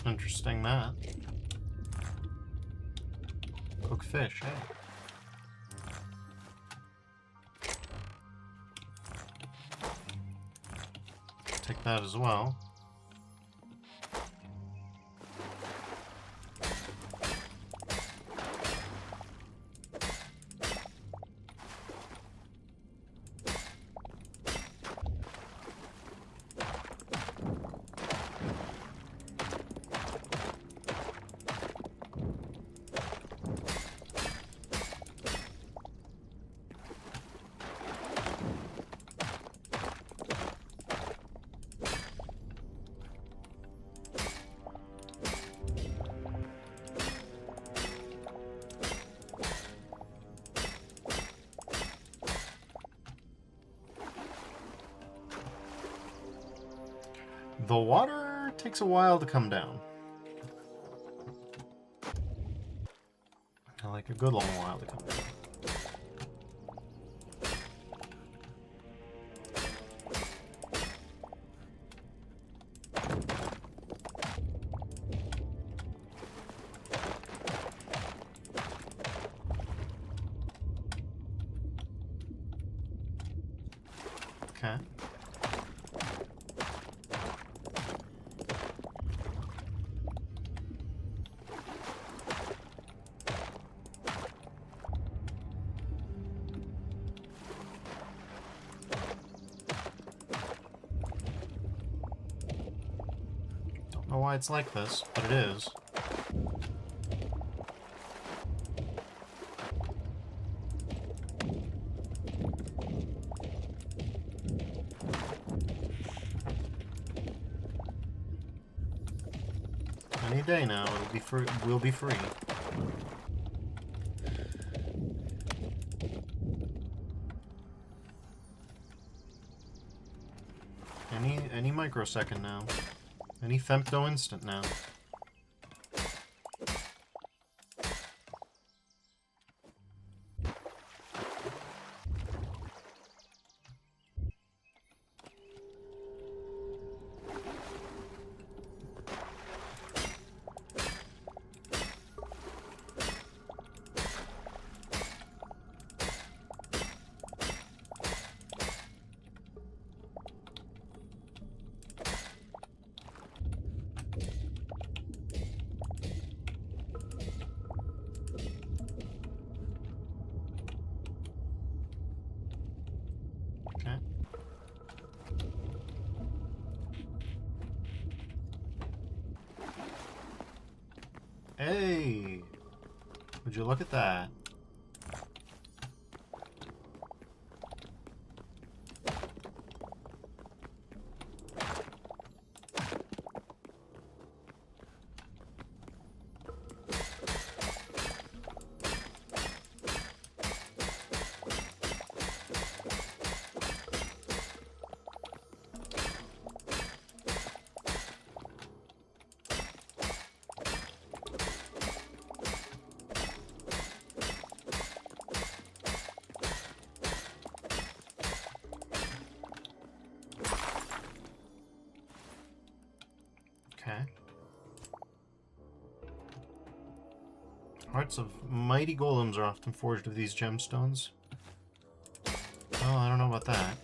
Interesting, that. Cook fish, hey. Take that as well. The water takes a while to come down. Like a good long while to come down. Okay. Don't know why it's like this, but it is. Any day now, it'll be free. We'll be free. Any microsecond now. Any femto instant now. Hey! Would you look at that? Okay. Hearts of mighty golems are often forged of these gemstones. Oh, I don't know about that.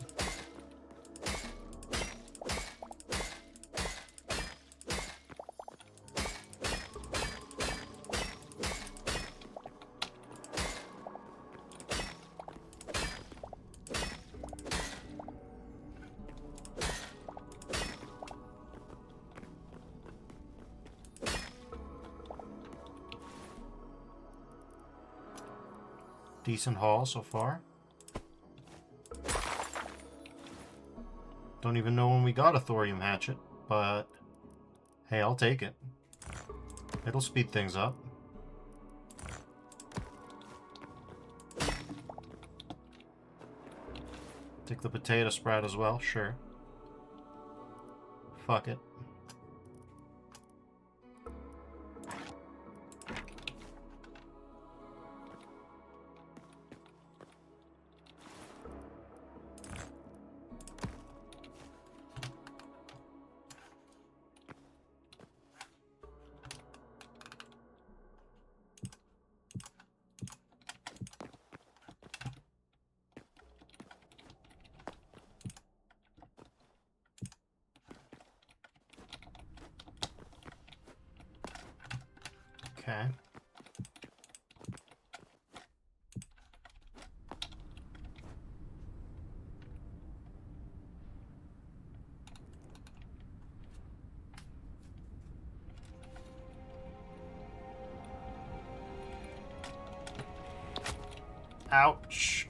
Decent haul so far. Don't even know when we got a thorium hatchet, but hey, I'll take it. It'll speed things up. Take the potato sprout as well, sure. Fuck it. Okay. Ouch.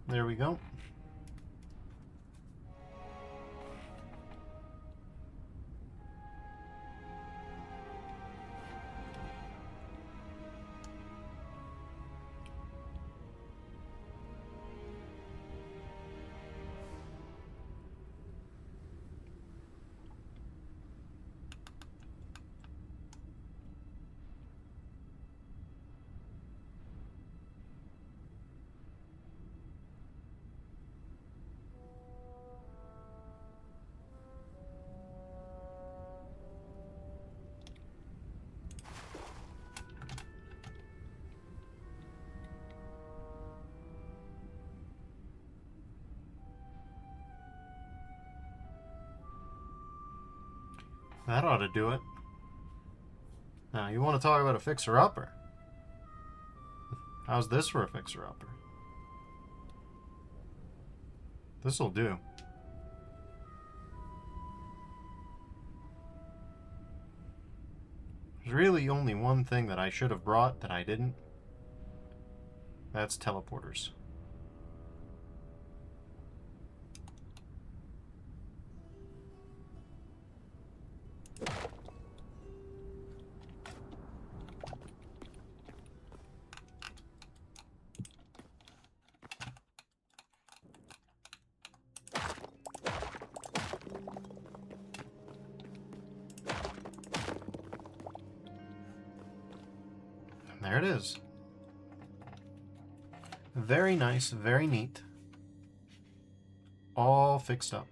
There we go. That ought to do it. Now, you want to talk about a fixer-upper? How's this for a fixer-upper? This'll do. There's really only one thing that I should have brought that I didn't. That's teleporters. There it is. Very nice, very neat. All fixed up.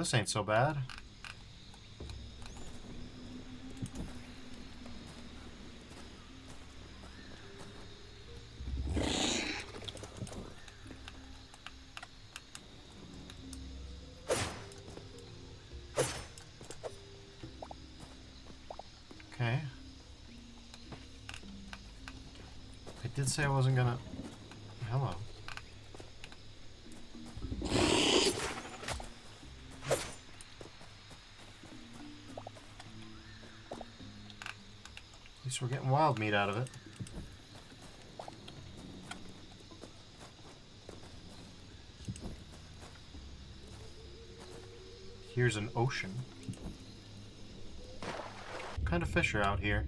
this ain't so bad. Okay. I did say I wasn't gonna... Hello. At least we're getting wild meat out of it. Here's an ocean. What kind of fish are out here?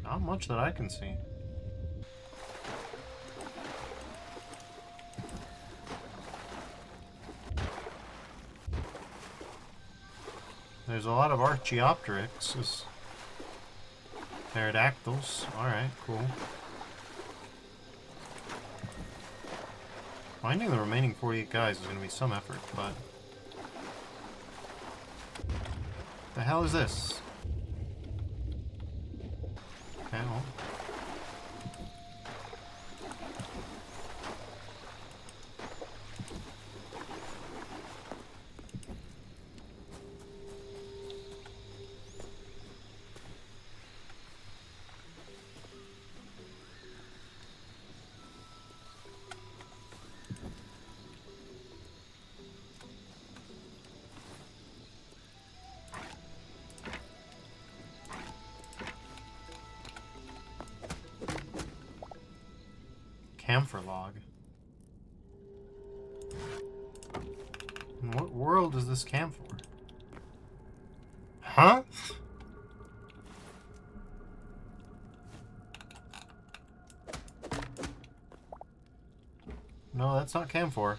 Not much that I can see. There's a lot of Archaeopteryx. Pterodactyls. Alright, cool. Finding the remaining 48 guys is going to be some effort, but... The hell is this? Okay, well. Camphor log. In what world is this camphor? Huh? No, that's not camphor.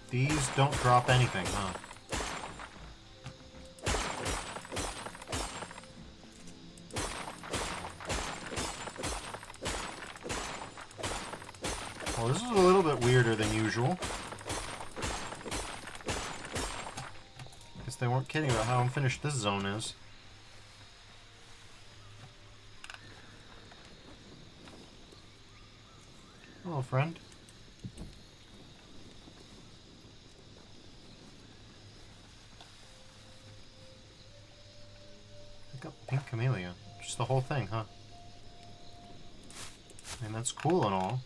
These don't drop anything, huh? Well, this is a little bit weirder than usual. Guess they weren't kidding about how unfinished this zone is. Hello, friend. Pick up pink camellia. Just the whole thing, huh? I mean, that's cool and all.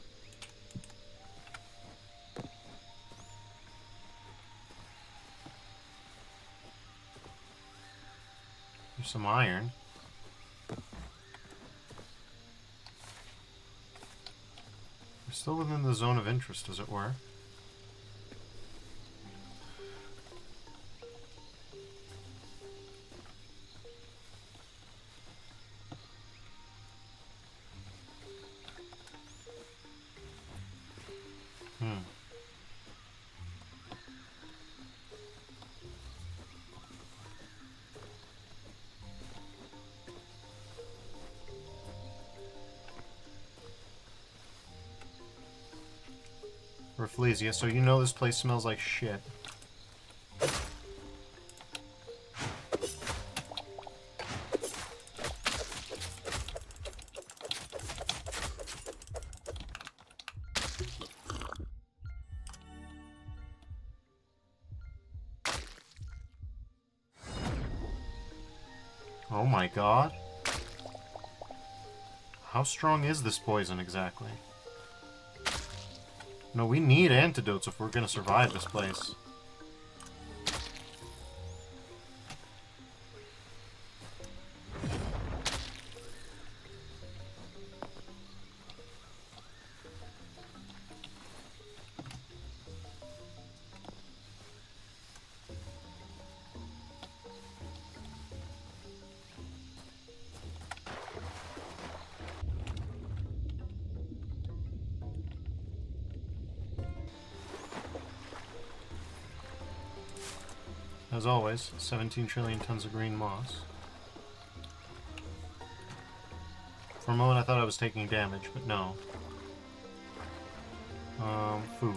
There's some iron. We're still within the zone of interest, as it were. Rafflesia, so you know this place smells like shit. Oh my god. How strong is this poison exactly? No, we need antidotes if we're gonna survive this place. As always, 17 trillion tons of green moss. For a moment I thought I was taking damage, but no. Food.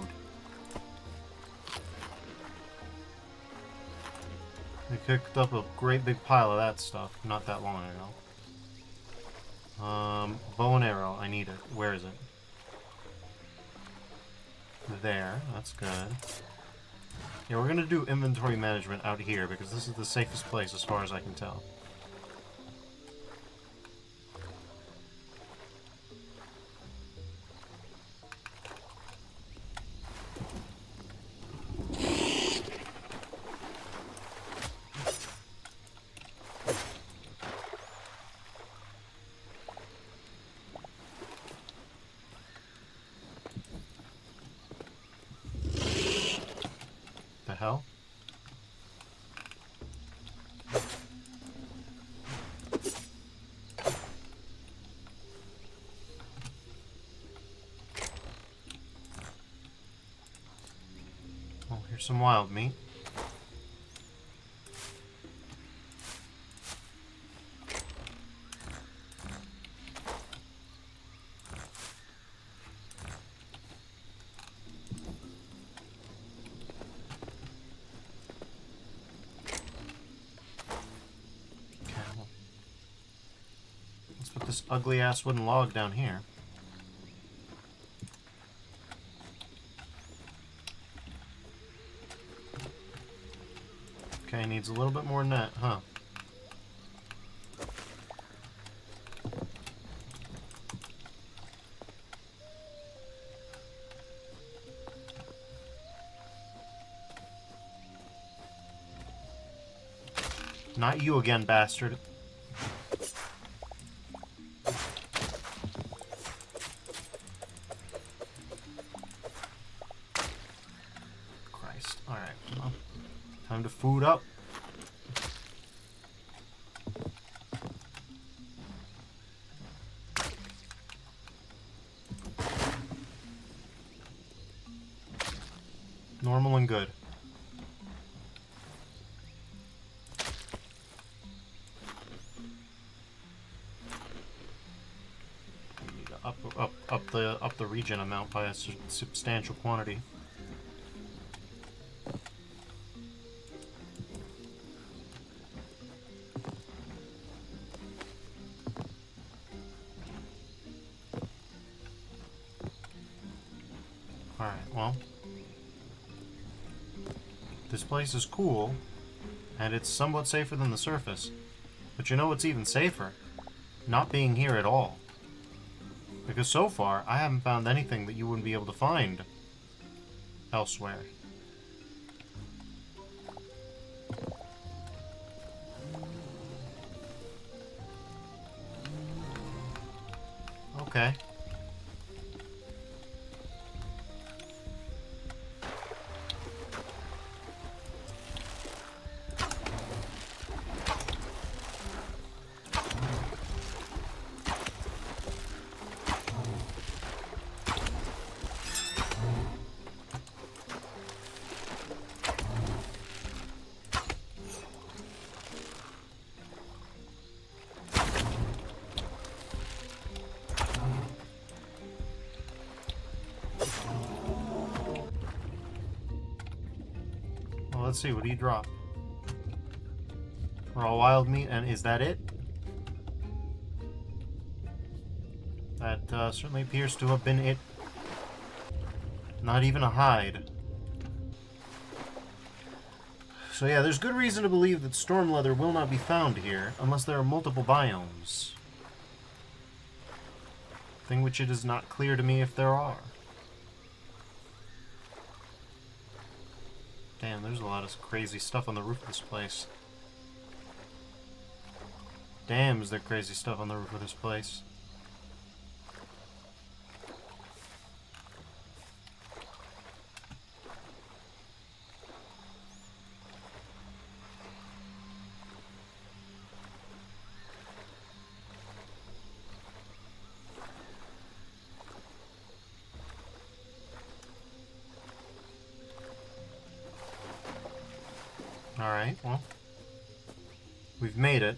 I picked up a great big pile of that stuff not that long ago. Bow and arrow. I need it. Where is it? There. That's good. Yeah, we're gonna do inventory management out here because this is the safest place as far as I can tell. The hell? Oh, here's some wild meat. Let's put this ugly-ass wooden log down here. Okay, needs a little bit more net, huh? Not you again, bastard. Christ. Alright, well, time to food up. Normal and good. We need to up the regen amount by a substantial quantity. Alright, well. This place is cool, and it's somewhat safer than the surface. But you know what's even safer? Not being here at all. Because so far, I haven't found anything that you wouldn't be able to find elsewhere. Okay. Well, let's see, what do you drop? Raw wild meat, and is that it? That certainly appears to have been it. Not even a hide. So yeah, there's good reason to believe that storm leather will not be found here, unless there are multiple biomes. Thing which it is not clear to me if there are. Damn, there's a lot of crazy stuff on the roof of this place. Damn, is there crazy stuff on the roof of this place. Alright, well, we've made it.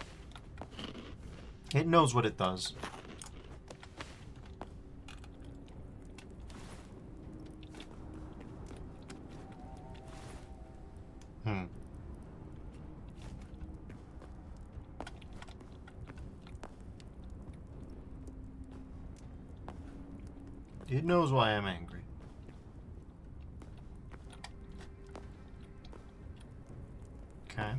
It knows what it does. It knows why I'm angry. Okay.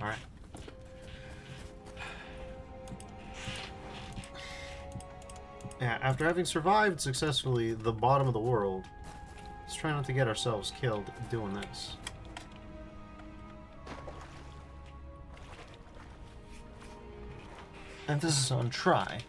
Alright. Yeah, after having survived successfully the bottom of the world, let's try not to get ourselves killed doing this. Emphasis on try.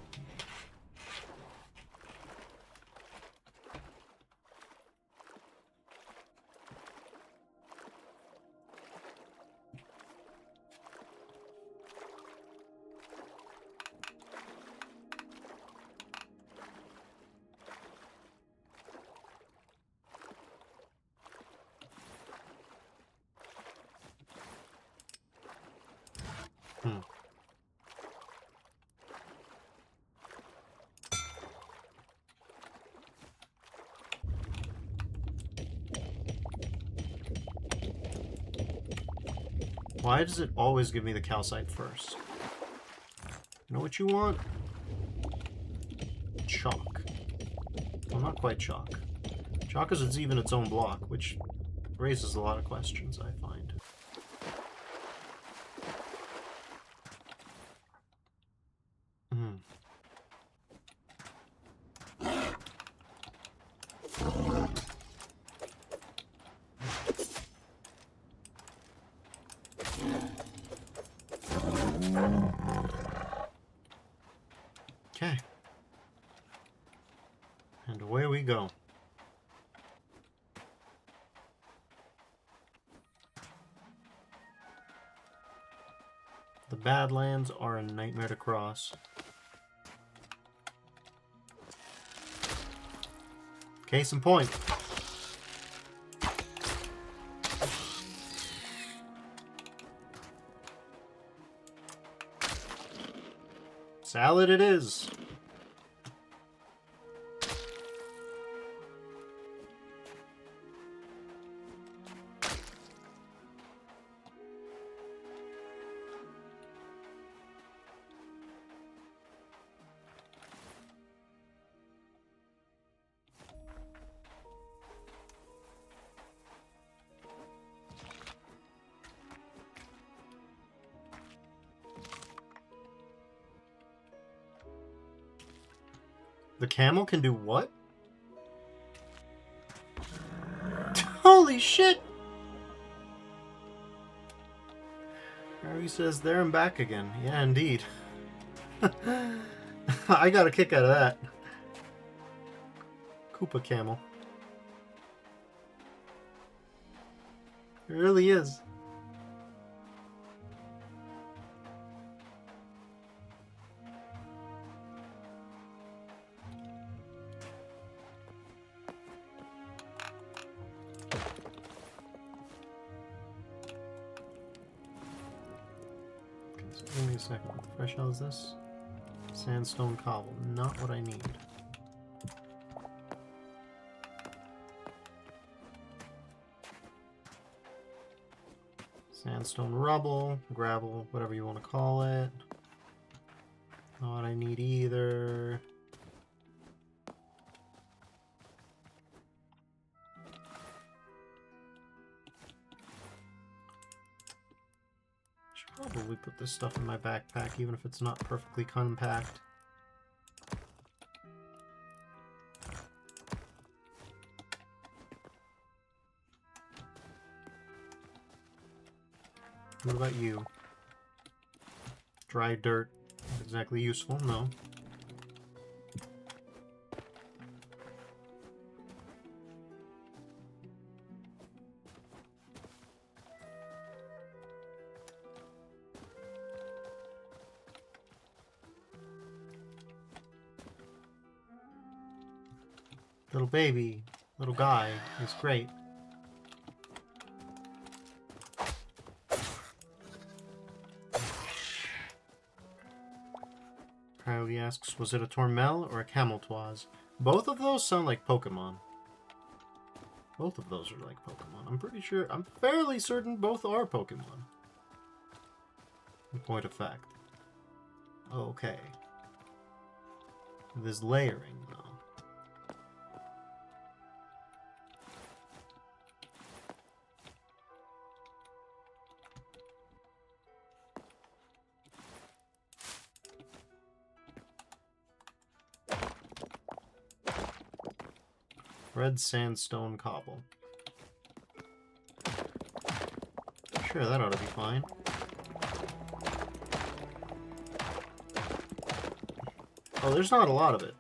Why does it always give me the calcite first? You know what you want? Chalk. Well, not quite chalk. Chalk is even its own block, which raises a lot of questions, I find. Okay. And away we go. The Badlands are a nightmare to cross. Case in point. Salad it is. The camel can do what? Holy shit! Harry says there and back again. Yeah, indeed. I got a kick out of that. Koopa camel. It really is. Give me a second. What the fresh hell is this? Sandstone cobble. Not what I need. Sandstone rubble, gravel, whatever you want to call it. Not what I need either. Probably put this stuff in my backpack, even if it's not perfectly compact. What about you? Dry dirt. Not exactly useful, no. Little baby, little guy, he's great. Kylie asks, was it a Tormel or a Cameltoise? Both of those sound like Pokemon. Both of those are like Pokemon. I'm pretty sure, I'm fairly certain both are Pokemon. In point of fact. Okay. There's layering, though. Red sandstone cobble. Sure, that ought to be fine. Oh, there's not a lot of it.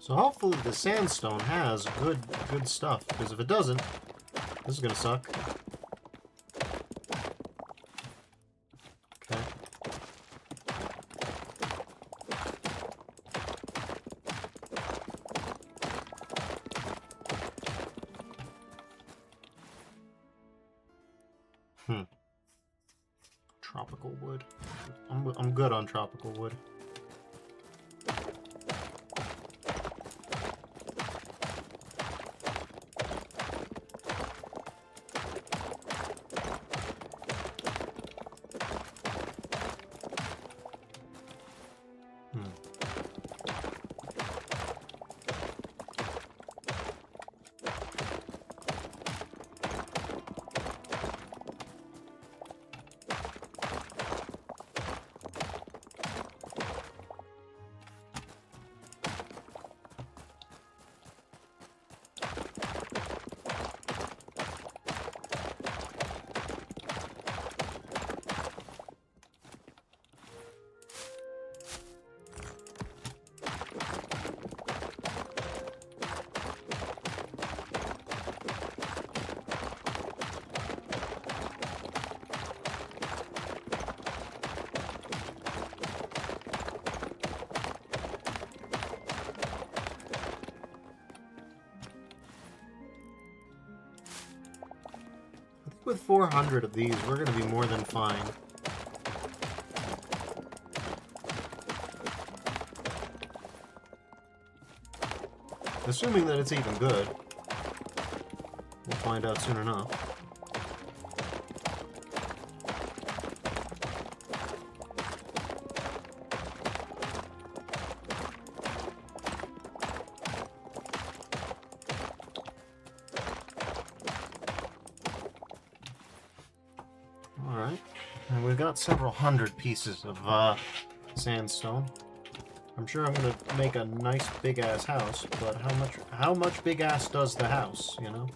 So hopefully the sandstone has good stuff, because if it doesn't, this is gonna suck. Okay. Tropical wood. I'm good on tropical wood. With 400 of these, we're going to be more than fine. Assuming that it's even good. We'll find out soon enough. And we've got several hundred pieces of sandstone. I'm sure I'm gonna make a nice big ass house, but how much big ass does the house, you know?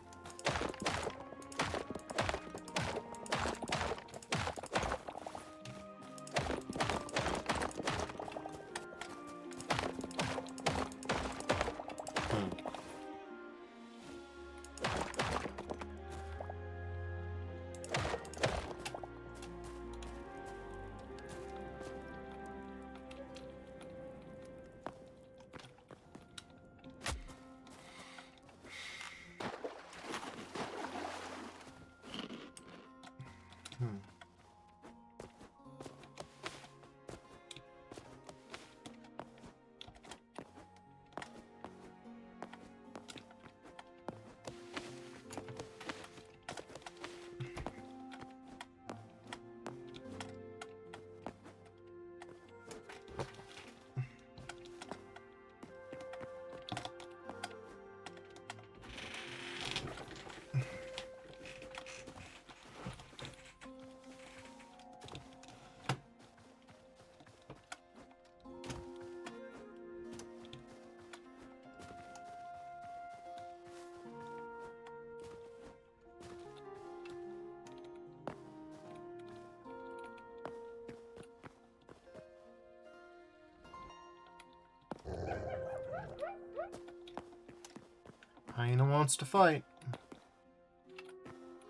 Hyena wants to fight.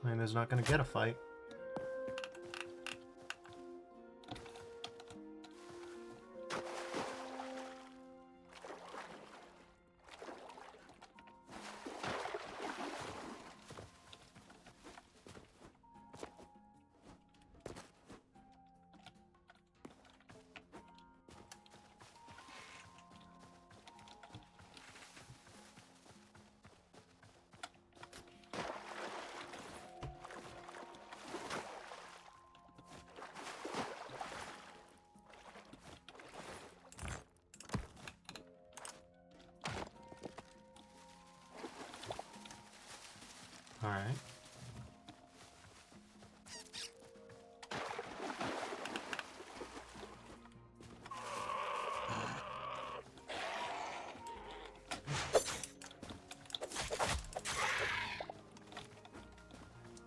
Hyena's not gonna get a fight. Alright.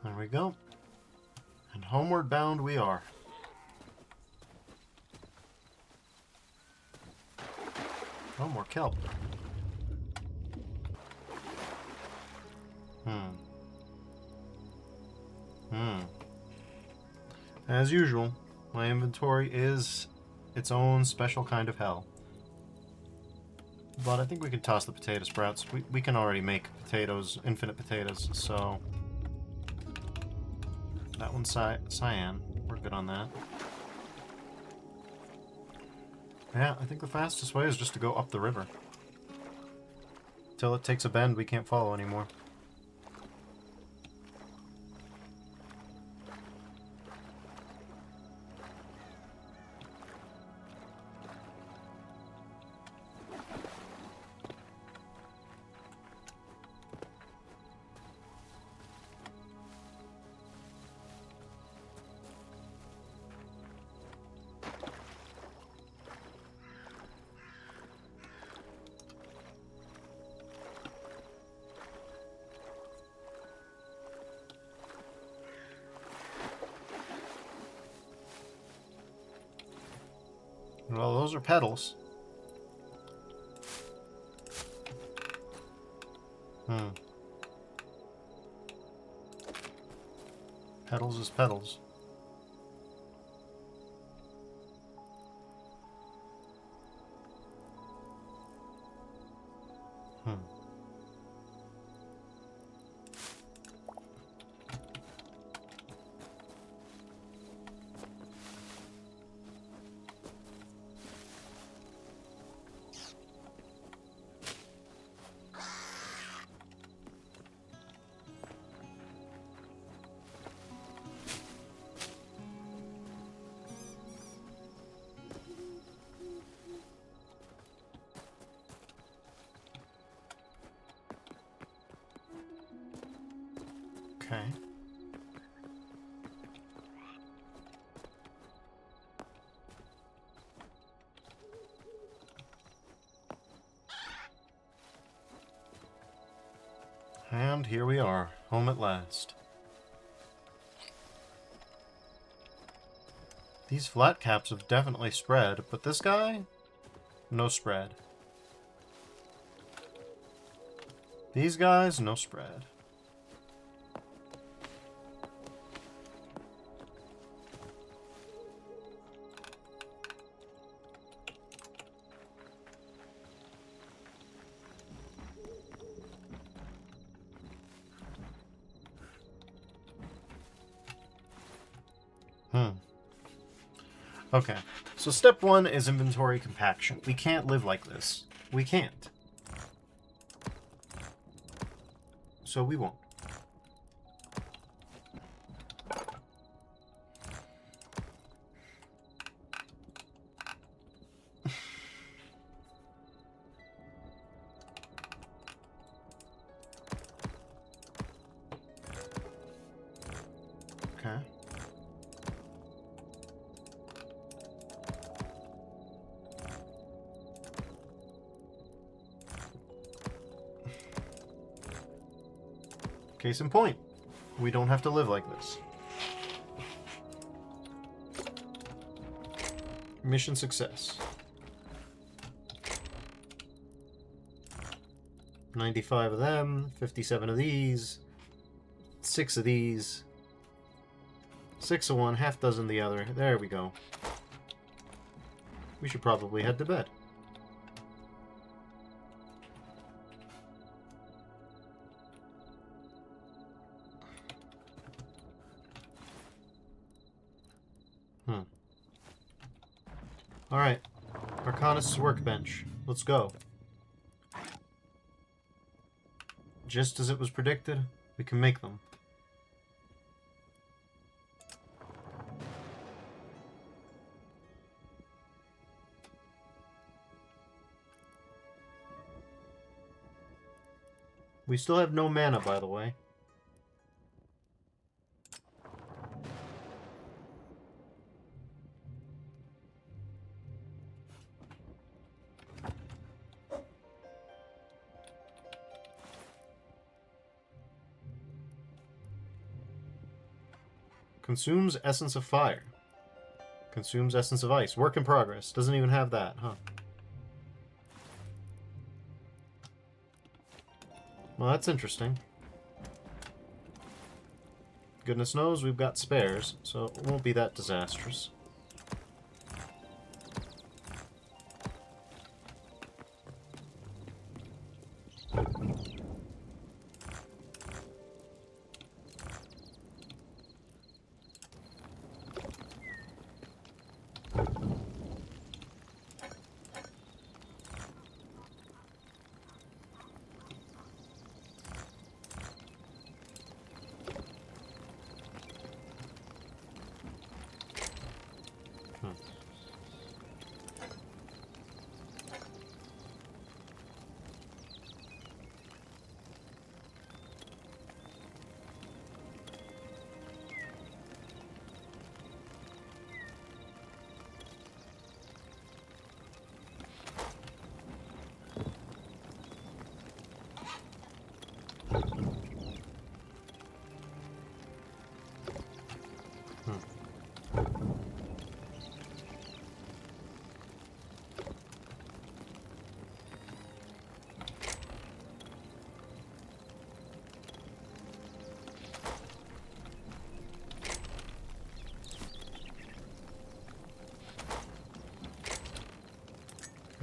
There we go. And homeward bound we are. Oh, more kelp. As usual, my inventory is its own special kind of hell. But I think we can toss the potato sprouts. We can already make potatoes, infinite potatoes, so... That one's cyan. We're good on that. Yeah, I think the fastest way is just to go up the river. Till it takes a bend we can't follow anymore. Well, those are petals. Petals is petals. Okay. And here we are, home at last. These flat caps have definitely spread, but this guy, no spread. These guys, no spread. Okay, so step one is inventory compaction. We can't live like this. We can't. So we won't. Okay. Case in point, we don't have to live like this. Mission success. 95 of them, 57 of these, 6 of these, 6 of one, half dozen the other. There we go. We should probably head to bed. Alright. Arcanist's workbench. Let's go. Just as it was predicted, we can make them. We still have no mana, by the way. Consumes Essence of Fire. Consumes Essence of Ice. Work in progress. Doesn't even have that, huh? Well, that's interesting. Goodness knows we've got spares, so it won't be that disastrous.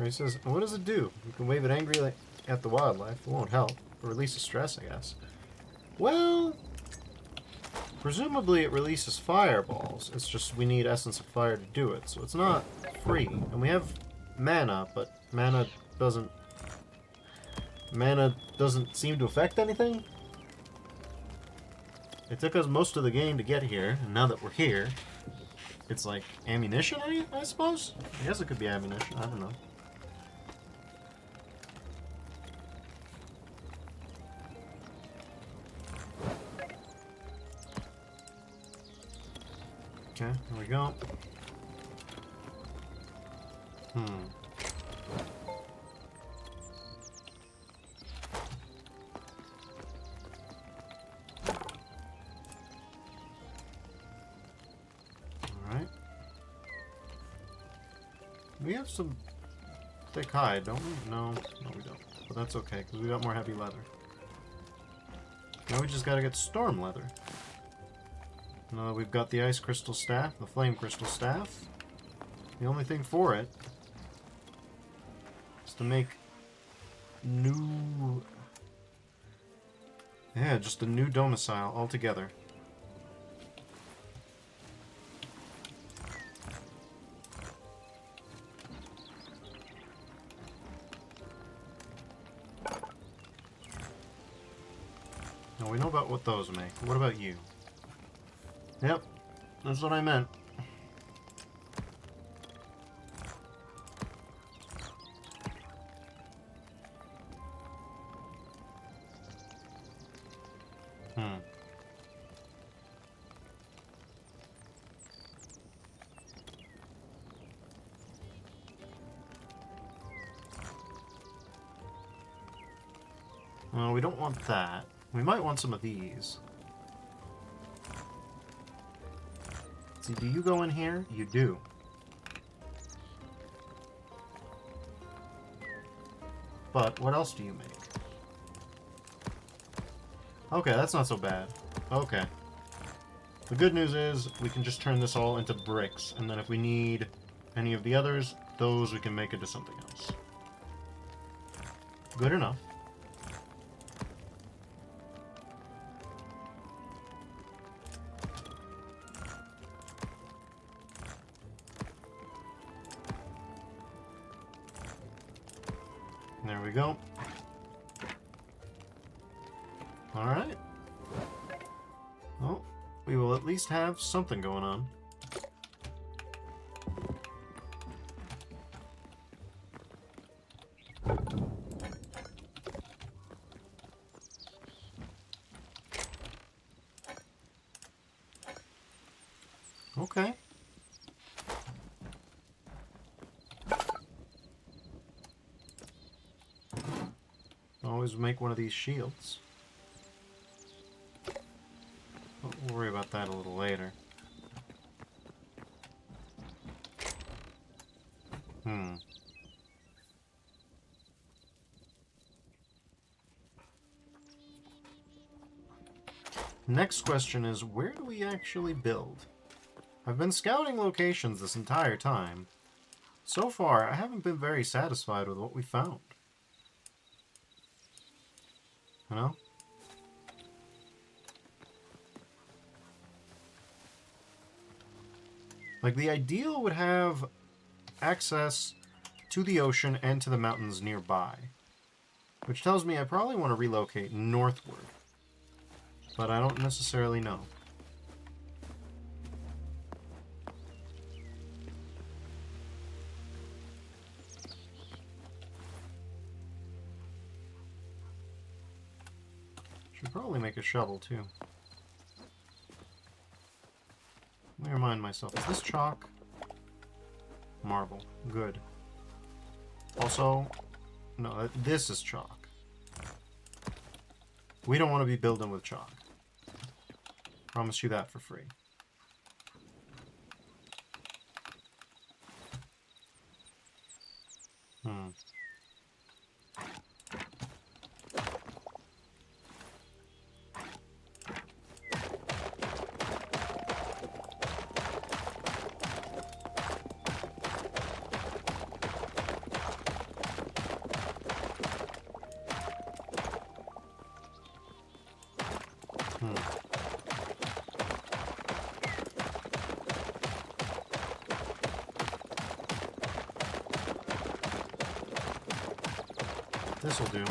He says, what does it do? You can wave it angrily at the wildlife. It won't help. It releases stress, I guess. Well, presumably it releases fireballs. It's just we need Essence of Fire to do it. So it's not free. And we have mana, but mana doesn't seem to affect anything. It took us most of the game to get here, and now that we're here, it's like ammunition, I suppose? I guess it could be ammunition. I don't know. Okay, here we go. We have some thick hide, don't we? No, we don't. But that's okay, because we got more heavy leather. Now we just gotta get storm leather. Now that we've got the ice crystal staff, the flame crystal staff, the only thing for it is to make new... Yeah, just a new domicile altogether. Now we know about what those make. What about you? Yep, that's what I meant. Well, we don't want that. We might want some of these. See, do you go in here? You do. But what else do you make? Okay, that's not so bad. Okay. The good news is we can just turn this all into bricks, and then if we need any of the others, those we can make into something else. Good enough. There we go. Alright. Well, we will at least have something going on. Okay. Always make one of these shields. We'll worry about that a little later. Next question is, where do we actually build? I've been scouting locations this entire time. So far, I haven't been very satisfied with what we found. You know? Like, the ideal would have access to the ocean and to the mountains nearby. Which tells me I probably want to relocate northward. But I don't necessarily know. Should probably make a shovel, too. Let me remind myself, is this chalk? Marble. Good. Also, no, this is chalk. We don't want to be building with chalk. Promise you that for free. This'll do.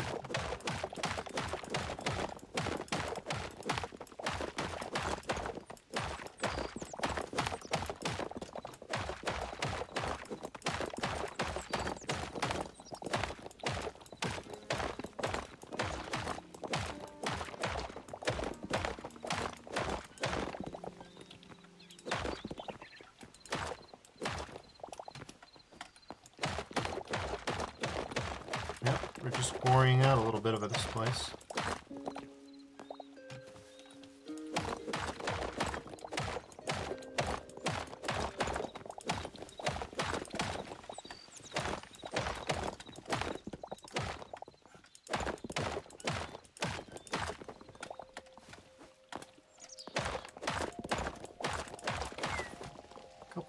Yep, we're just pouring out a little bit of this place.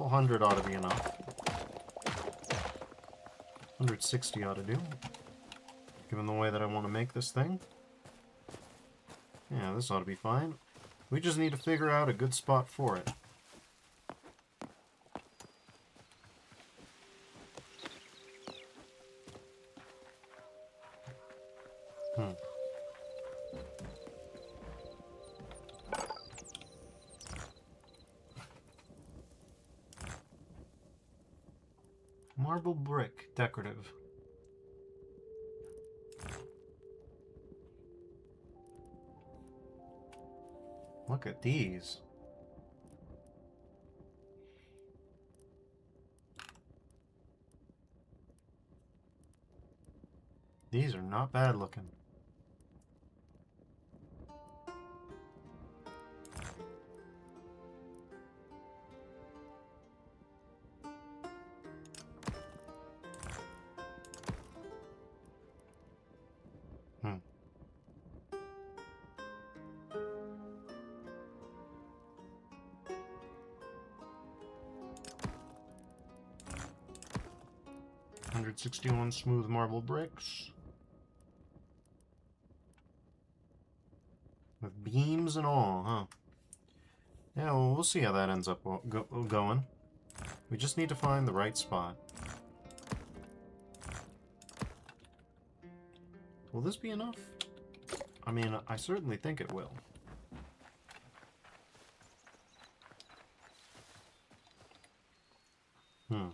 Couple hundred ought to be enough. 160 ought to do. Given the way that I want to make this thing. Yeah, this ought to be fine. We just need to figure out a good spot for it. Marble brick, decorative. Look at these. These are not bad looking. Hmm. $161 smooth marble bricks. With beams and all, huh? Yeah, well, we'll see how that ends up going. We just need to find the right spot. Will this be enough? I mean, I certainly think it will. Hmm.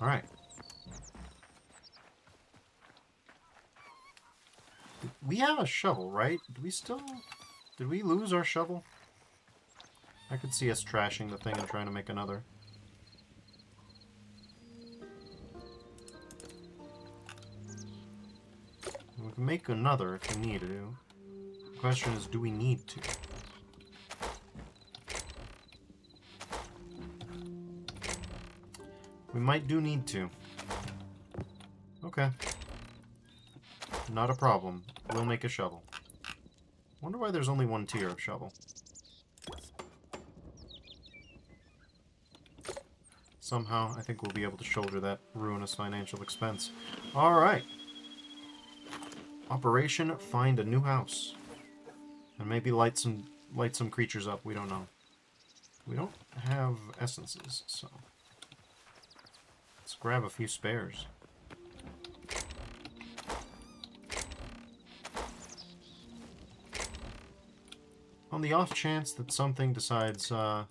Alright. We have a shovel, right? Did we lose our shovel? I could see us trashing the thing and trying to make another. We can make another if we need to. The question is, do we need to? We might do need to. Okay. Not a problem. We'll make a shovel. Wonder why there's only one tier of shovel. Somehow, I think we'll be able to shoulder that ruinous financial expense. Alright. Operation Find a New House. And maybe light some creatures up, we don't know. We don't have essences, so... let's grab a few spares. On the off chance that something decides, yeah,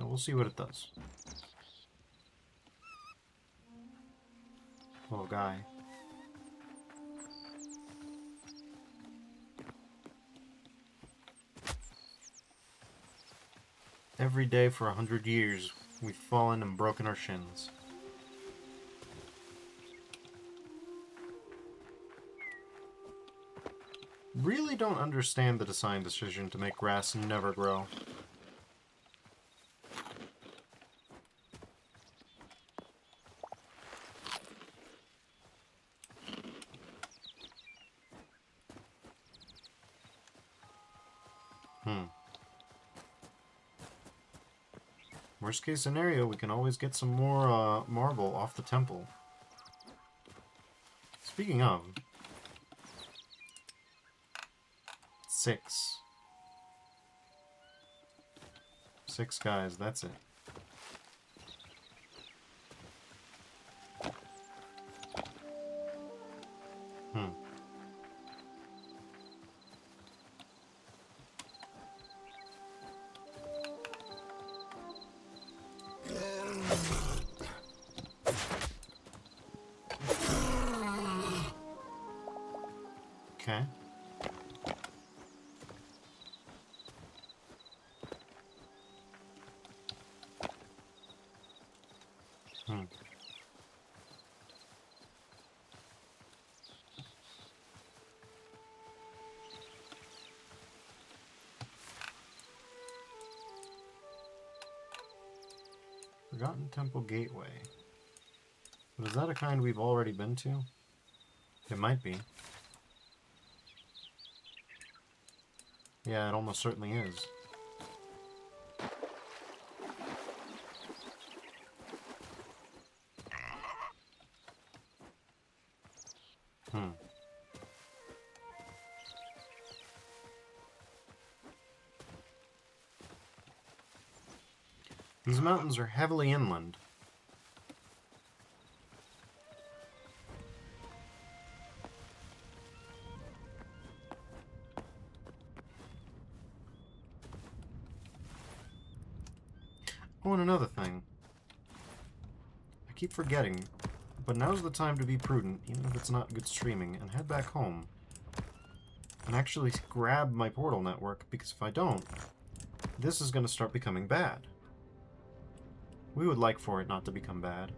we'll see what it does. Little guy. Every day for 100 years, we've fallen and broken our shins. Really don't understand the design decision to make grass never grow. Worst case scenario, we can always get some more marble off the temple. Speaking of... 6. 6 guys, that's it. Okay. Hmm. Forgotten Temple Gateway. But is that a kind we've already been to? It might be. Yeah, it almost certainly is. Hmm. These mountains are heavily inland. Oh, and another thing. I keep forgetting, but now's the time to be prudent, even if it's not good streaming, and head back home. And actually grab my portal network, because if I don't, this is going to start becoming bad. We would like for it not to become bad.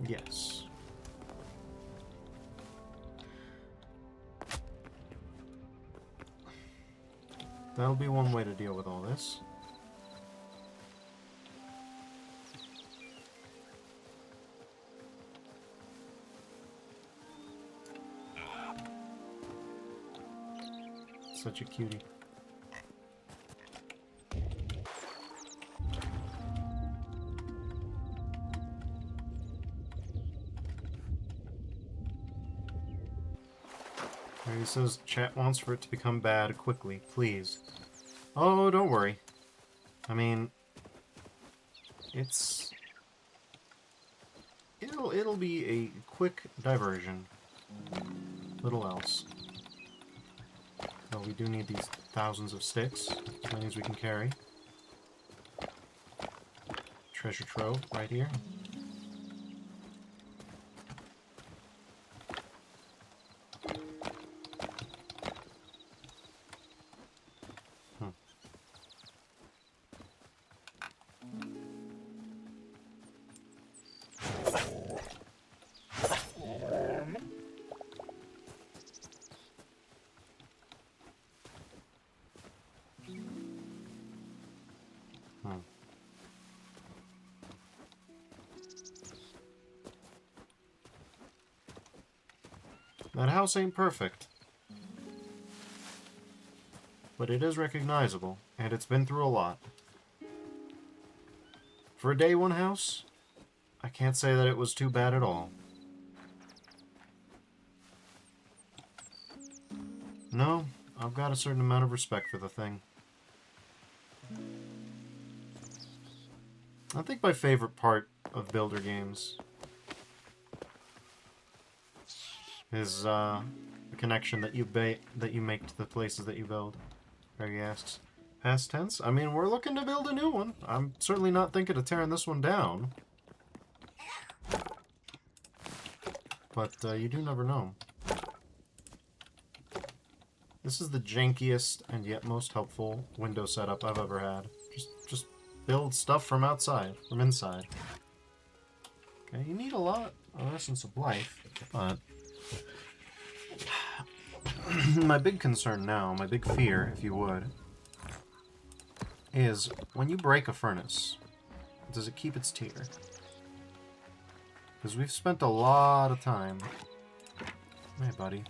Yes. That'll be one way to deal with all this. Such a cutie. He says chat wants for it to become bad quickly, please. Oh, don't worry. I mean, it'll be a quick diversion. Little else. Though we do need these thousands of sticks, as many as we can carry. Treasure trove right here. That house ain't perfect. But it is recognizable, and it's been through a lot. For a day one house, I can't say that it was too bad at all. No, I've got a certain amount of respect for the thing. I think my favorite part of builder games is the connection that you make to the places that you build. Greggy asks, past tense? I mean, we're looking to build a new one. I'm certainly not thinking of tearing this one down. But you do never know. This is the jankiest and yet most helpful window setup I've ever had. Just build stuff from outside, from inside. Okay, you need a lot of essence of life, but my big concern now, my big fear, if you would, is when you break a furnace, does it keep its tier? Because we've spent a lot of time. Hey, buddy.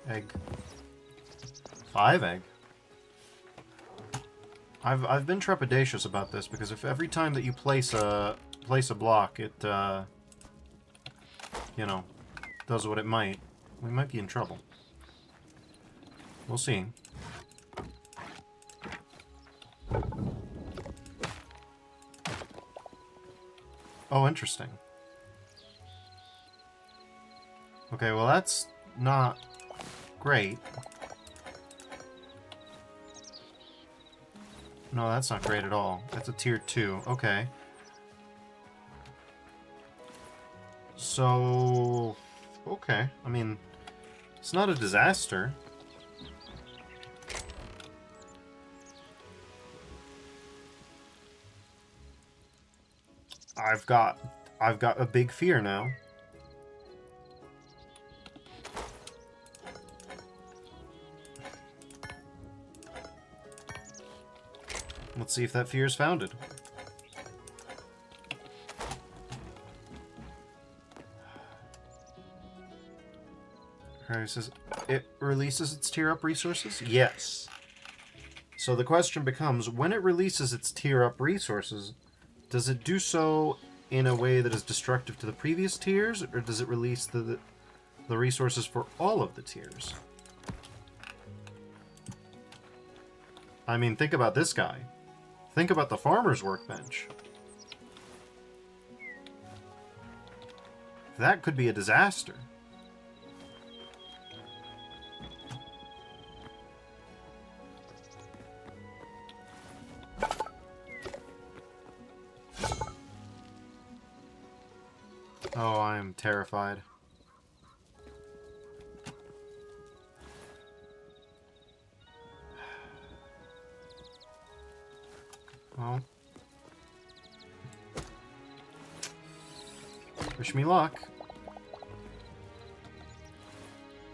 Egg. 5 egg. I've been trepidatious about this because if every time that you place a block, it you know, does what it might, we might be in trouble. We'll see. Oh, interesting. Okay, well that's not great. No, that's not great at all. That's a tier 2. Okay. So... Okay. I mean, it's not a disaster. I've got a big fear now. Let's see if that fear is founded. Alright, it says it releases its tier up resources? Yes. So the question becomes, when it releases its tier up resources, does it do so in a way that is destructive to the previous tiers, or does it release the resources for all of the tiers? I mean, think about this guy. Think about the farmer's workbench. That could be a disaster. Oh, I am terrified. Well, wish me luck.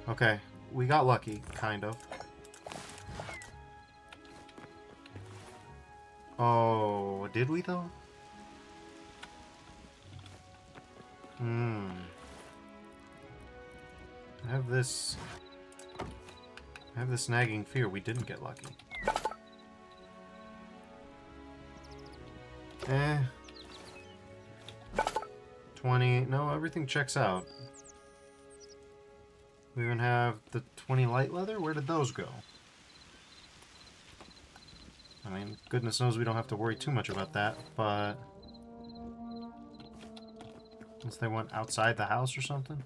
Okay, we got lucky, kind of. Oh, did we though? I have this nagging fear we didn't get lucky. 20. No, everything checks out. We even have the 20 light leather? Where did those go? I mean, goodness knows we don't have to worry too much about that, but... unless they went outside the house or something?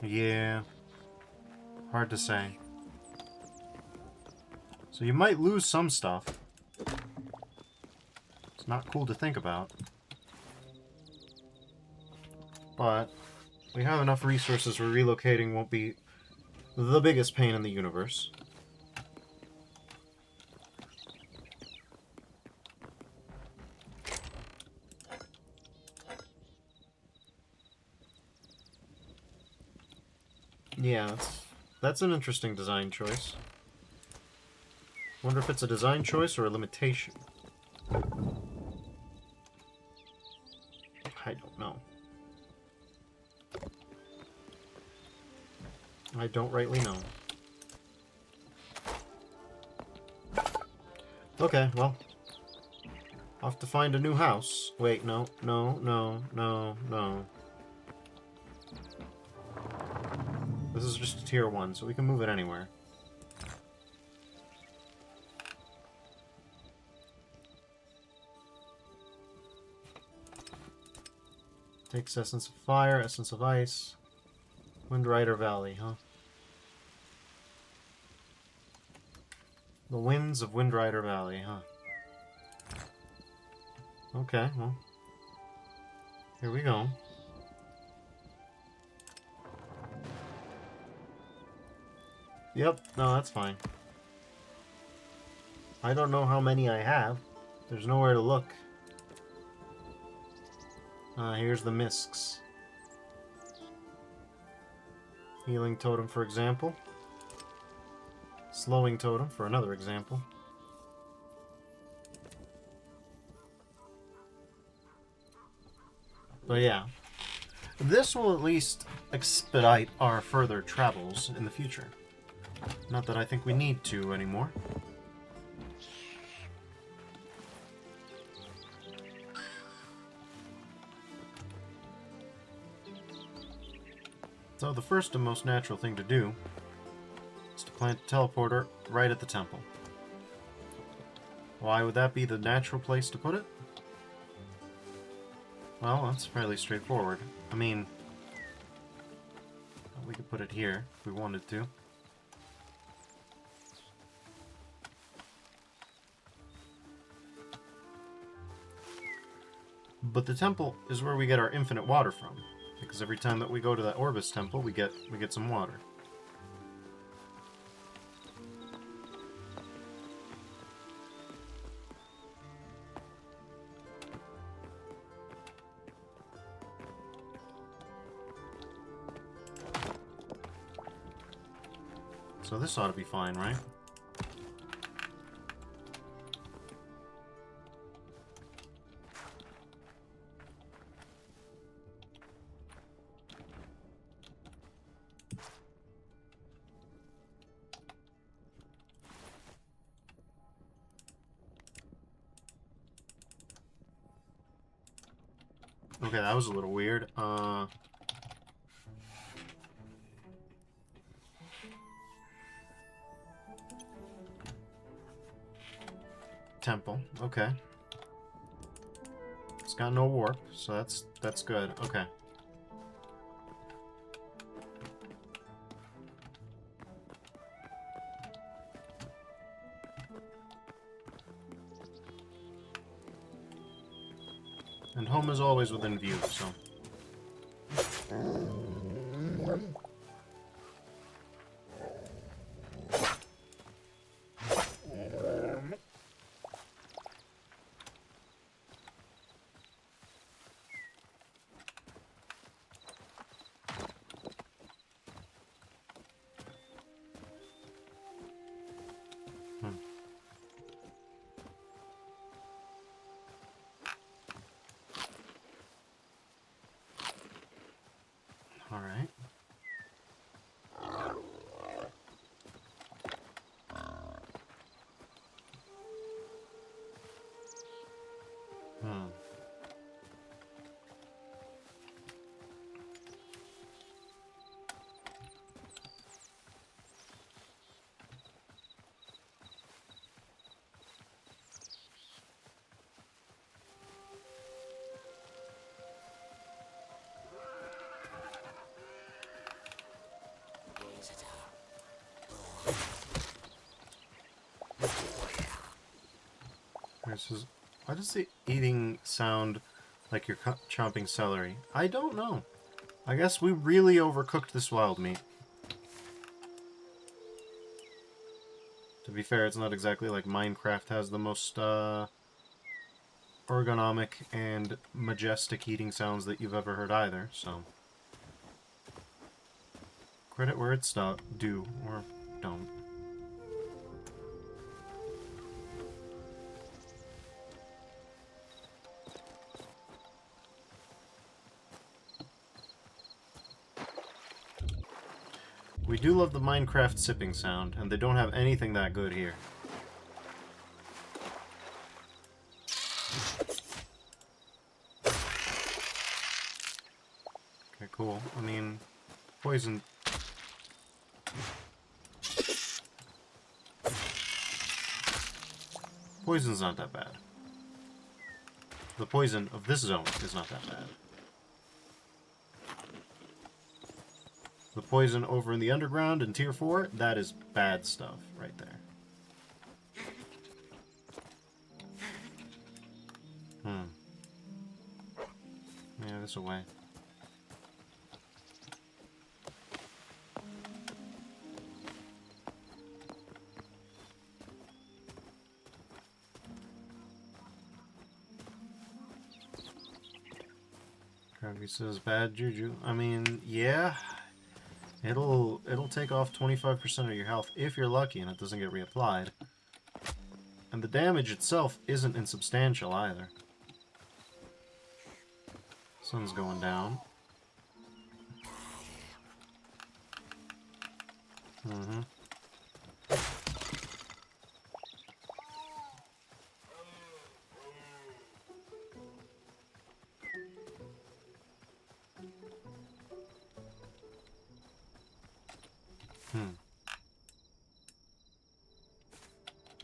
Yeah. Hard to say. So you might lose some stuff. It's not cool to think about. But we have enough resources where relocating won't be the biggest pain in the universe. Yeah, that's an interesting design choice. Wonder if it's a design choice or a limitation. I don't know. I don't rightly know. Okay, well. I'll have to find a new house. Wait, no. This is just a tier 1, so we can move it anywhere. Takes Essence of Fire, Essence of Ice. Windrider Valley, huh? The Winds of Windrider Valley, huh? Okay, well. Here we go. Yep, no, that's fine. I don't know how many I have. There's nowhere to look. Here's the Misks. Healing Totem, for example. Slowing Totem, for another example. But yeah. This will at least expedite our further travels in the future. Not that I think we need to anymore. So the first and most natural thing to do is to plant a teleporter right at the temple. Why would that be the natural place to put it? Well, that's fairly straightforward. I mean, we could put it here if we wanted to. But the temple is where we get our infinite water from, because every time that we go to that Orbis temple, we get some water. So this ought to be fine, right? Okay, that was a little weird. Temple. Okay. It's got no warp, so that's good. Okay. And home is always within view, so... Alright. Why does the eating sound like you're chomping celery? I don't know. I guess we really overcooked this wild meat. To be fair, it's not exactly like Minecraft has the most ergonomic and majestic eating sounds that you've ever heard either, so... Credit where it's due, or don't. We do love the Minecraft sipping sound, and they don't have anything that good here. Okay, cool. I mean, poison... Poison's not that bad. The poison of this zone is not that bad. The poison over in the underground in Tier 4, that is bad stuff right there. Yeah, this away. Krabby says bad juju. I mean, yeah. It'll take off 25% of your health if you're lucky and it doesn't get reapplied. And the damage itself isn't insubstantial either. Sun's going down.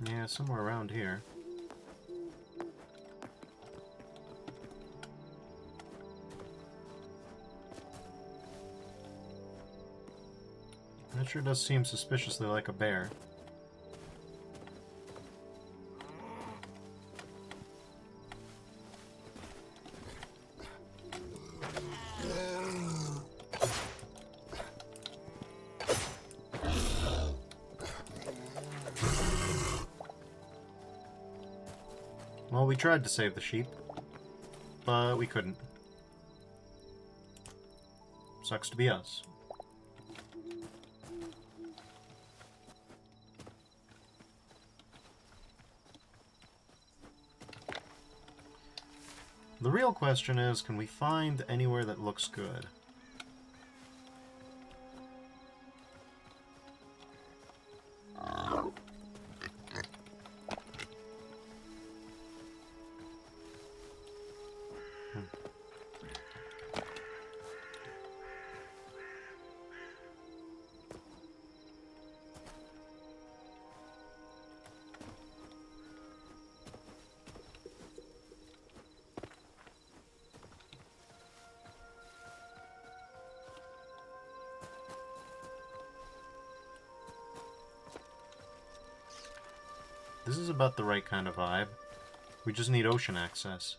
Yeah, somewhere around here. That sure does seem suspiciously like a bear. Well, we tried to save the sheep, but we couldn't. Sucks to be us. The real question is, can we find anywhere that looks good? This is about the right kind of vibe. We just need ocean access.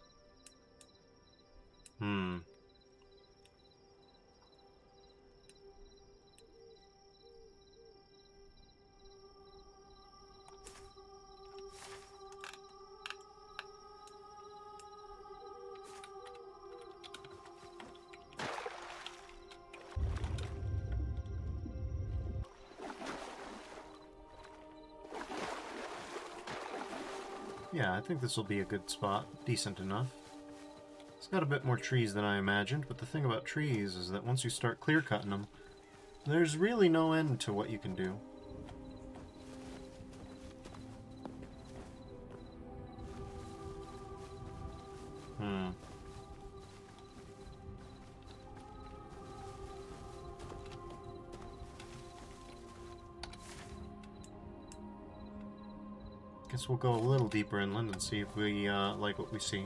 Yeah, I think this will be a good spot. Decent enough. It's got a bit more trees than I imagined, but the thing about trees is that once you start clear-cutting them, there's really no end to what you can do. Guess we'll go a little deeper inland and see if we like what we see.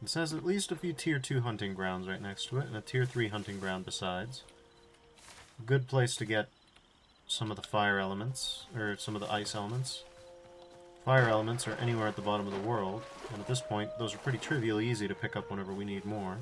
This has at least a few Tier 2 hunting grounds right next to it, and a Tier 3 hunting ground besides. A good place to get some of the fire elements, or some of the ice elements. Fire elements are anywhere at the bottom of the world, and at this point, those are pretty trivially easy to pick up whenever we need more.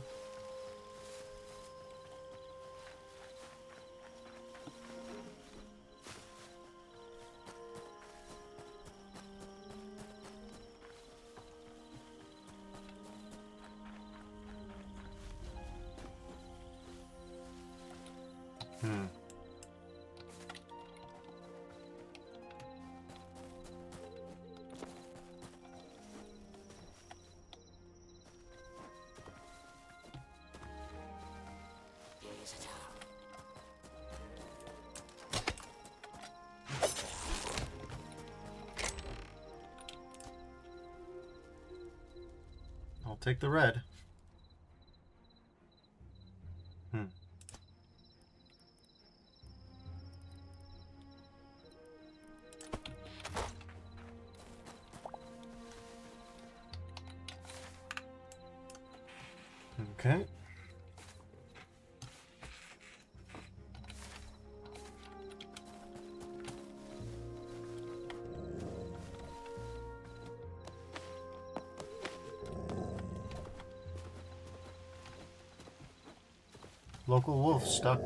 I'll take the red. Okay. Local wolf stuck.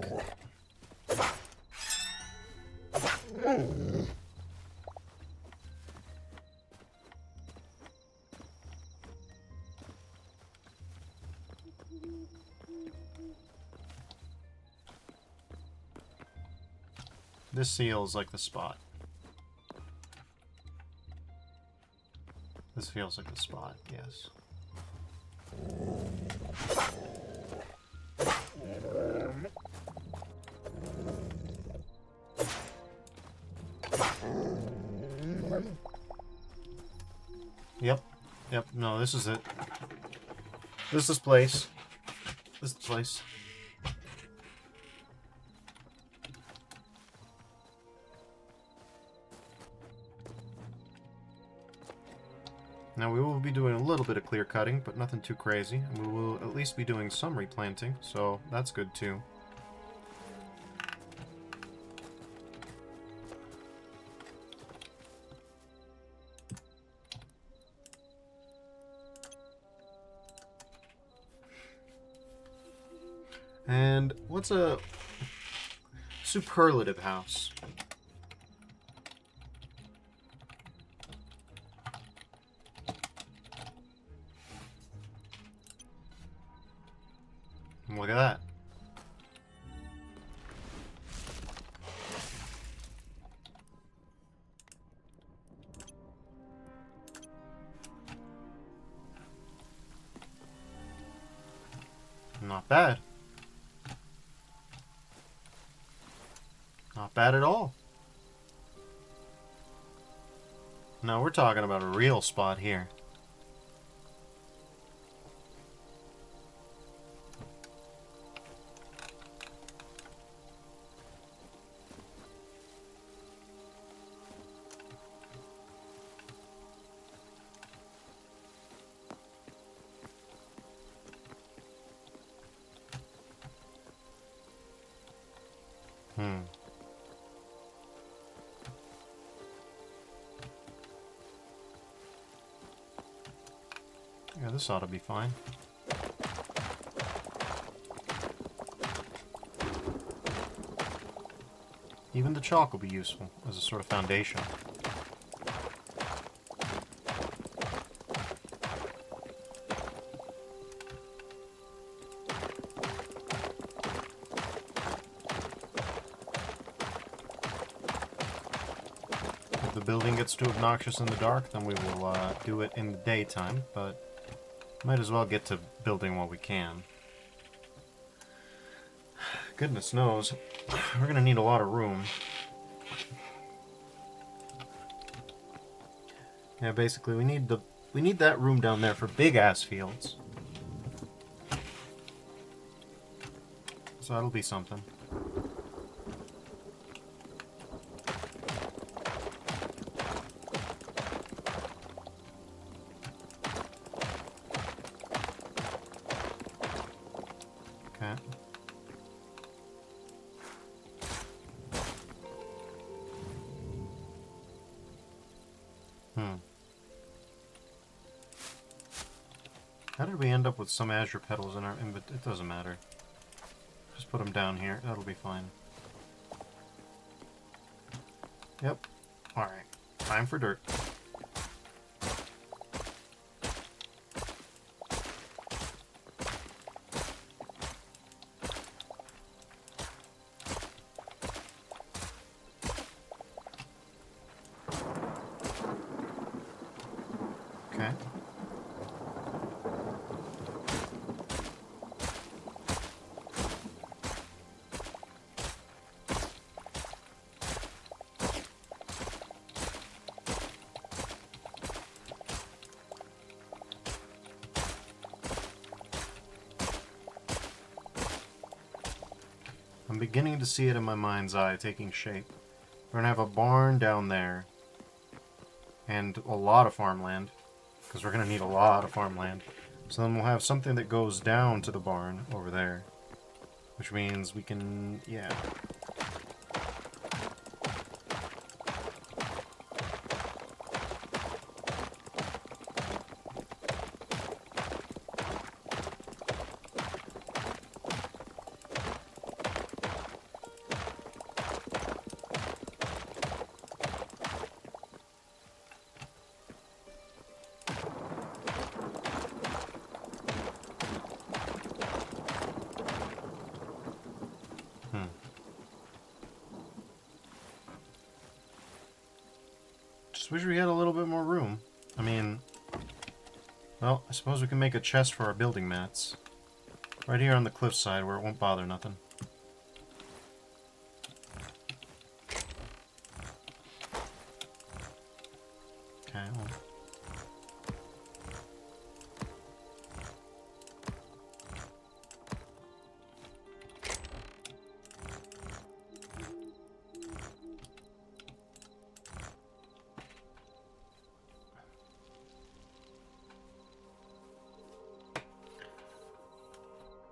This feels like the spot. This feels like the spot, yes. Yep, no, this is it. This is place. This is the place. Now we will be doing a little bit of clear cutting, but nothing too crazy. And we will at least be doing some replanting, so that's good too. And what's a superlative house? Look at that. Not bad. Not bad at all. Now we're talking about a real spot here. Yeah, this ought to be fine. Even the chalk will be useful as a sort of foundation. If the building gets too obnoxious in the dark, then we will do it in the daytime, but might as well get to building while we can. Goodness knows, we're gonna need a lot of room. Yeah, basically we need that room down there for big ass fields. So that'll be something. Okay. How did we end up with some azure petals in our inventory? It doesn't matter. Just put them down here. That'll be fine. Yep. Alright. Time for dirt. Okay. I'm beginning to see it in my mind's eye taking shape. We're gonna have a barn down there. And a lot of farmland. Because we're gonna need a lot of farmland. So then we'll have something that goes down to the barn over there. Which means we can... yeah. Just wish we had a little bit more room. I mean, well, I suppose we can make a chest for our building mats. Right here on the cliffside where it won't bother nothing. Okay, well.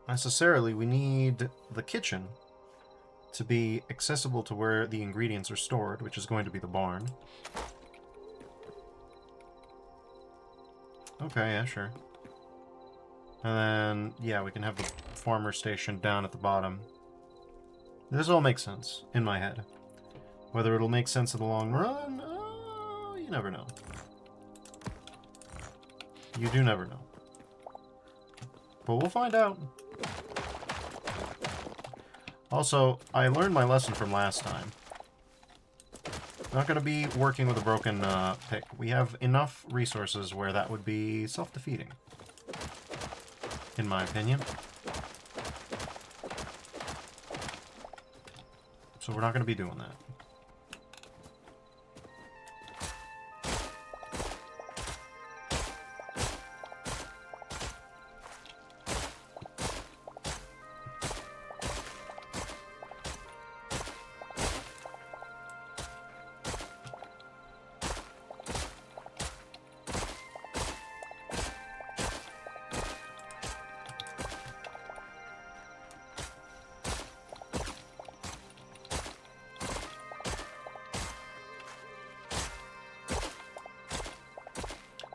necessarily, we need the kitchen to be accessible to where the ingredients are stored, which is going to be the barn. Okay, yeah, sure. And then, yeah, we can have the farmer station down at the bottom. This all makes sense in my head. Whether it'll make sense in the long run, you never know. You do never know. But we'll find out. Also, I learned my lesson from last time. Not going to be working with a broken pick. We have enough resources where that would be self-defeating. In my opinion. So we're not going to be doing that.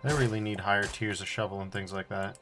They really need higher tiers of shovel and things like that.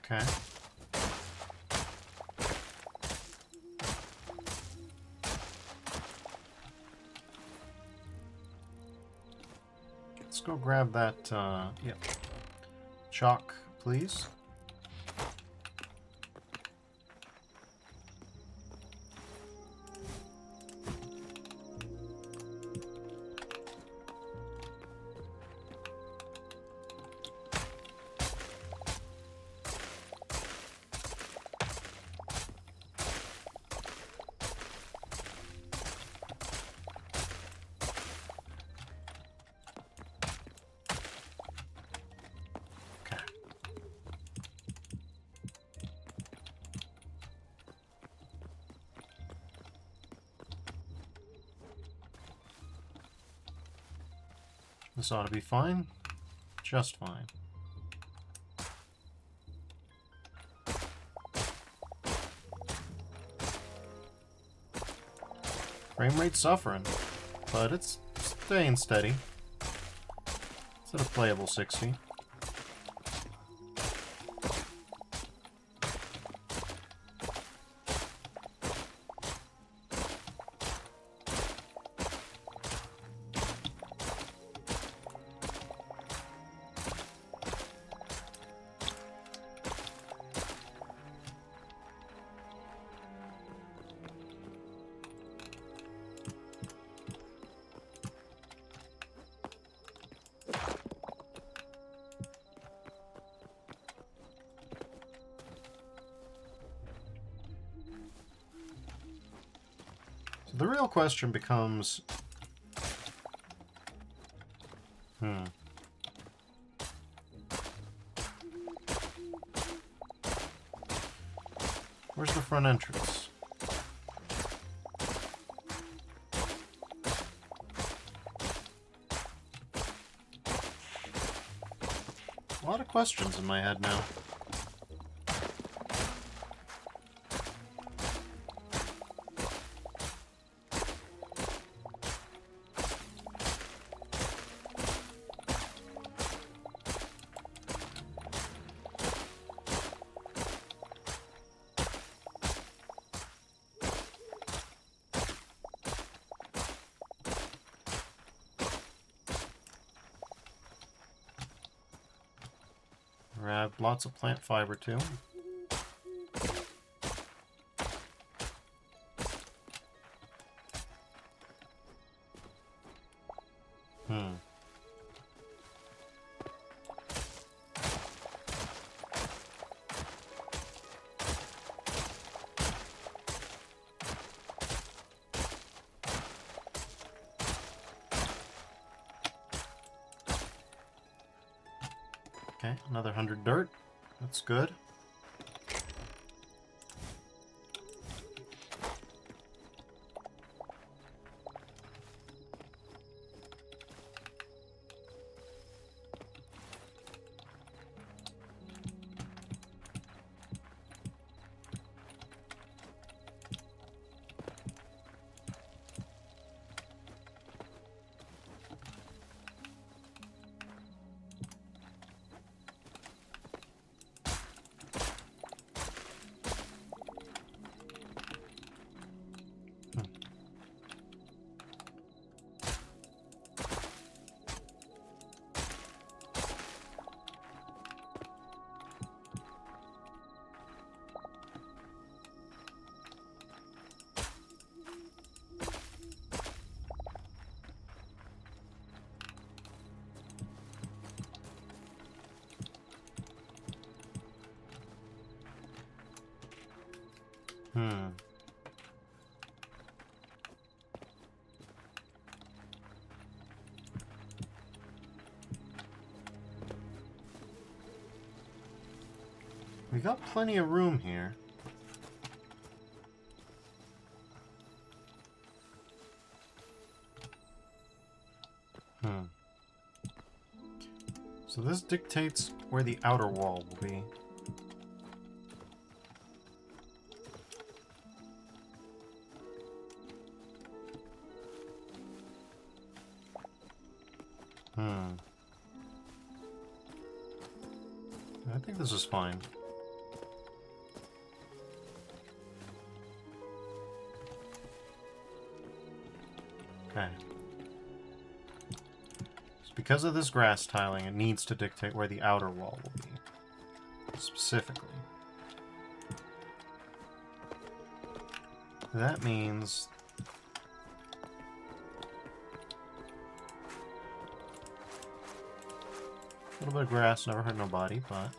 Okay. Let's go grab that, yep. Chalk, please. This ought to be fine. Just fine. Frame rate suffering, but it's staying steady. It's at a playable 60. The real question becomes... Where's the front entrance? A lot of questions in my head now. Grab lots of plant fiber too. Okay, another 100 dirt. That's good. We got plenty of room here. So this dictates where the outer wall will be. I think this is fine. Okay. So because of this grass tiling, it needs to dictate where the outer wall will be. Specifically. That means... a little bit of grass never hurt nobody, but...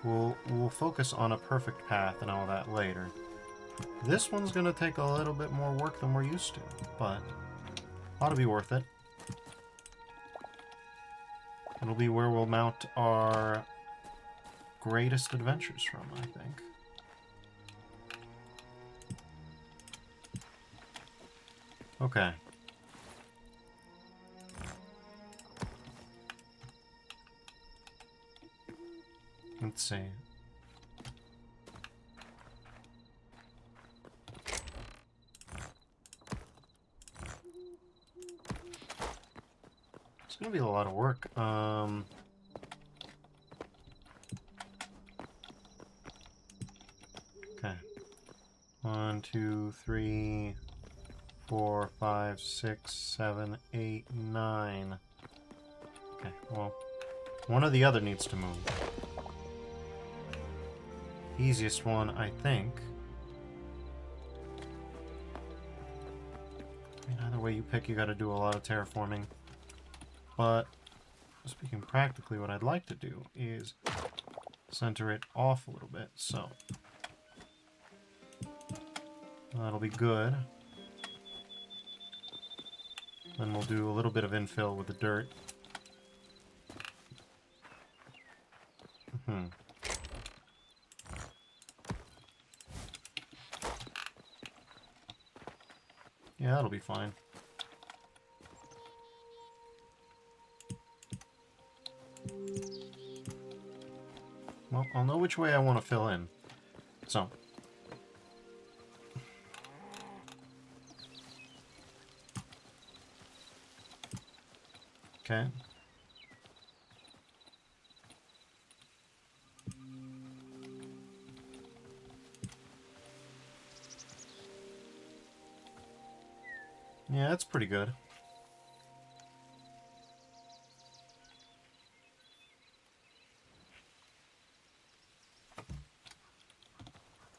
We'll focus on a perfect path and all that later. This one's gonna take a little bit more work than we're used to, but ought to be worth it. It'll be where we'll mount our greatest adventures from, I think. Okay. Let's see. It's gonna be a lot of work. Okay. 1, 2, 3, 4, 5, 6, 7, 8, 9. Okay, well, one or the other needs to move. Easiest one, I think. I mean, either way you pick, you gotta do a lot of terraforming. But, speaking practically, what I'd like to do is center it off a little bit, so. That'll be good. Then we'll do a little bit of infill with the dirt. Yeah, that'll be fine. Well, I'll know which way I want to fill in. So. Okay. Yeah, that's pretty good.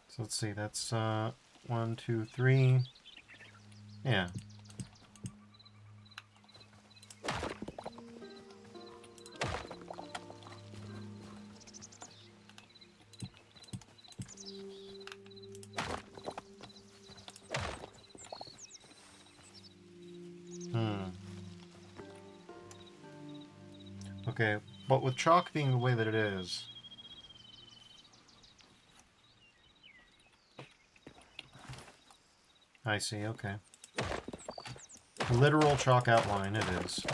So let's see, that's 1, 2, 3. Yeah. Okay, but with chalk being the way that it is... I see, okay. Literal chalk outline it is.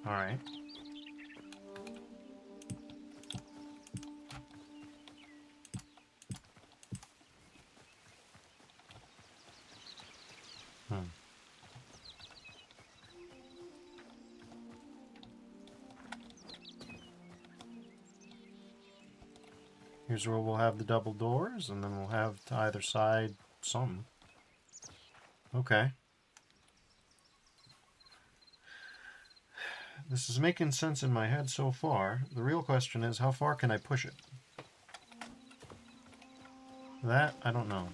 Alright. Here's where we'll have the double doors, and then we'll have to either side something. Okay. This is making sense in my head so far. The real question is, how far can I push it? That, I don't know.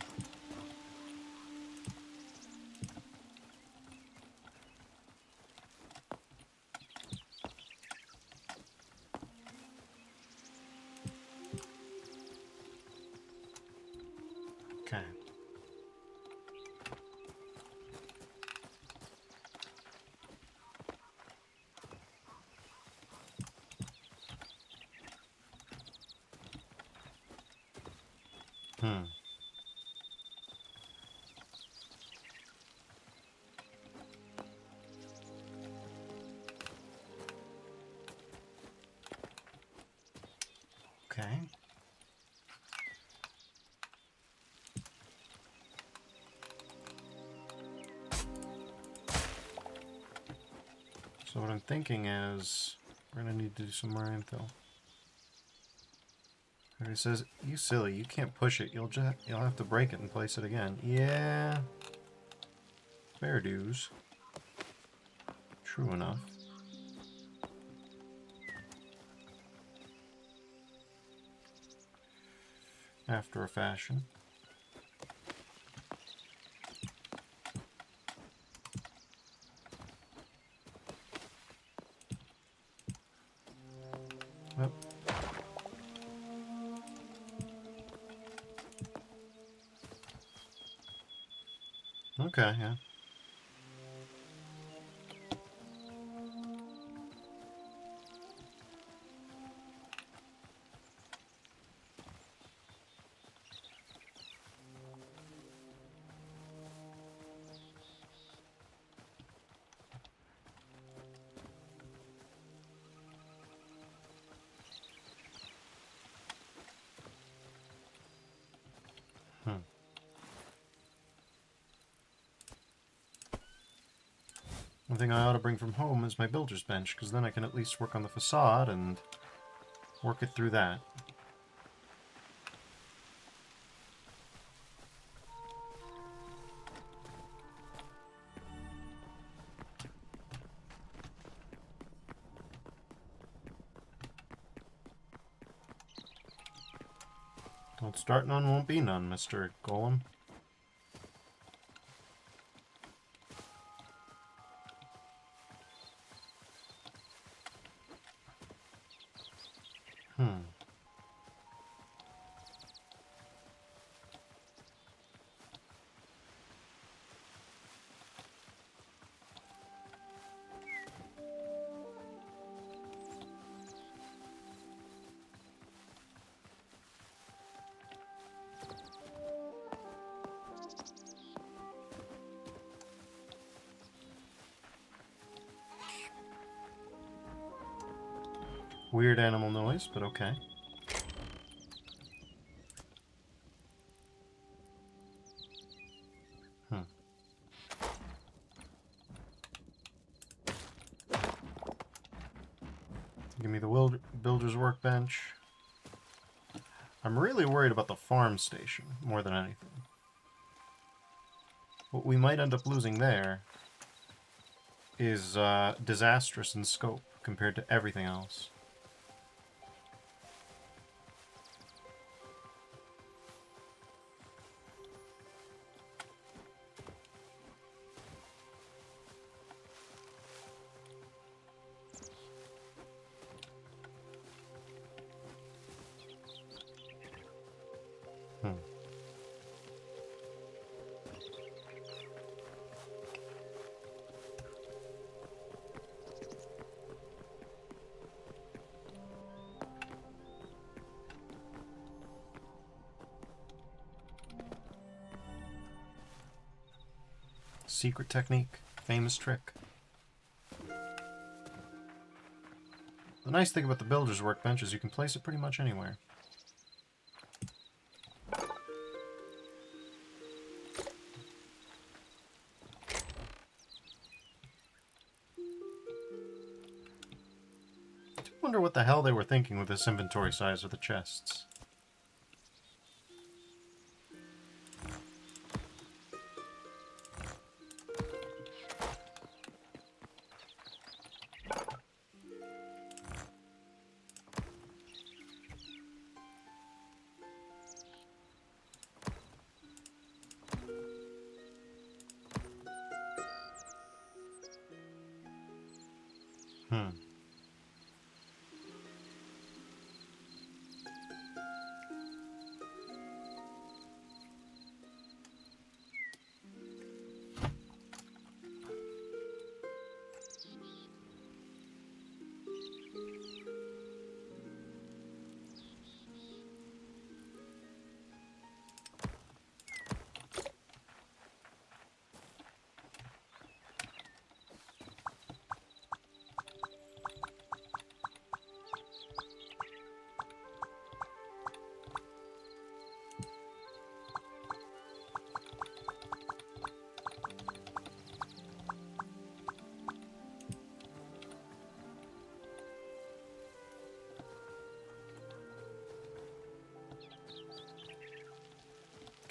Okay. Okay. So what I'm thinking is, we're gonna need to do some more infill. It says, "You silly, you can't push it. You'll have to break it and place it again." Yeah. Fair dues. True enough. After a fashion. Yep. Okay, yeah. One thing I ought to bring from home is my builder's bench, because then I can at least work on the facade and work it through that. Don't start none, won't be none, Mr. Golem. Weird animal noise, but okay. Give me the builder's workbench. I'm really worried about the farm station more than anything. What we might end up losing there is disastrous in scope compared to everything else. Secret technique, famous trick. The nice thing about the builder's workbench is you can place it pretty much anywhere. I do wonder what the hell they were thinking with this inventory size of the chests.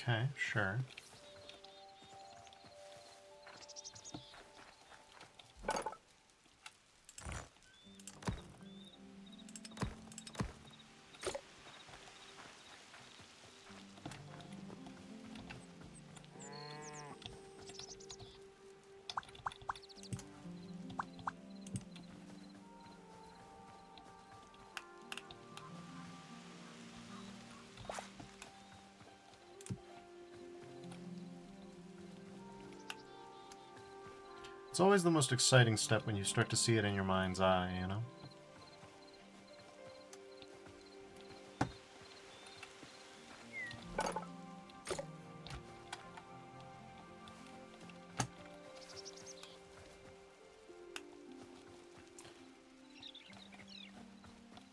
Okay, sure. It's always the most exciting step when you start to see it in your mind's eye, you know?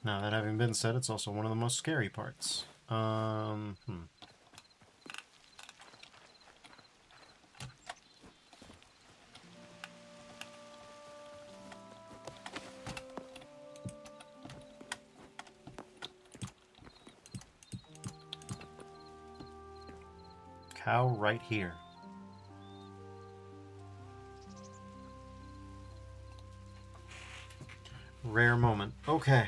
Now, that having been said, it's also one of the most scary parts. Cow right here. Rare moment. Okay.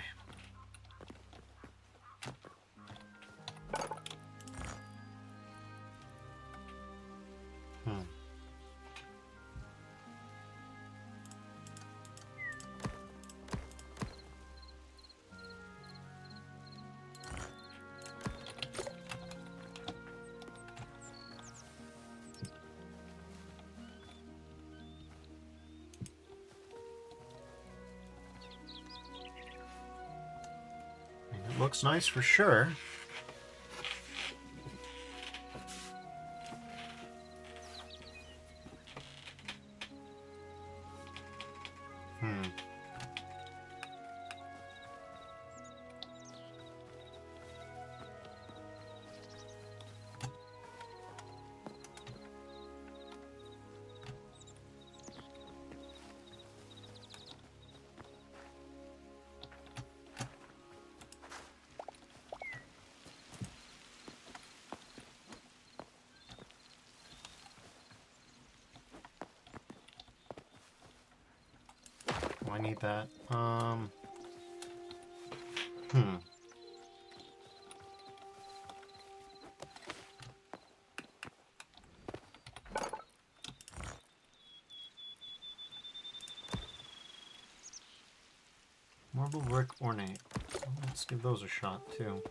Looks nice for sure. I need that. Marble brick ornate. Let's give those a shot too.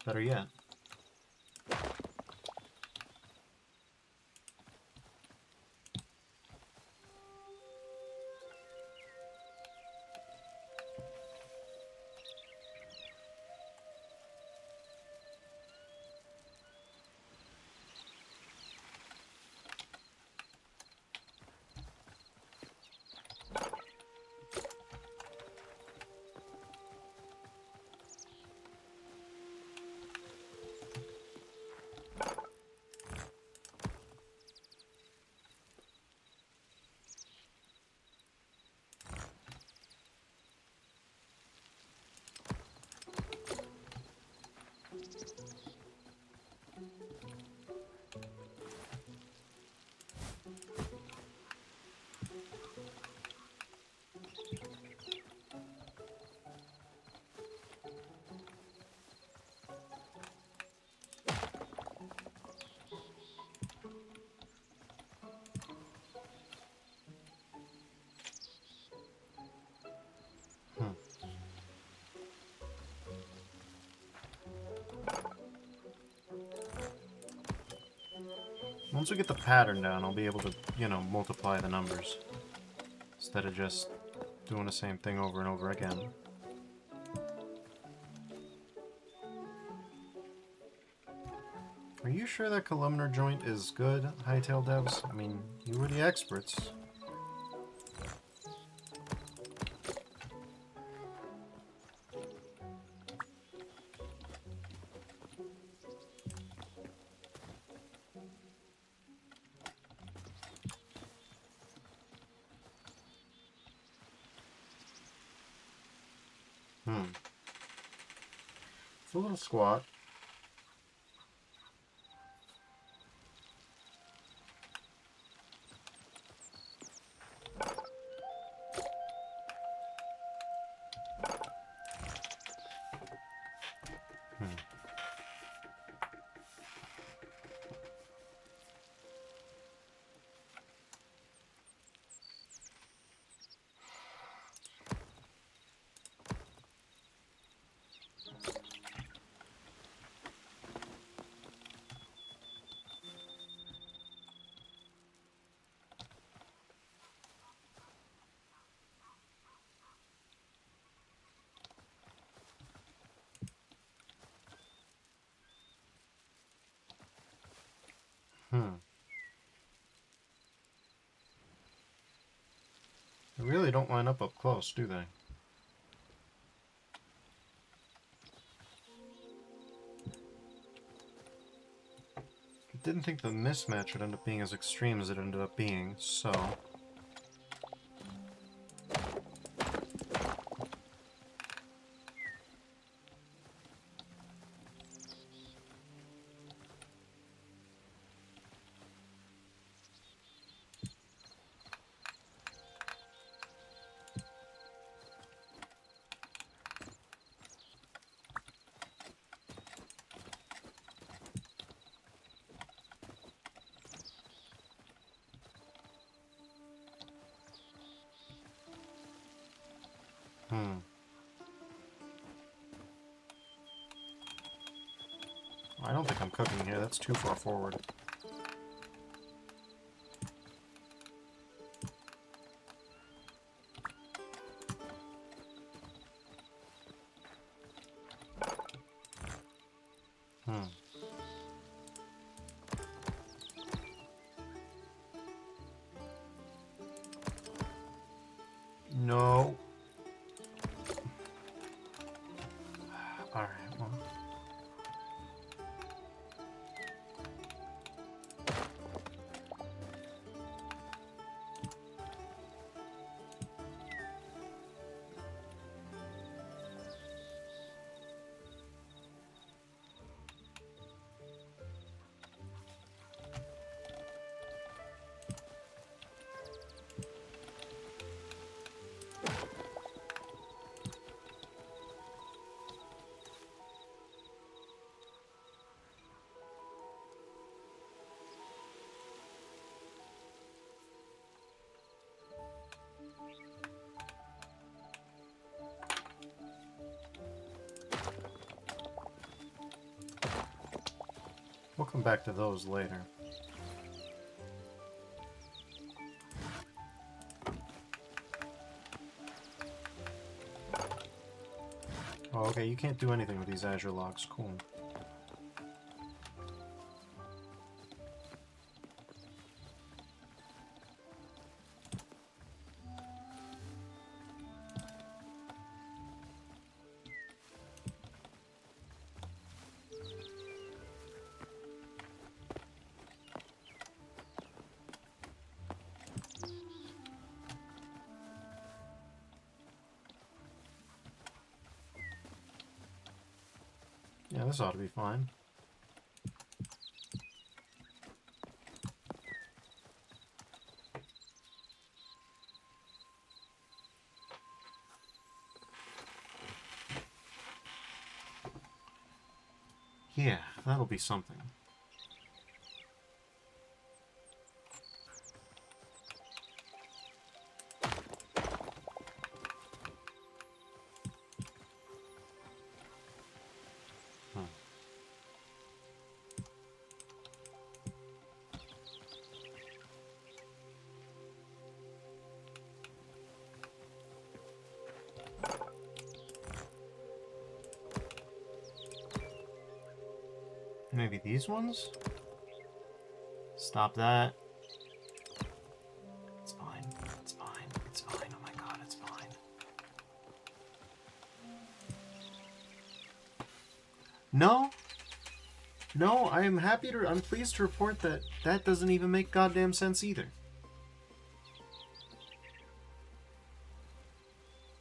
Better yet. Once we get the pattern down, I'll be able to, you know, multiply the numbers. Instead of just doing the same thing over and over again. Are you sure that columnar joint is good, Hytale devs? I mean, you were the experts. It's a little squat. They really don't line up close, do they? I didn't think the mismatch would end up being as extreme as it ended up being, so... I don't think I'm cooking here, that's too far forward. No. Alright, well... We'll come back to those later. Oh, okay, you can't do anything with these Azure logs. Cool. Yeah, this ought to be fine. Yeah, that'll be something. Maybe these ones? Stop that. It's fine. It's fine. It's fine. Oh my god, it's fine. No. No, I'm pleased to report that that doesn't even make goddamn sense either.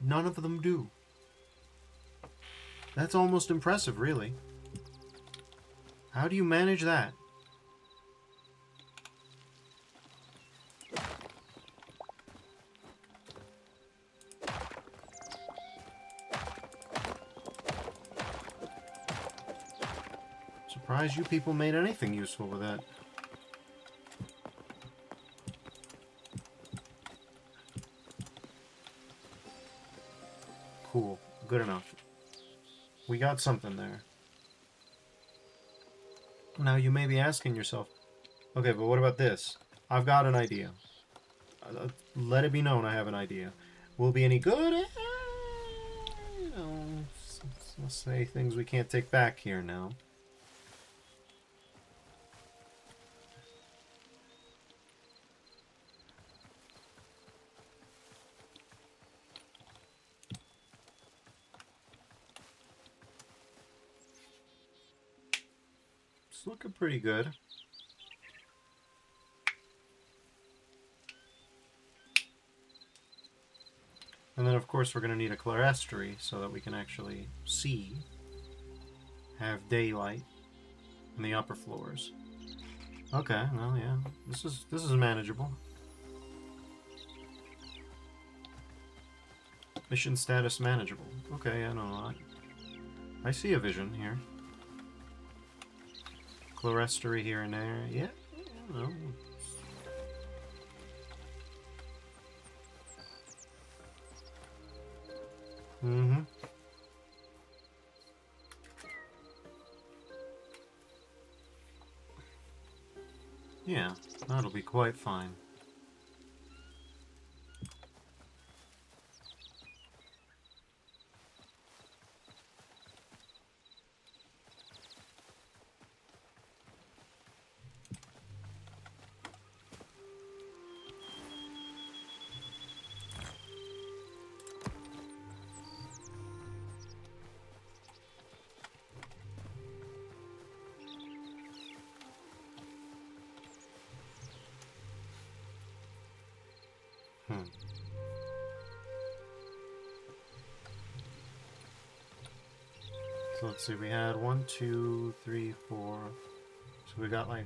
None of them do. That's almost impressive, really. How do you manage that? Surprised you people made anything useful with that. Cool. Good enough. We got something there. Now you may be asking yourself, okay, but what about this? I've got an idea. Let it be known I have an idea. Will it be any good? You know, let's say things we can't take back here now. It's looking pretty good. And then, of course, we're going to need a clerestory so that we can actually see, have daylight in the upper floors. Okay, well, yeah, this is manageable. Mission status manageable. Okay, I know. I see a vision here. Clerestory here and there. Yeah, I know. Mm-hmm. Yeah, that'll be quite fine. So let's see, we had 1, 2, 3, 4. So we got like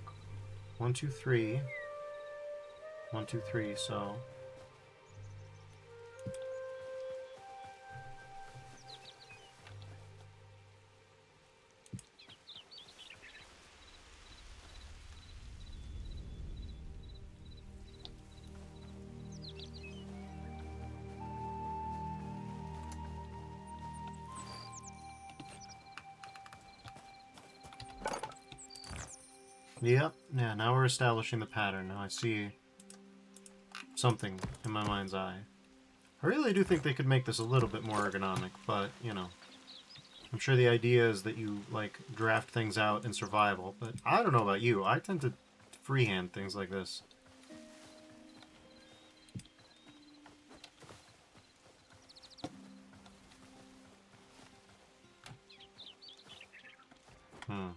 1, 2, 3. 1, 2, 3, so. Yep. Yeah, now we're establishing the pattern. Now I see something in my mind's eye. I really do think they could make this a little bit more ergonomic, but, you know. I'm sure the idea is that you, like, draft things out in survival, but I don't know about you. I tend to freehand things like this. Hmm.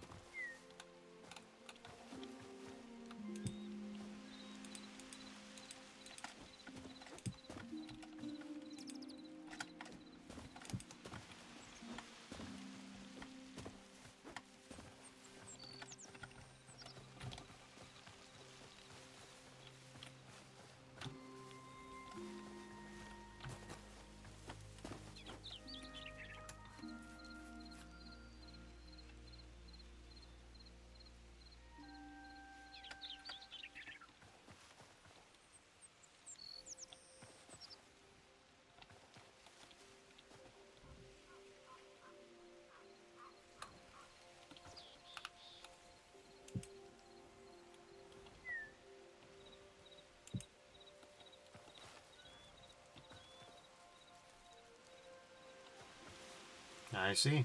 I see.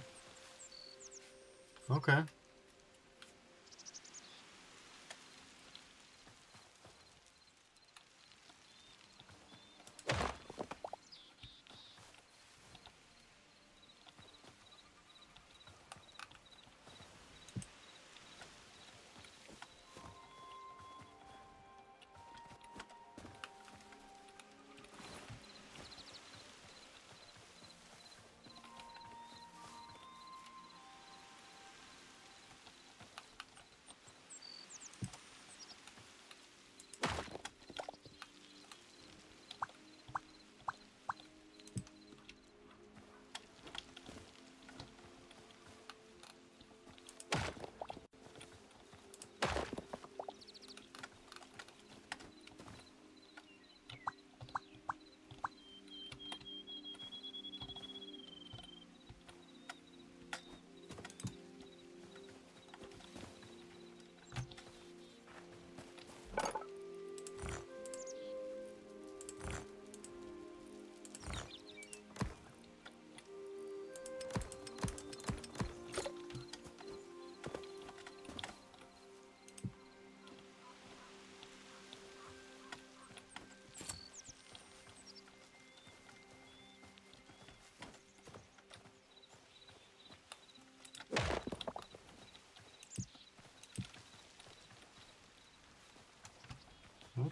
Okay.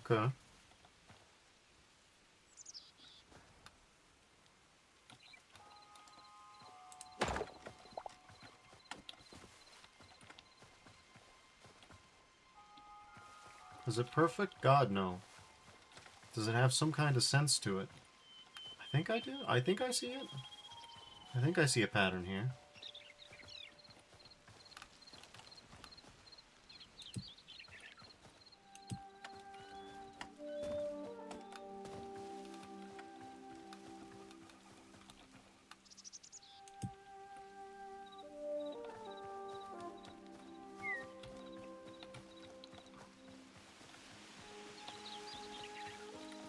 Okay. Is it perfect? God, no. Does it have some kind of sense to it? I think I do. I think I see it. I think I see a pattern here.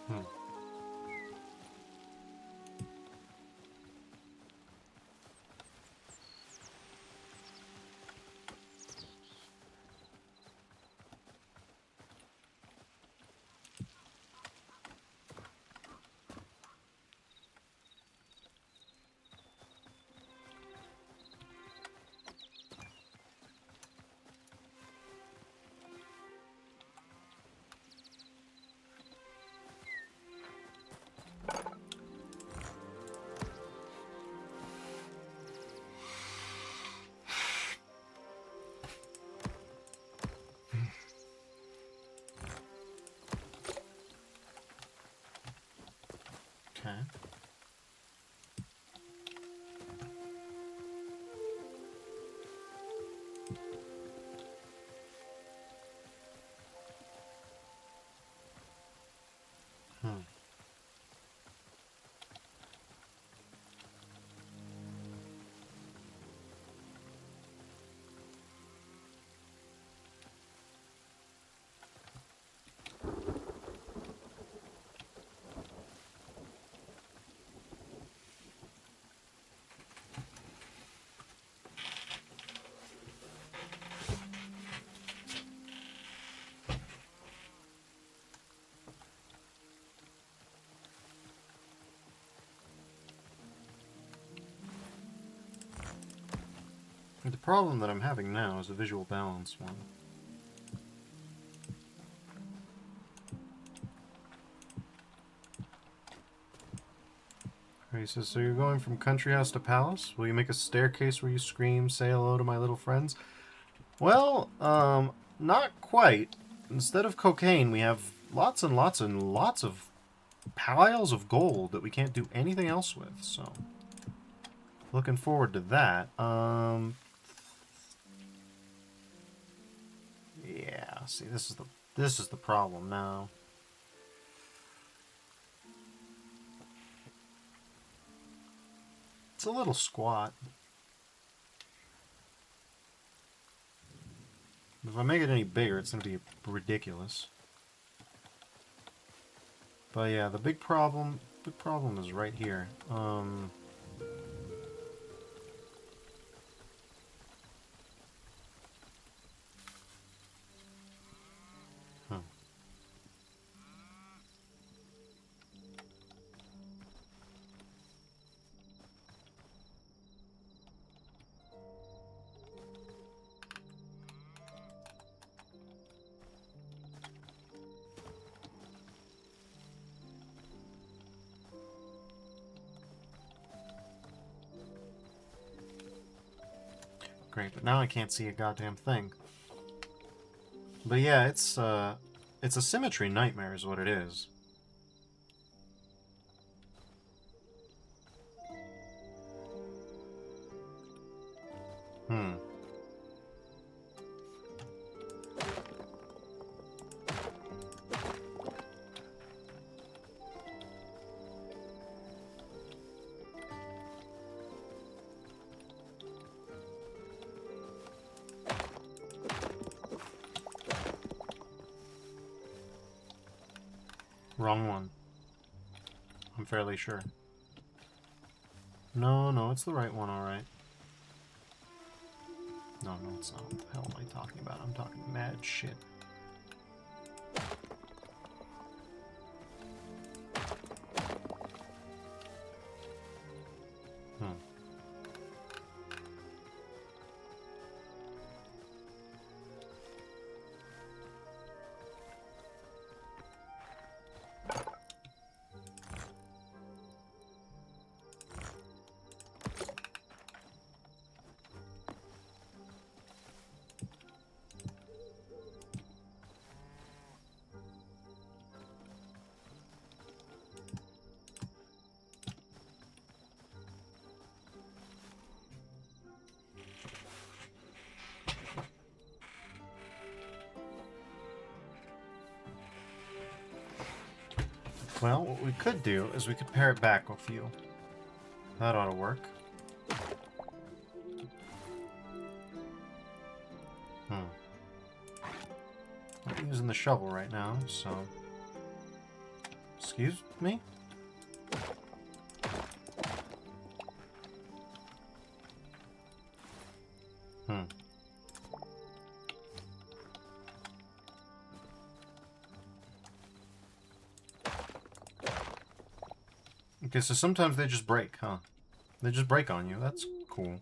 Hmm. Okay. Hmm. The problem that I'm having now is a visual balance one. He says, so you're going from country house to palace? Will you make a staircase where you scream, say hello to my little friends? Well, not quite. Instead of cocaine, we have lots and lots and lots of piles of gold that we can't do anything else with, so... Looking forward to that. Yeah, see, this is the problem now. It's a little squat. If I make it any bigger, it's going to be ridiculous. But yeah, the big problem is right here. Great, but now I can't see a goddamn thing. But yeah, it's a symmetry nightmare is what it is. Wrong one. I'm fairly sure. No, it's the right one, alright. No, it's not. What the hell am I talking about? I'm talking mad shit. Well, what we could do is we could pair it back with you. That ought to work. I'm using the shovel right now, so... Excuse me? Okay, so sometimes they just break, huh? They just break on you. That's cool.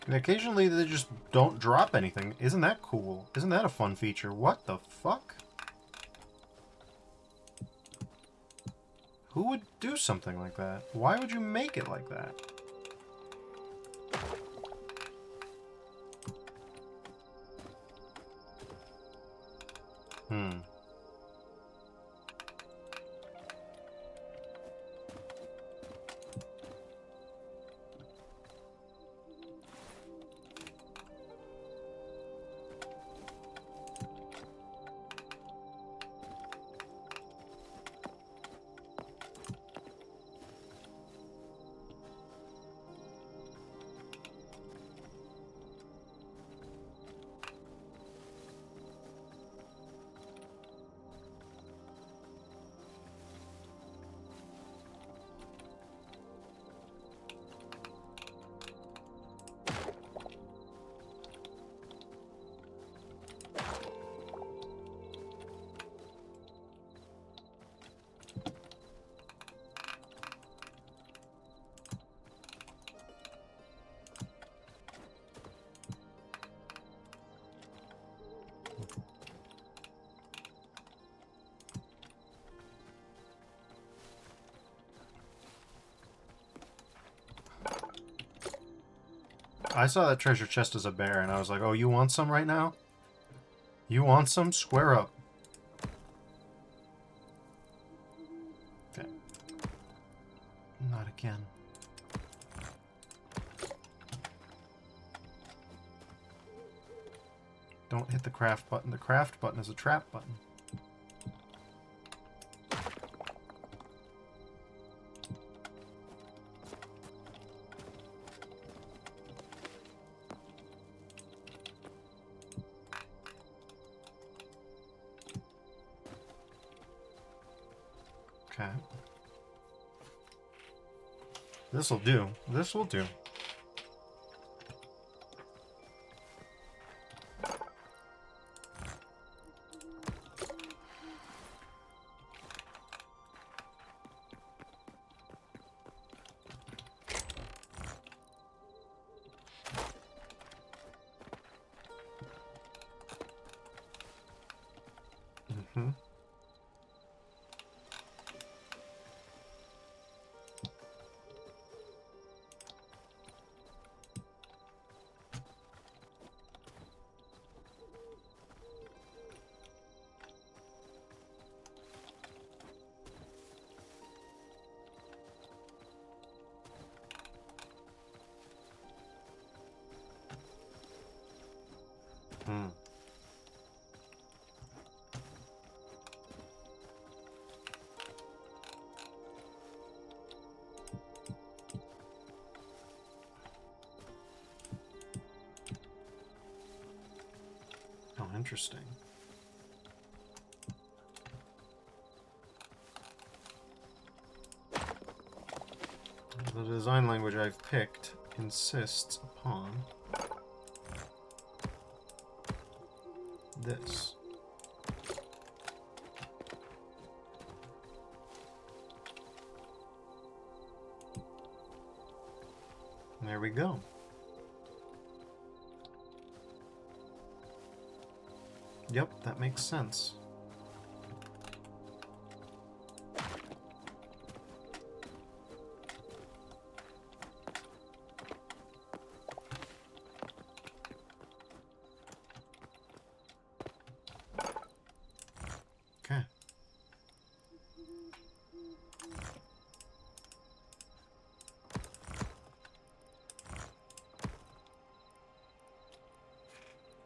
And occasionally they just don't drop anything. Isn't that cool? Isn't that a fun feature? What the fuck? Who would do something like that? Why would you make it like that? I saw that treasure chest as a bear, and I was like, oh, you want some right now? You want some? Square up. Okay. Not again. Don't hit the craft button. The craft button is a trap button. Okay. This'll do. This will do. Mm-hmm. Hmm. Oh, interesting. The design language I've picked insists upon this. There we go. Yep, that makes sense. Okay.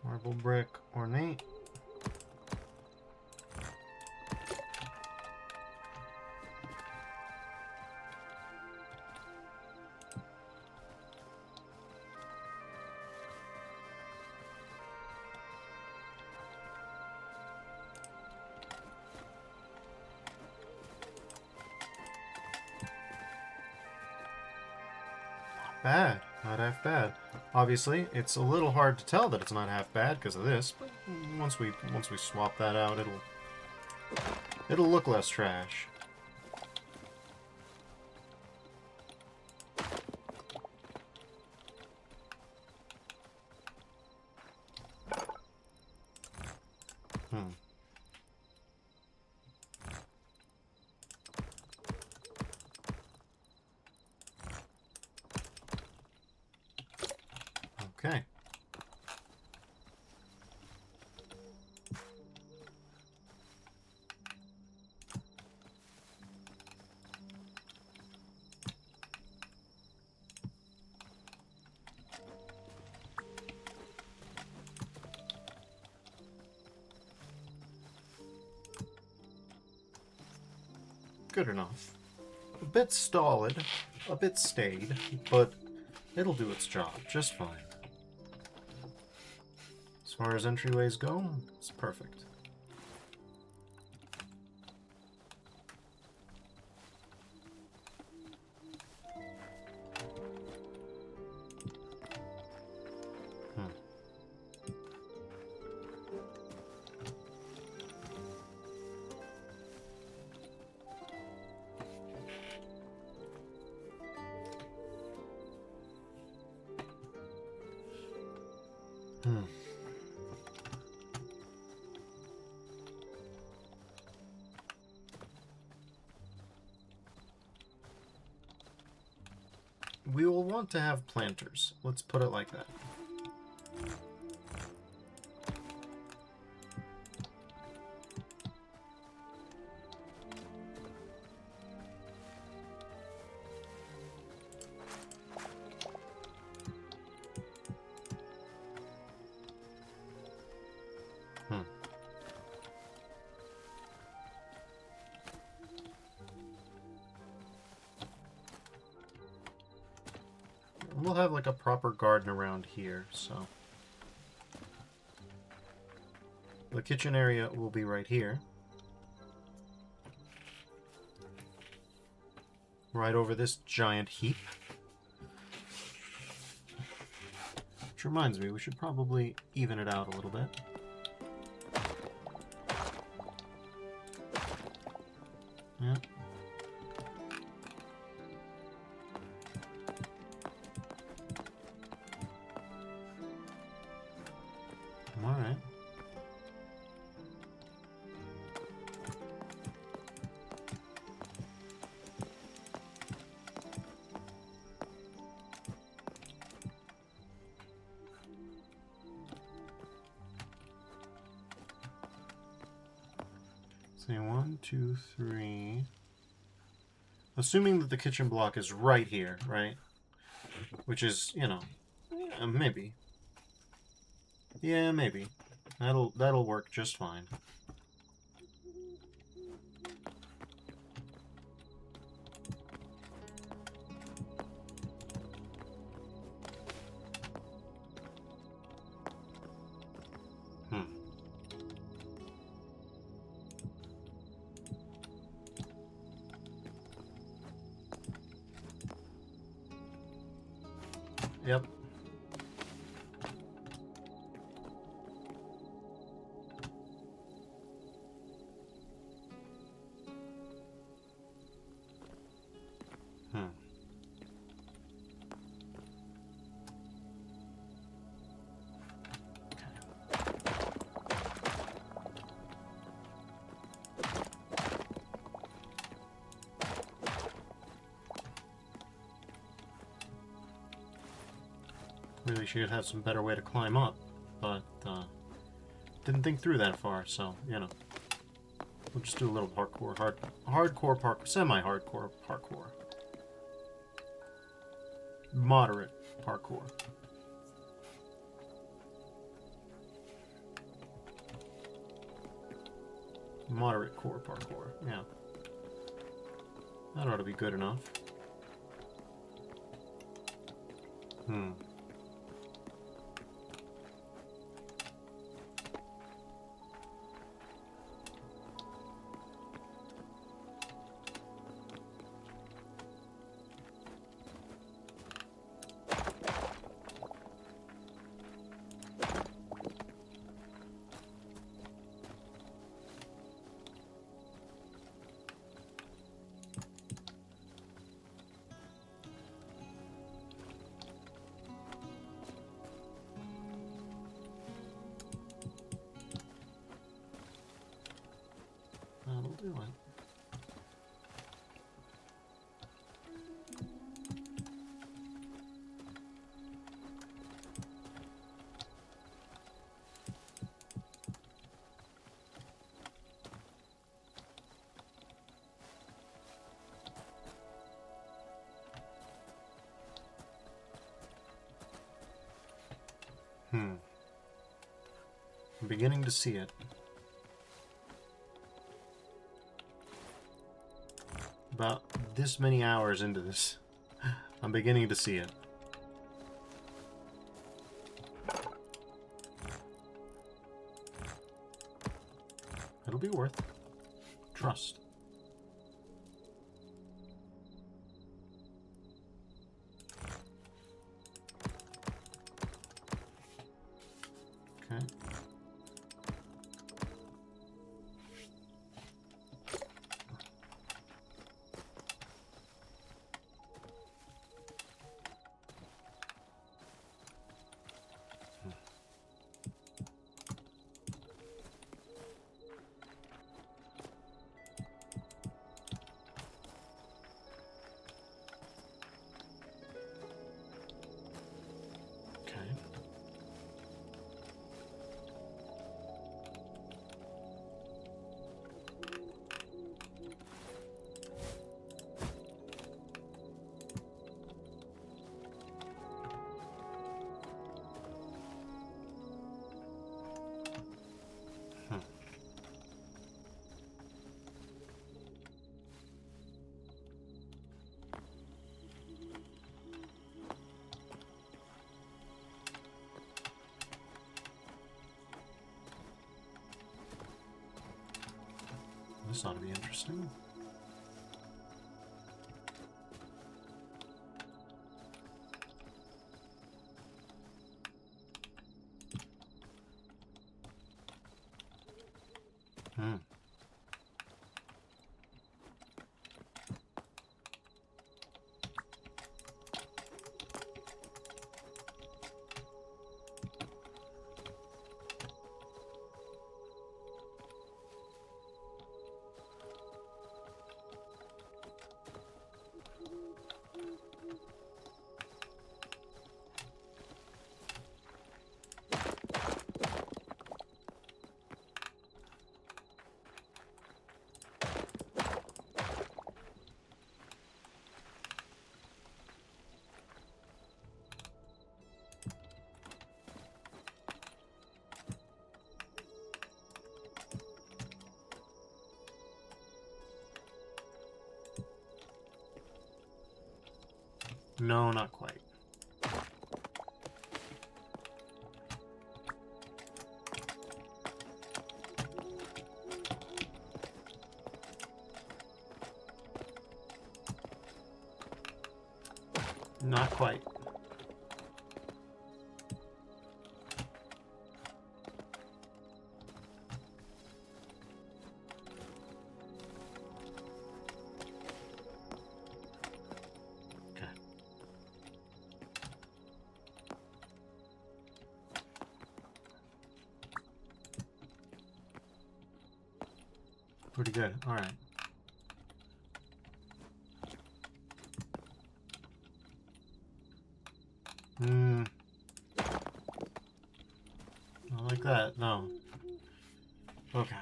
Marble brick, ornate. Bad. Not half bad. Obviously, it's a little hard to tell that it's not half bad because of this, but once we swap that out, it'll look less trash. Hmm. Okay. Good enough. A bit stolid, a bit staid, but it'll do its job just fine. As far as entryways go, it's perfect. We will want to have planters. Let's put it like that. We'll have like a proper garden around here, so the kitchen area will be right here. Right over this giant heap. Which reminds me, we should probably even it out a little bit. Yeah. Alright. Say 1, 2, 3. Assuming that the kitchen block is right here, right? Which is, you know, maybe. Yeah, maybe. That'll work just fine. Yep. Really should have some better way to climb up, but didn't think through that far, so, you know. We'll just do a little parkour. Hardcore parkour. Semi-hardcore parkour. Moderate parkour. Moderate core parkour, yeah. That ought to be good enough. That'll do it. I'm beginning to see it. About this many hours into this, I'm beginning to see it. It'll be worth trust. Okay. This ought to be interesting. No, not quite. Not quite. Pretty good. All right. Not like that. No. Okay.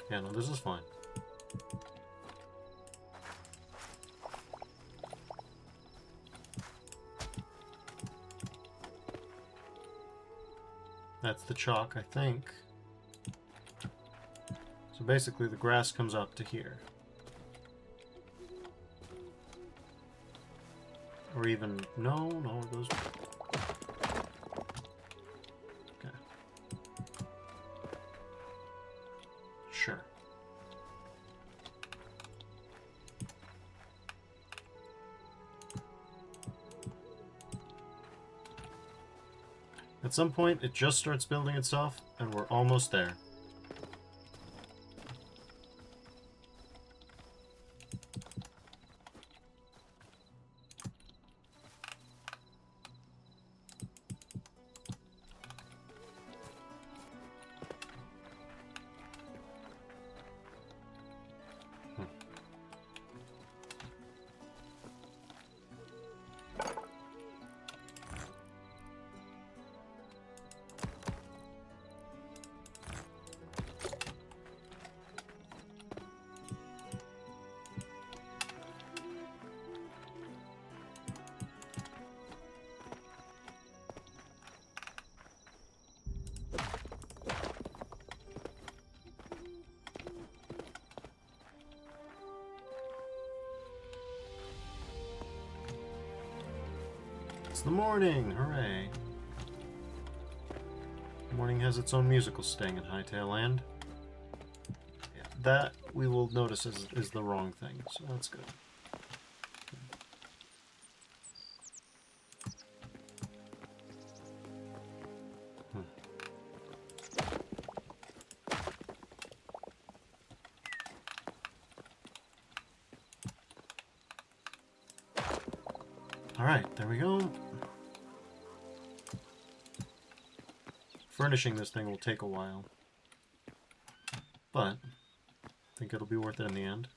Yeah, no, this is fine. That's the chalk, I think. So basically the grass comes up to here. Or even... No, it goes... Okay. Sure. At some point, it just starts building itself, and we're almost there. It's the morning! Hooray! The morning has its own musical sting in Hytale Land. Yeah, that we will notice is the wrong thing, so that's good. Alright, there we go. Furnishing this thing will take a while, but I think it'll be worth it in the end.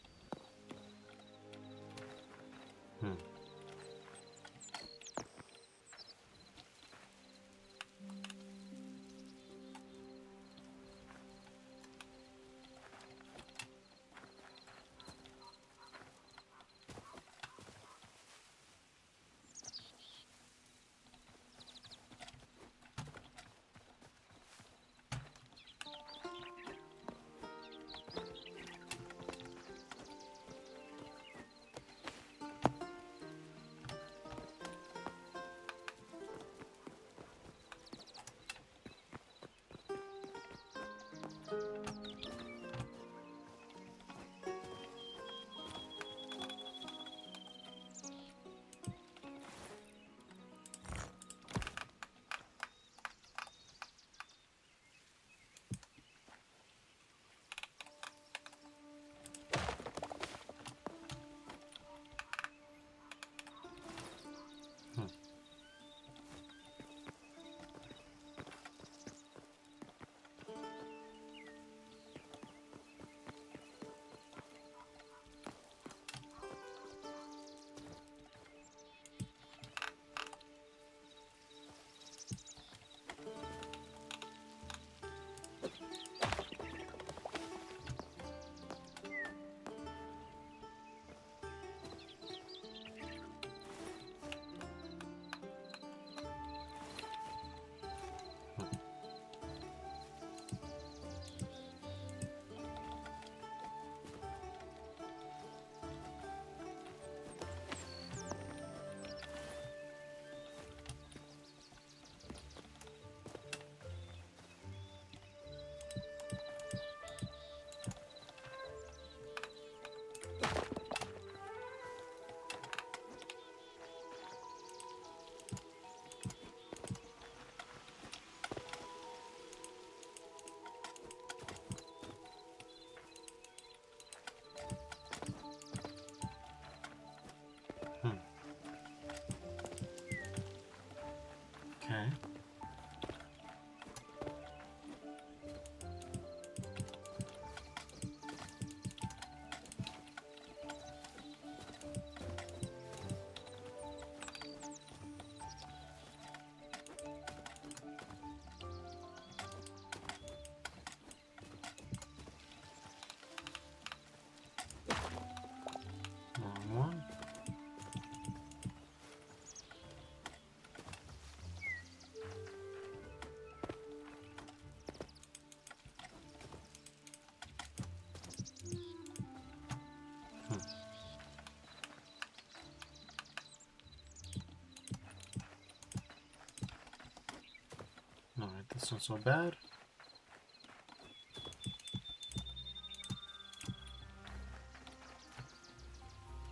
That's not so bad.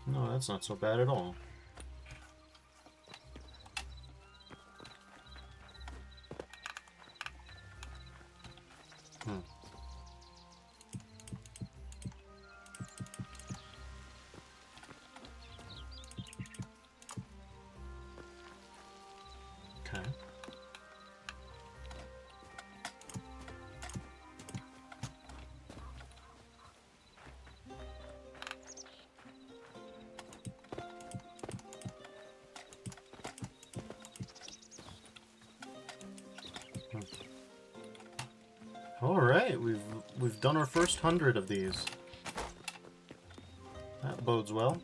No, that's not so bad at all. Okay. All right, we've done our first 100 of these. That bodes well.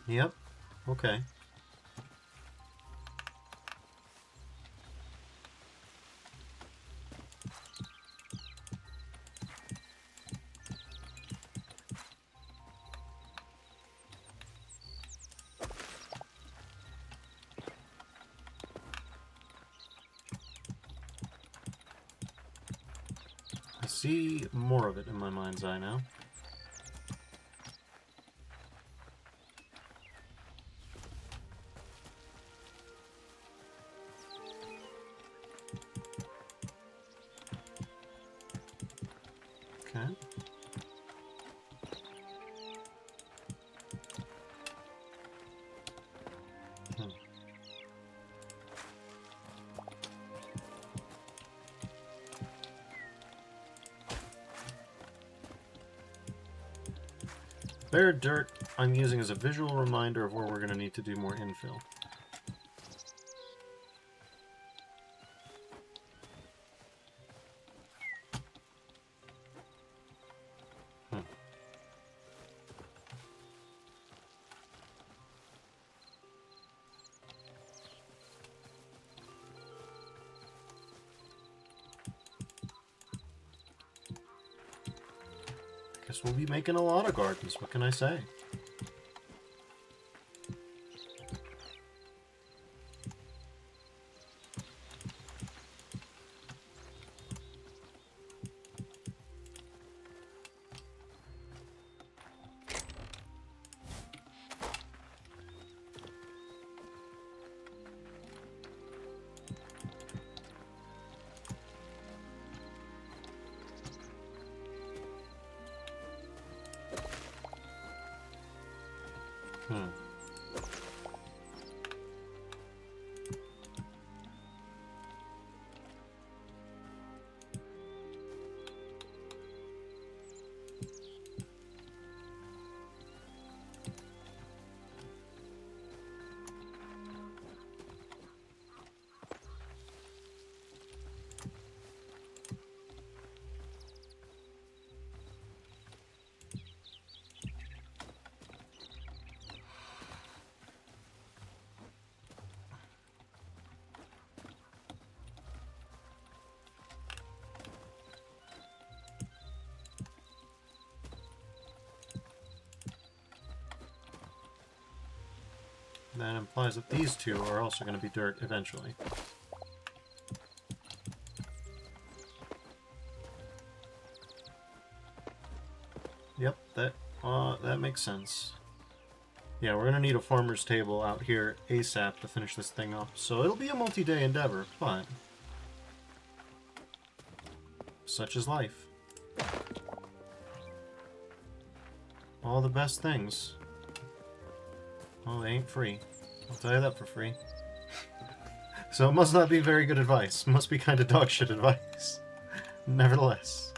Yep. Okay. I see more of it in my mind's eye now. Okay. Bare dirt I'm using as a visual reminder of where we're going to need to do more infill. Guess we'll be making a lot of gardens, what can I say? That implies that these two are also going to be dirt eventually. Yep, that makes sense. Yeah, we're going to need a farmer's table out here ASAP to finish this thing up. So it'll be a multi-day endeavor, but such is life. All the best things. Oh, they ain't free. I'll tell you that for free. So it must not be very good advice. It must be kind of dog shit advice. Nevertheless.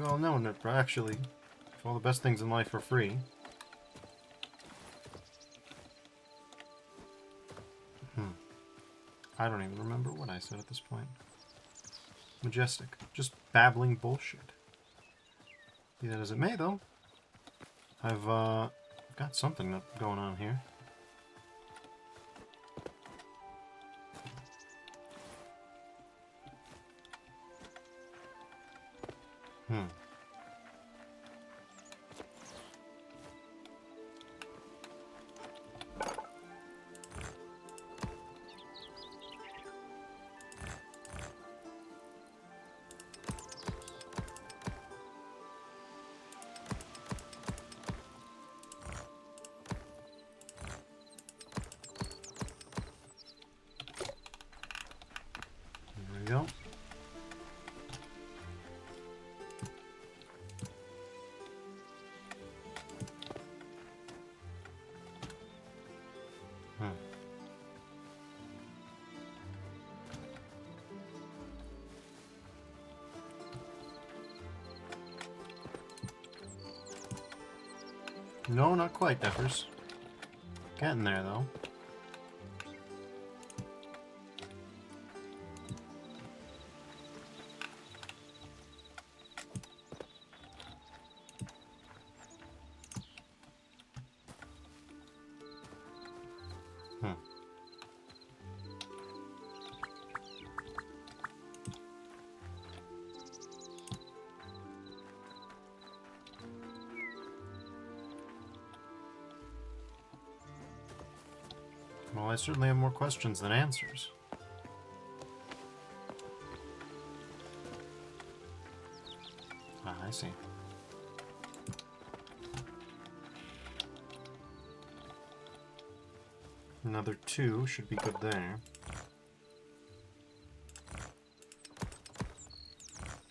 Well, no, actually, if all the best things in life are free. I don't even remember what I said at this point. Majestic. Just babbling bullshit. Be that as it may, though. I've got something going on here. There we go. No, not quite, Deppers. Getting there, though. Well, I certainly have more questions than answers. Ah, I see. Another 2 should be good there.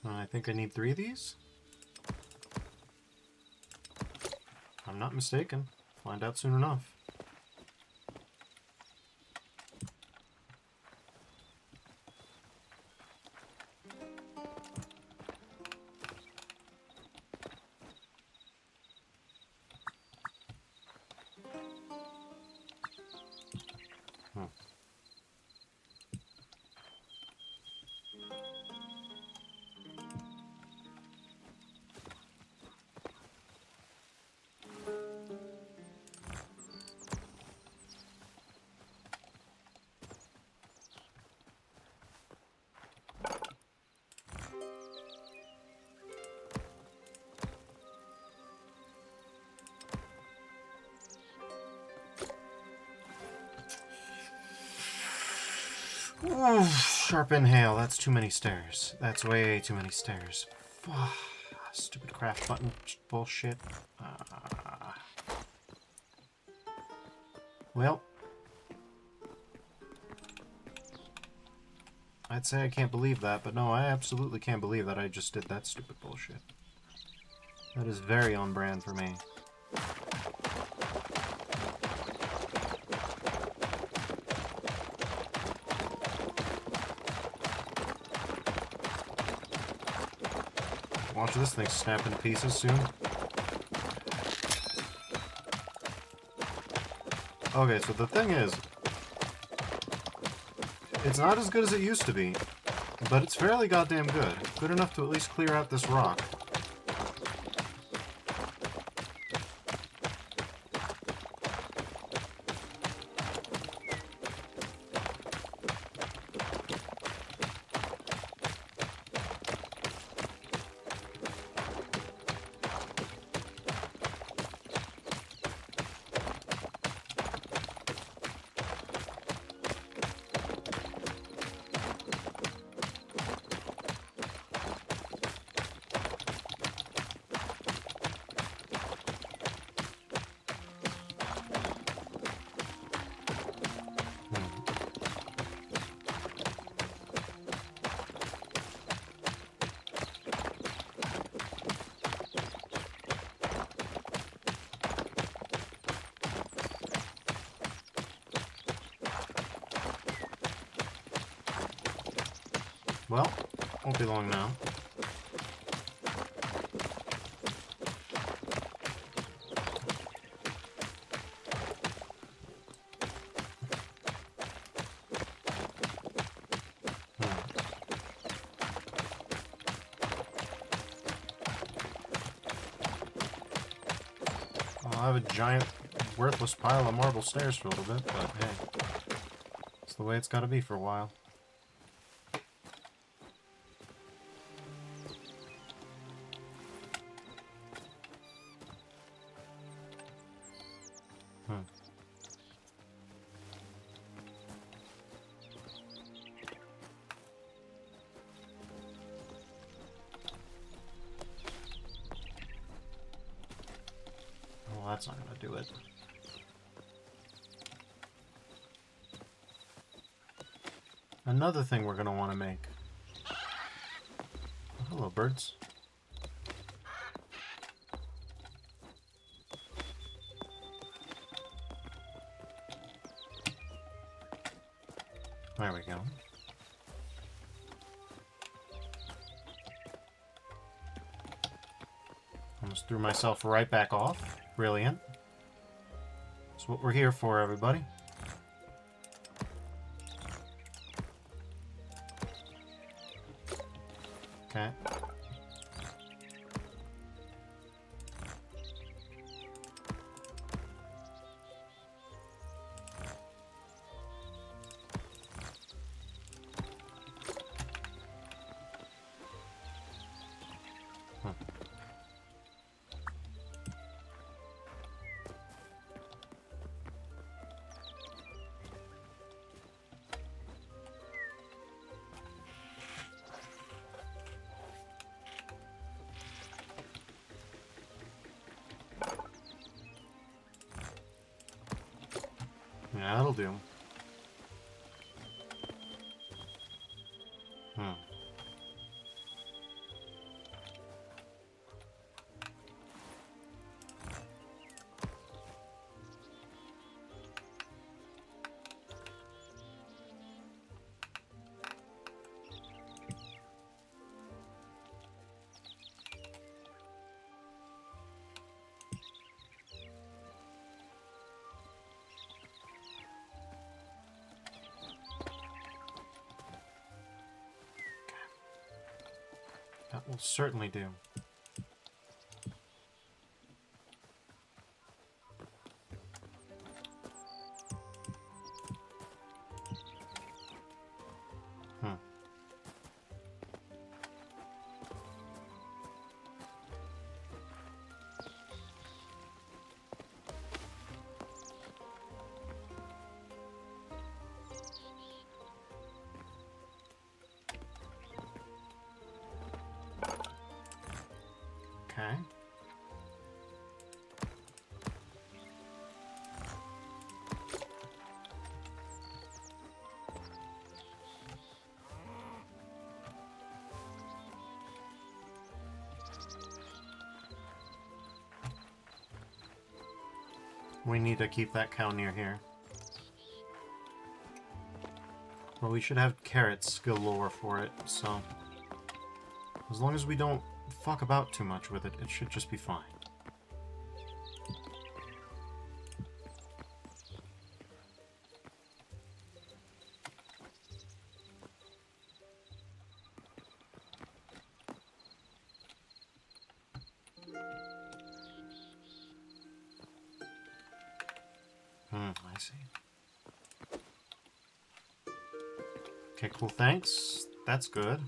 I think I need 3 of these? I'm not mistaken. Find out soon enough. Ooh, sharp inhale. That's too many stairs. That's way too many stairs. Stupid craft button bullshit. Well, I'd say I can't believe that, but no, I absolutely can't believe that I just did that stupid bullshit. That is very on brand for me. Watch this thing snap into pieces soon. Okay, so the thing is, it's not as good as it used to be, but it's fairly goddamn good. Good enough to at least clear out this rock. Well, won't be long now. have a giant, worthless pile of marble stairs for a little bit, but hey. It's the way it's gotta be for a while. Well, that's not gonna do it. Another thing we're gonna want to make. Oh, hello, birds. There we go. Almost threw myself right back off. Brilliant. That's what we're here for, everybody. Okay. Yeah, that'll do. That will certainly do. Okay. We need to keep that cow near here. Well, we should have carrots galore for it, so... As long as we don't fuck about too much with it, it should just be fine. I see. Okay, cool, thanks. That's good.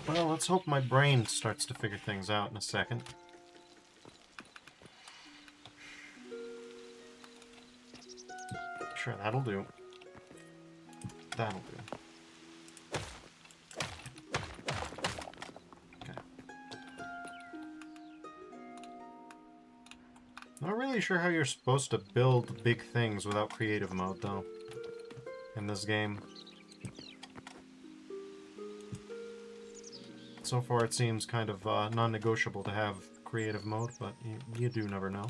Well, let's hope my brain starts to figure things out in a second. Sure, that'll do. That'll do. Okay. Not really sure how you're supposed to build big things without creative mode, though, in this game. So far it seems kind of non-negotiable to have creative mode, but you do never know.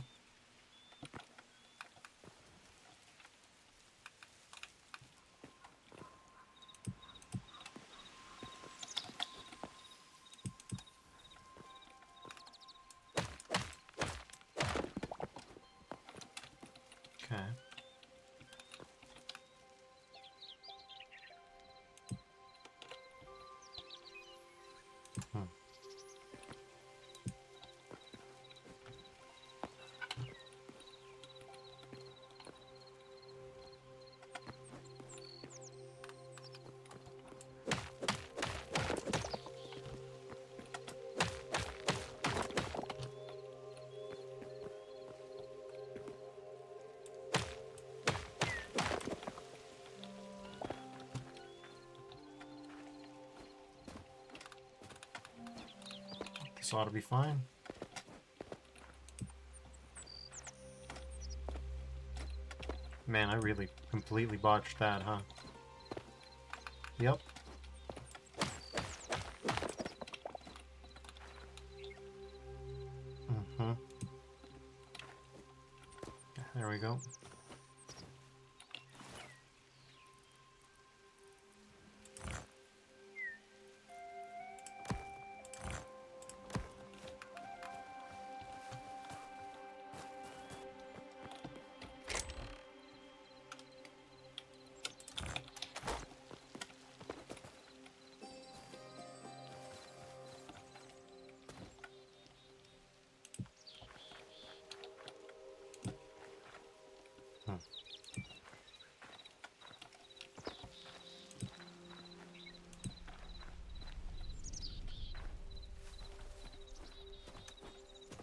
Okay. Hmm. This ought to be fine. Man, I really completely botched that, huh? Yep. Mm-hmm. There we go. Hmm.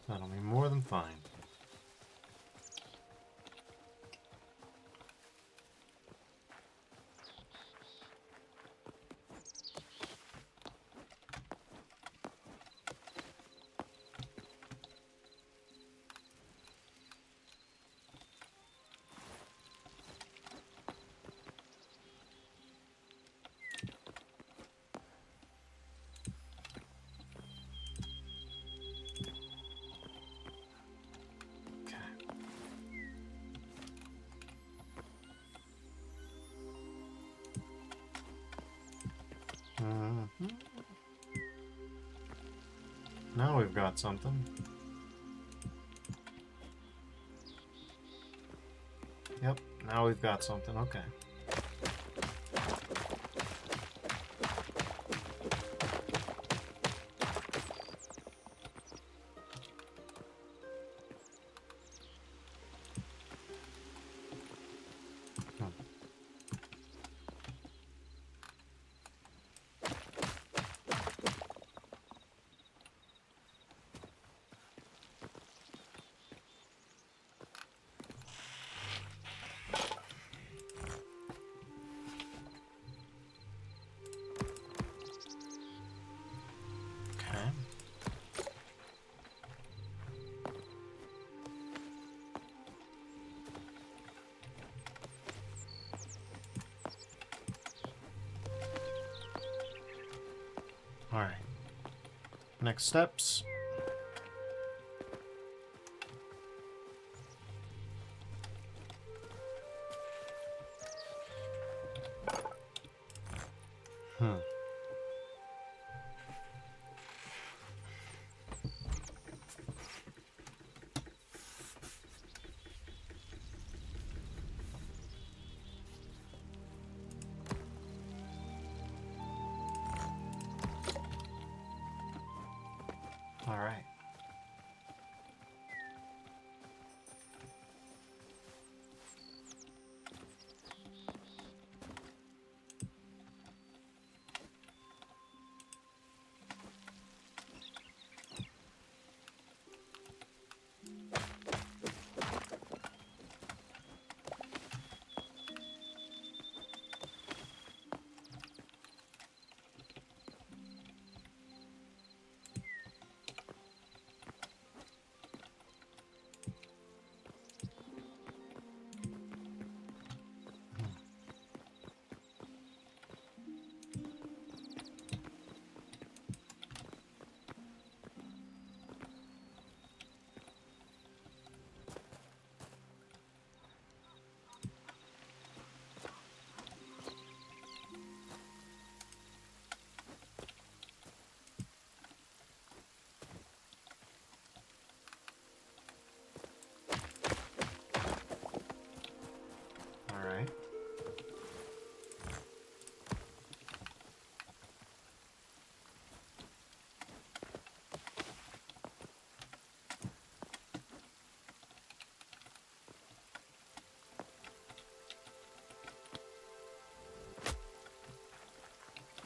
That'll be more than fine. Mm-hmm. Now we've got something. Yep, now we've got something. Okay. Hmm. Okay. Alright. Next steps. Hmm.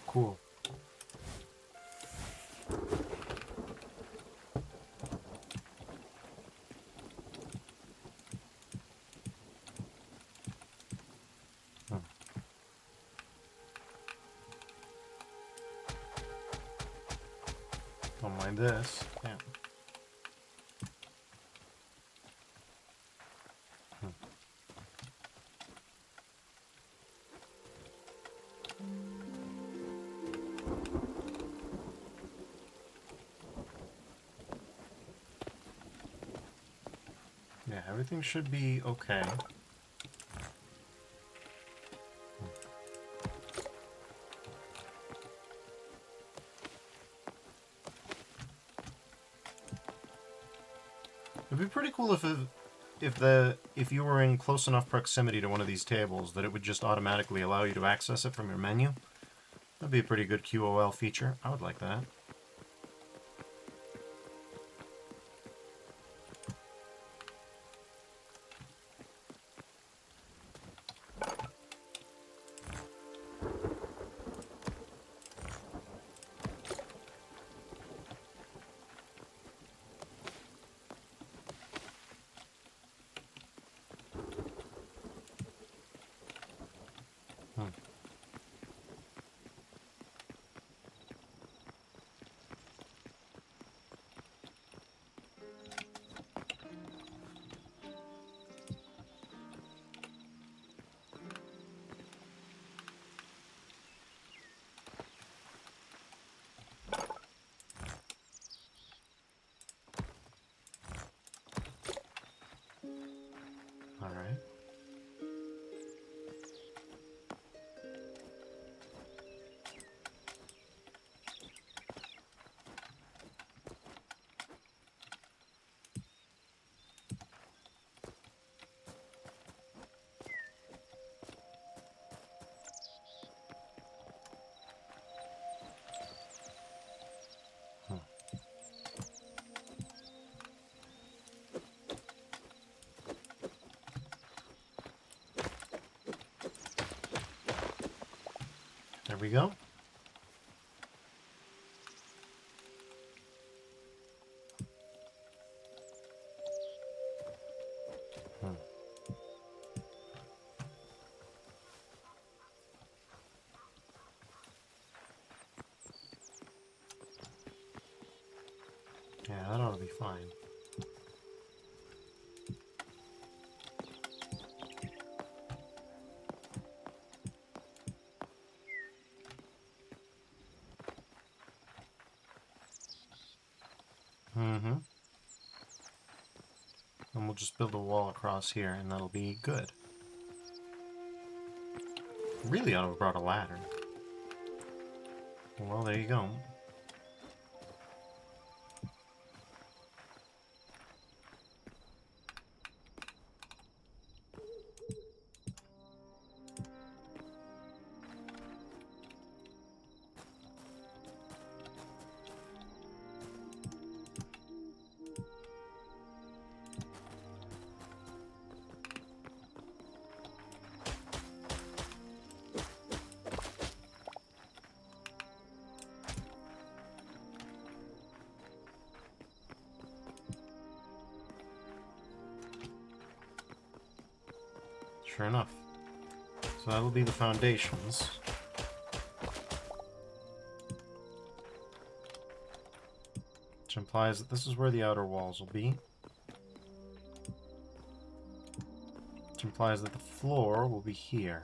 cool. Don't mind this. Yeah. Yeah, everything should be okay. It'd be pretty cool if you were in close enough proximity to one of these tables that it would just automatically allow you to access it from your menu. That'd be a pretty good QOL feature. I would like that. All right. There we go. Yeah, that ought to be fine. Mm-hmm. And we'll just build a wall across here, and that'll be good. Really ought to have brought a ladder. Well, there you go. Sure enough. So that'll be the foundations. Which implies that this is where the outer walls will be. Which implies that the floor will be here.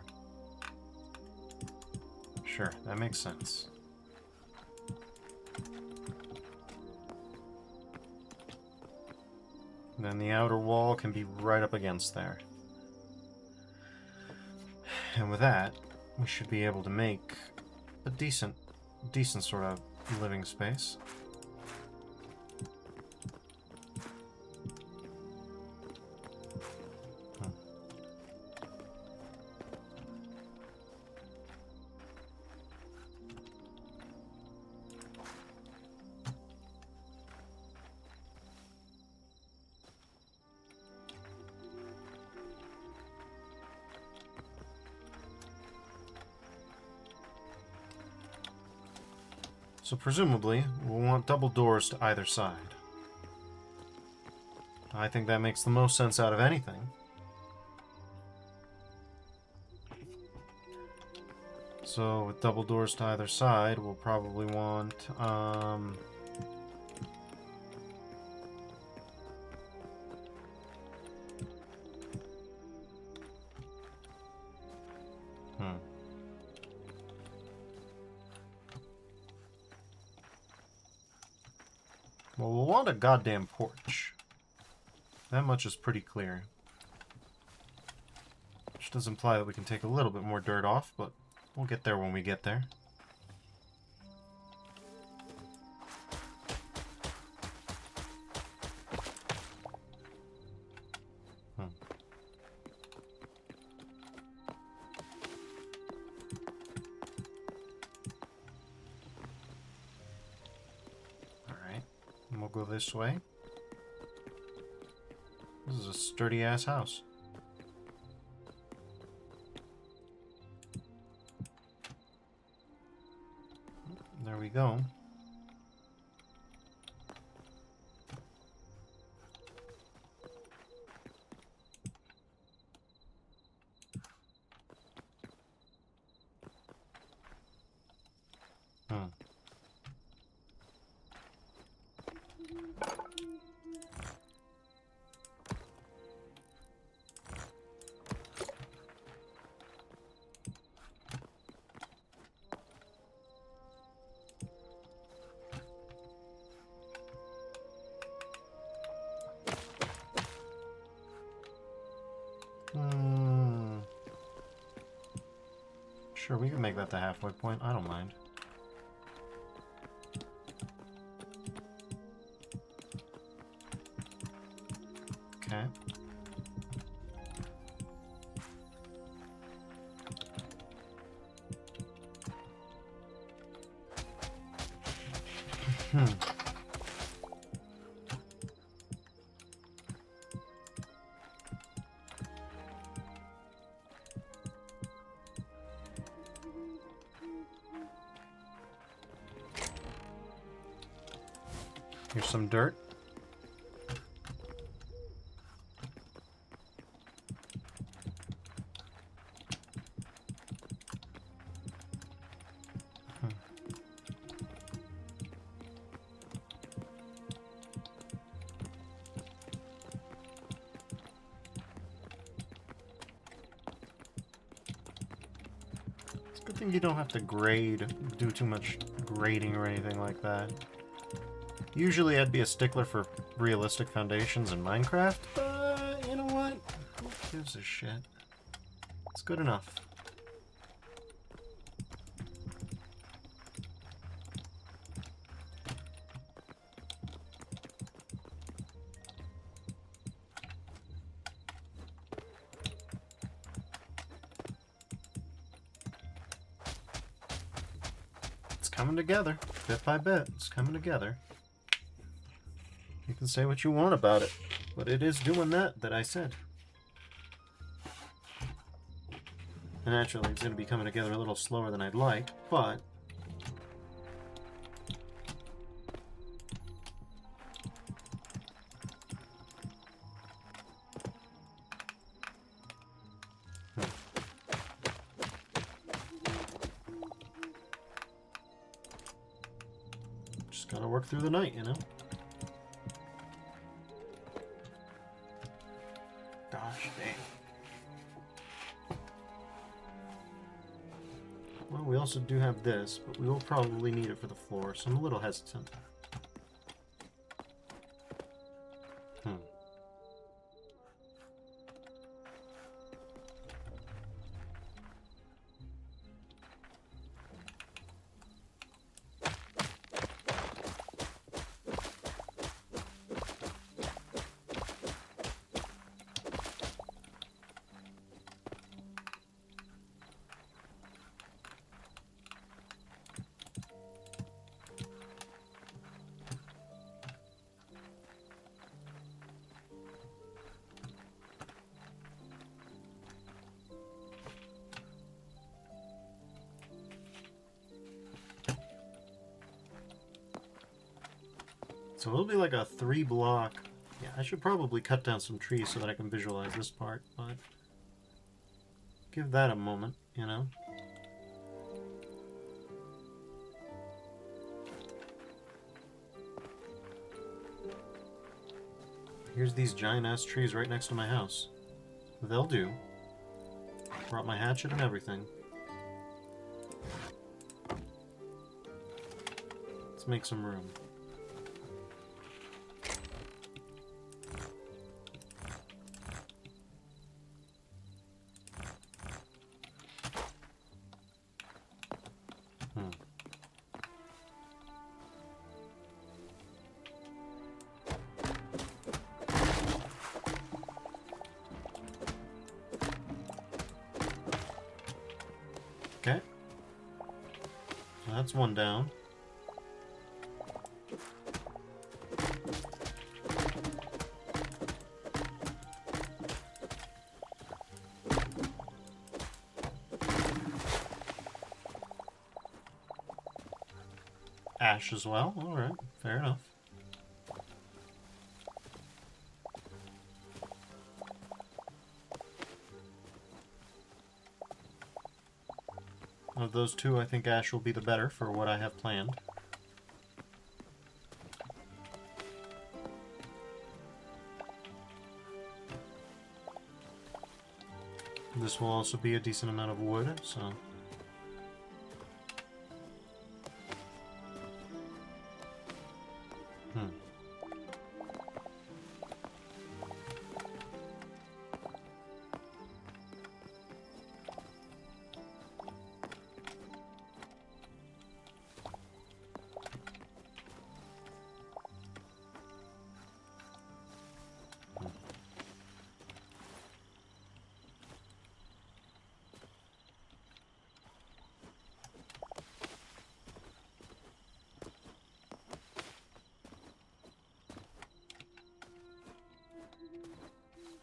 Sure, that makes sense. And then the outer wall can be right up against there. And with that, we should be able to make a decent sort of living space. So presumably, we'll want double doors to either side. I think that makes the most sense out of anything. So with double doors to either side, we'll probably want, Well, we'll want a goddamn porch. That much is pretty clear. Which does imply that we can take a little bit more dirt off, but we'll get there when we get there. Alright, and we'll go this way. This is a sturdy-ass house. There we go. Sure, we can make that the halfway point. I don't mind. Okay. Here's some dirt. It's a good thing you don't have to do too much grading or anything like that. Usually I'd be a stickler for realistic foundations in Minecraft, but you know what? Who gives a shit? It's good enough. It's coming together, bit by bit. It's coming together. You can say what you want about it, but it is doing that I said. And naturally, it's going to be coming together a little slower than I'd like, but... Just gotta work through the night, you know? Gosh dang. Well, we also do have this, but we will probably need it for the floor, so I'm a little hesitant. So it'll be like a 3-block. Yeah, I should probably cut down some trees so that I can visualize this part, but give that a moment, you know? Here's these giant-ass trees right next to my house. They'll do. Brought my hatchet and everything. Let's make some room. Okay. So that's one down. Ash as well. Alright, fair enough. Of those two, I think ash will be the better for what I have planned. This will also be a decent amount of wood, so...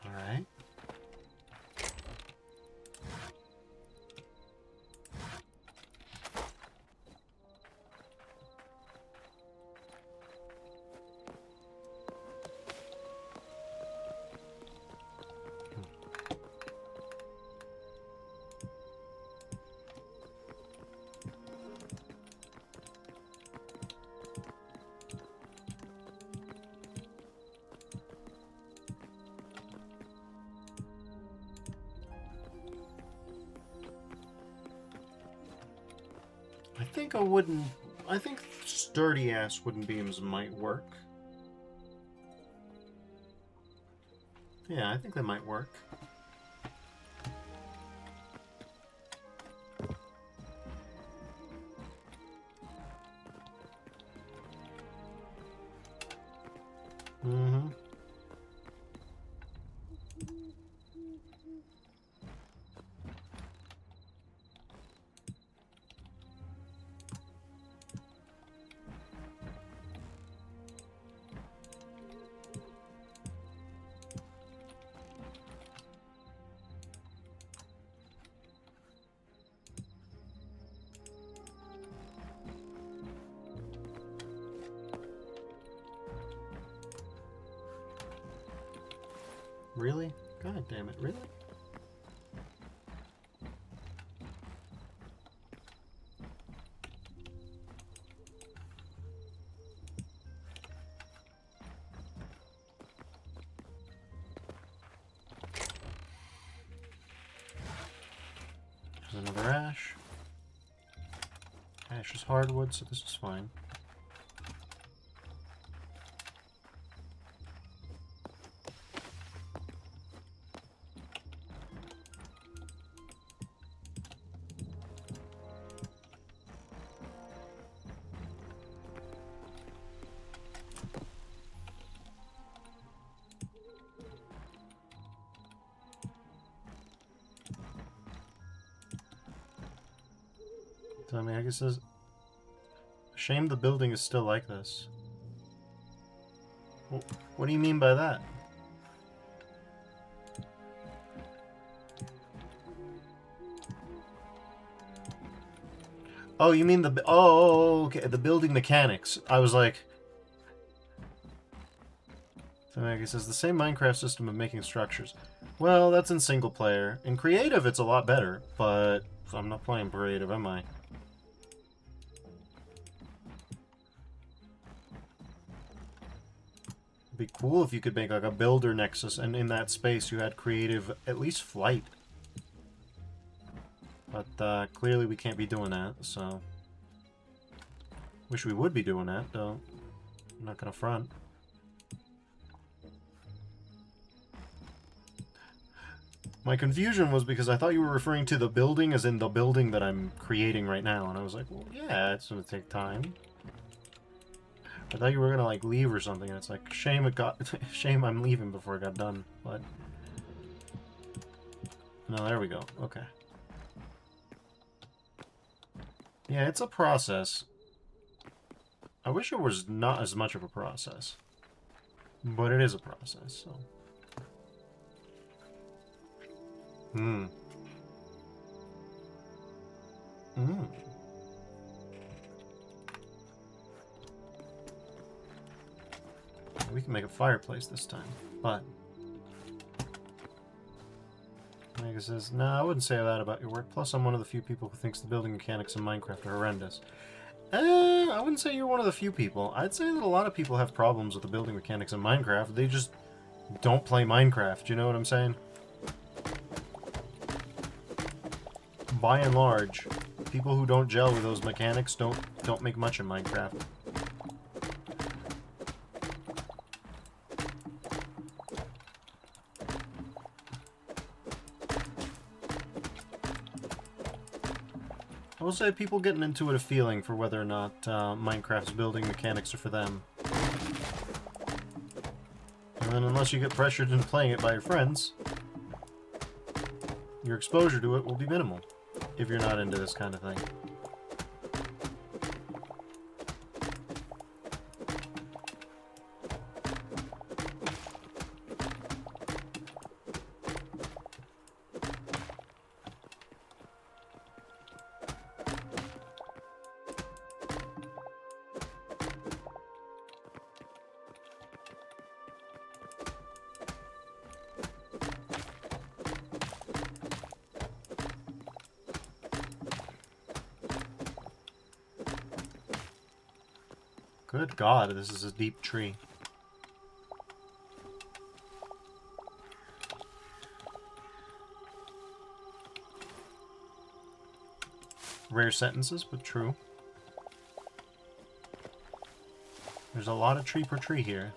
Alright. I think sturdy-ass wooden beams might work. Yeah, I think they might work. Mm-hmm. Really? God damn it, really? There's another ash. Ash is hardwood, so this is fine. So, I mean, I guess it's a shame the building is still like this. What do you mean by that? Oh, you mean the... Oh, okay, the building mechanics. I was like... So Maggie says, the same Minecraft system of making structures. Well, that's in single player. In creative, it's a lot better, but I'm not playing creative, am I? It'd be cool if you could make like a builder nexus, and in that space you had creative, at least flight. But clearly we can't be doing that, so... Wish we would be doing that, though. I'm not gonna front. My confusion was because I thought you were referring to the building as in the building that I'm creating right now, and I was like, well, yeah, it's gonna take time. I thought you were gonna, like, leave or something, and it's like, shame it got... shame I'm leaving before it got done, but... No, there we go. Okay. Yeah, it's a process. I wish it was not as much of a process. But it is a process, so... Hmm. Hmm. We can make a fireplace this time, but... Mega says, no, I wouldn't say that about your work. Plus, I'm one of the few people who thinks the building mechanics in Minecraft are horrendous. I wouldn't say you're one of the few people. I'd say that a lot of people have problems with the building mechanics in Minecraft. They just don't play Minecraft, you know what I'm saying? By and large, people who don't gel with those mechanics don't make much in Minecraft. I will say people get an intuitive feeling for whether or not Minecraft's building mechanics are for them. And then unless you get pressured into playing it by your friends, your exposure to it will be minimal, if you're not into this kind of thing. Good God, this is a deep tree. Rare sentences, but true. There's a lot of tree per tree here.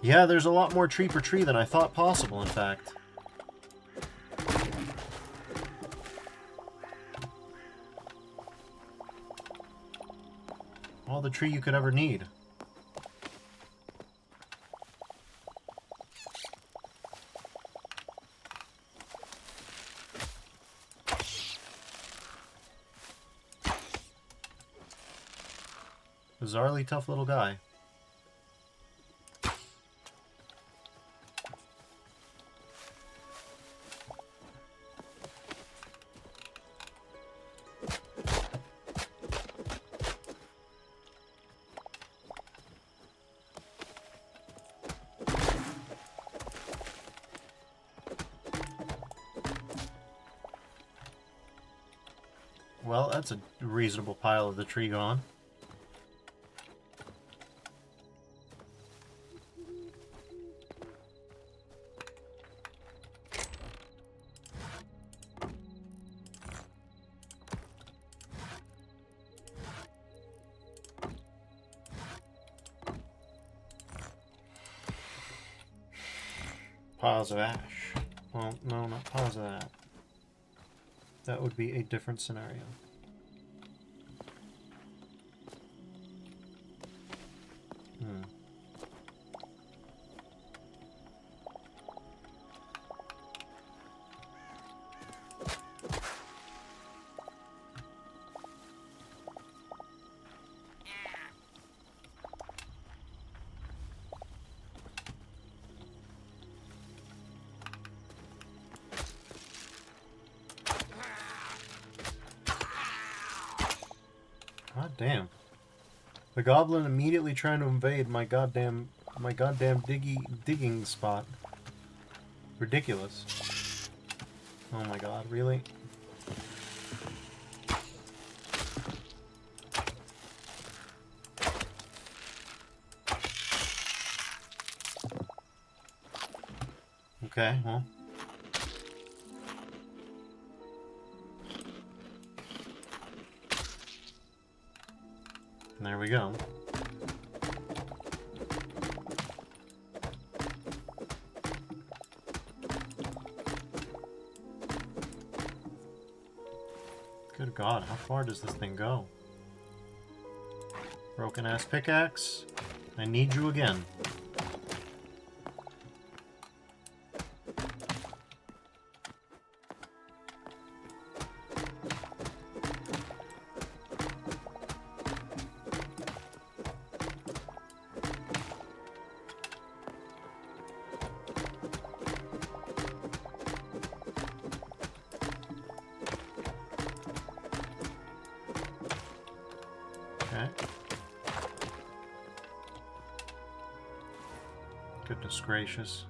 Yeah, there's a lot more tree per tree than I thought possible, in fact. All the tree you could ever need. Bizarrely tough little guy. Well, that's a reasonable pile of the tree gone. Piles of ash. Well, no, not piles of that. That would be a different scenario. Damn. The goblin immediately trying to invade my goddamn digging spot. Ridiculous. Oh my god, really? Okay, well. There we go. Good God, how far does this thing go? Broken ass pickaxe. I need you again. Okay. Goodness gracious.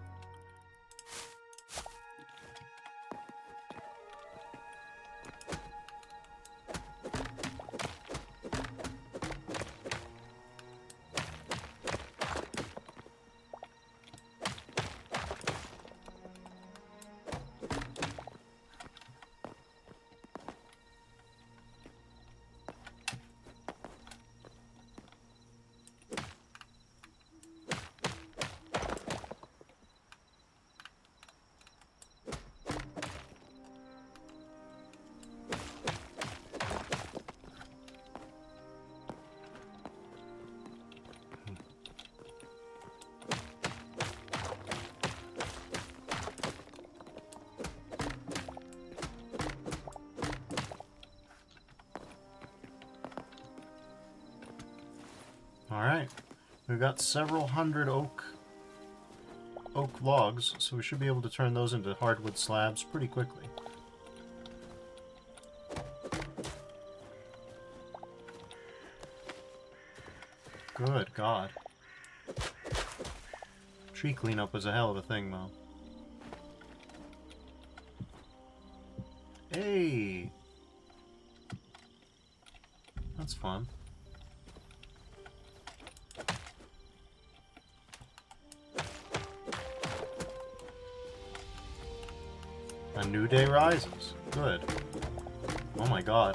Alright, we've got several hundred oak logs, so we should be able to turn those into hardwood slabs pretty quickly. Good God. Tree cleanup was a hell of a thing, though. Hey! That's fun. A new day rises. Good. Oh my god.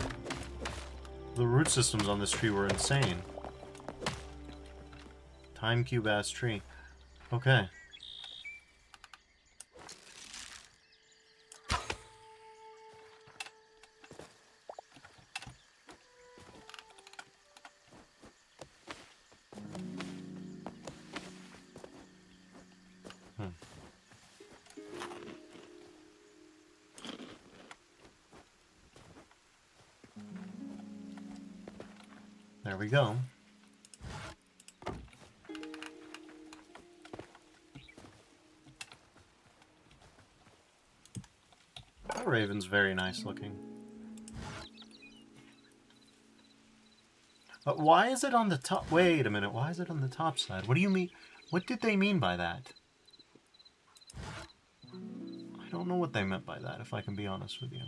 The root systems on this tree were insane. Time cube ass tree. Okay. There we go. That raven's very nice looking. But why is it on the top? Wait a minute, why is it on the top side? What do you mean? What did they mean by that? I don't know what they meant by that, if I can be honest with you.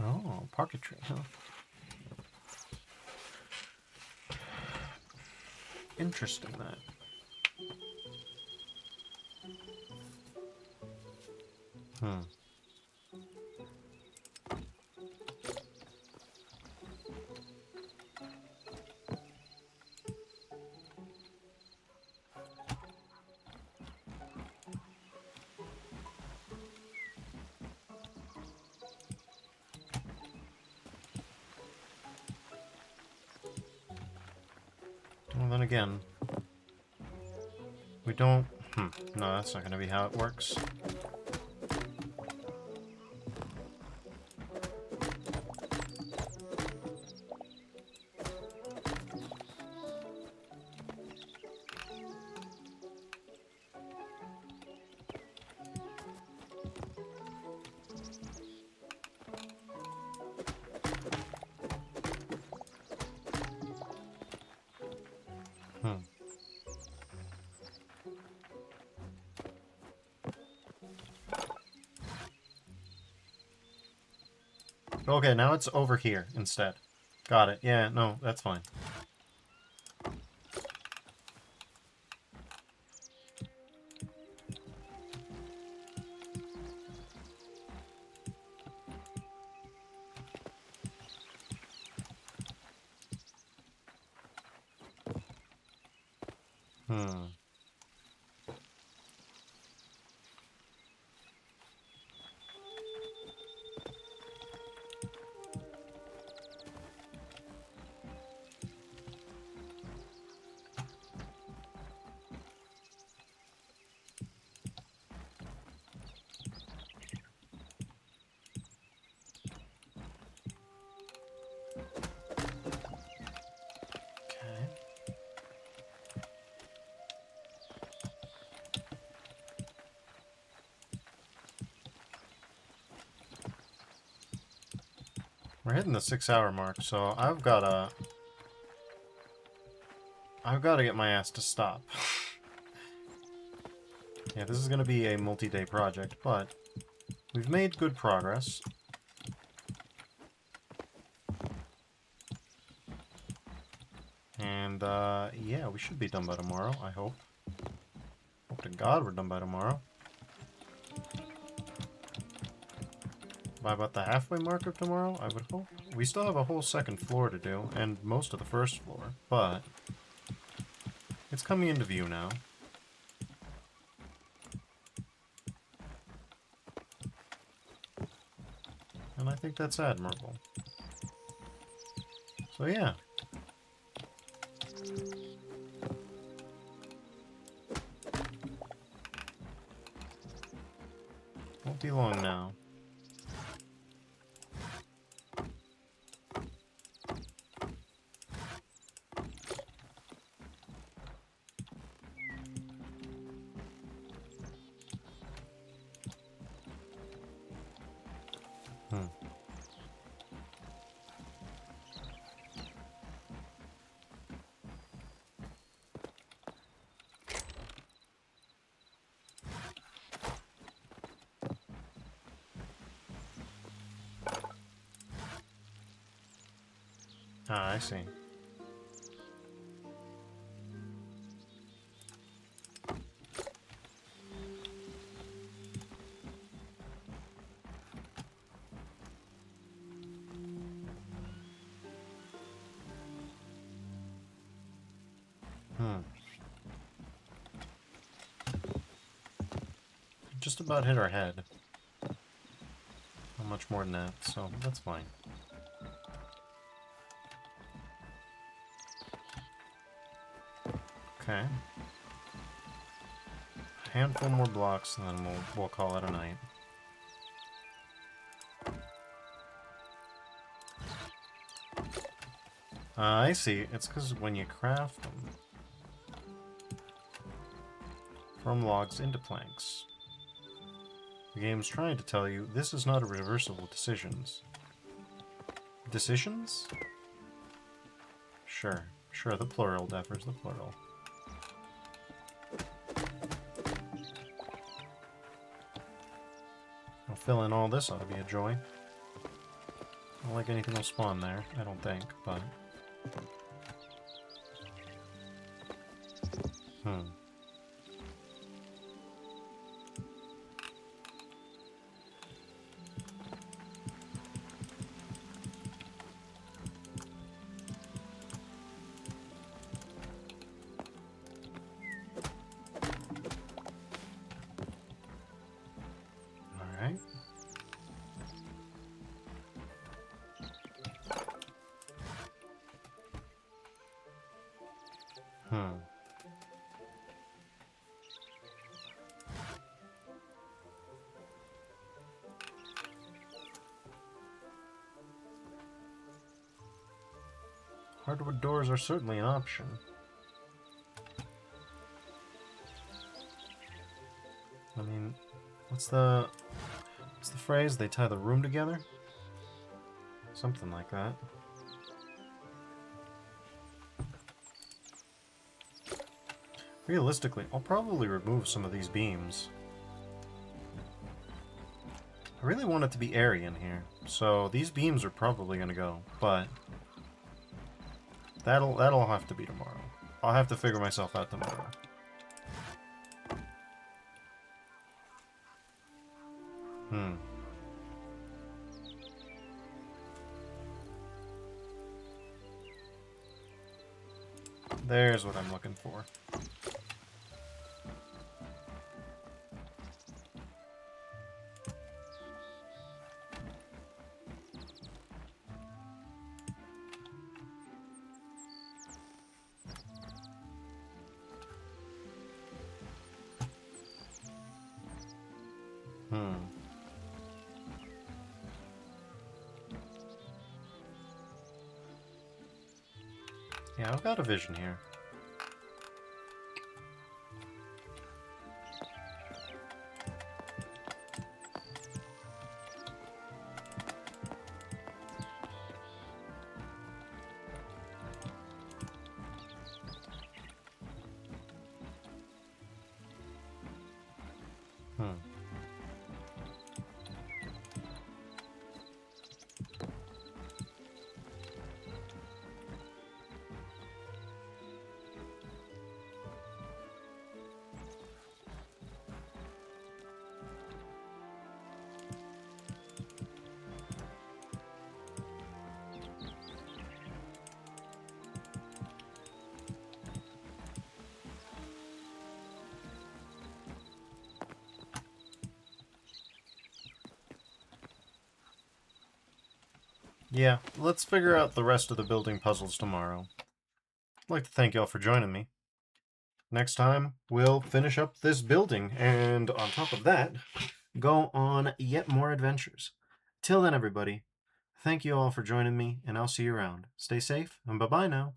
Oh, parquetry, huh? Interesting, that. then again, we don't... no, that's not going to be how it works. Okay, now it's over here instead. Got it. Yeah, no, that's fine. We're hitting the 6-hour mark, so I've gotta get my ass to stop. Yeah, this is gonna be a multi-day project, but we've made good progress. And, yeah, we should be done by tomorrow, I hope. Hope to God we're done by tomorrow. By about the halfway mark of tomorrow, I would hope. We still have a whole second floor to do, and most of the first floor, but it's coming into view now. And I think that's admirable. So yeah. Won't be long now. Ah, I see. Just about hit our head. Not much more than that, so that's fine. Okay. A handful more blocks, and then we'll call it a night. I see. It's because when you craft them from logs into planks, the game's trying to tell you this is not a reversible decisions. Decisions? Sure. Sure, the plural, Daffers, the plural. I'll fill in all this ought to be a joy. I don't like anything will spawn there, I don't think, but... Alright. Hmm. Hardwood doors are certainly an option. I mean, what's the phrase? They tie the room together? Something like that. Realistically, I'll probably remove some of these beams. I really want it to be airy in here, so these beams are probably gonna go, but that'll have to be tomorrow. I'll have to figure myself out tomorrow. Hmm. There's what I'm looking for. Hmm. Yeah, I've got a vision here. Hmm. Yeah, let's figure out the rest of the building puzzles tomorrow. I'd like to thank y'all for joining me. Next time, we'll finish up this building, and on top of that, go on yet more adventures. Till then, everybody, thank you all for joining me, and I'll see you around. Stay safe, and bye-bye now.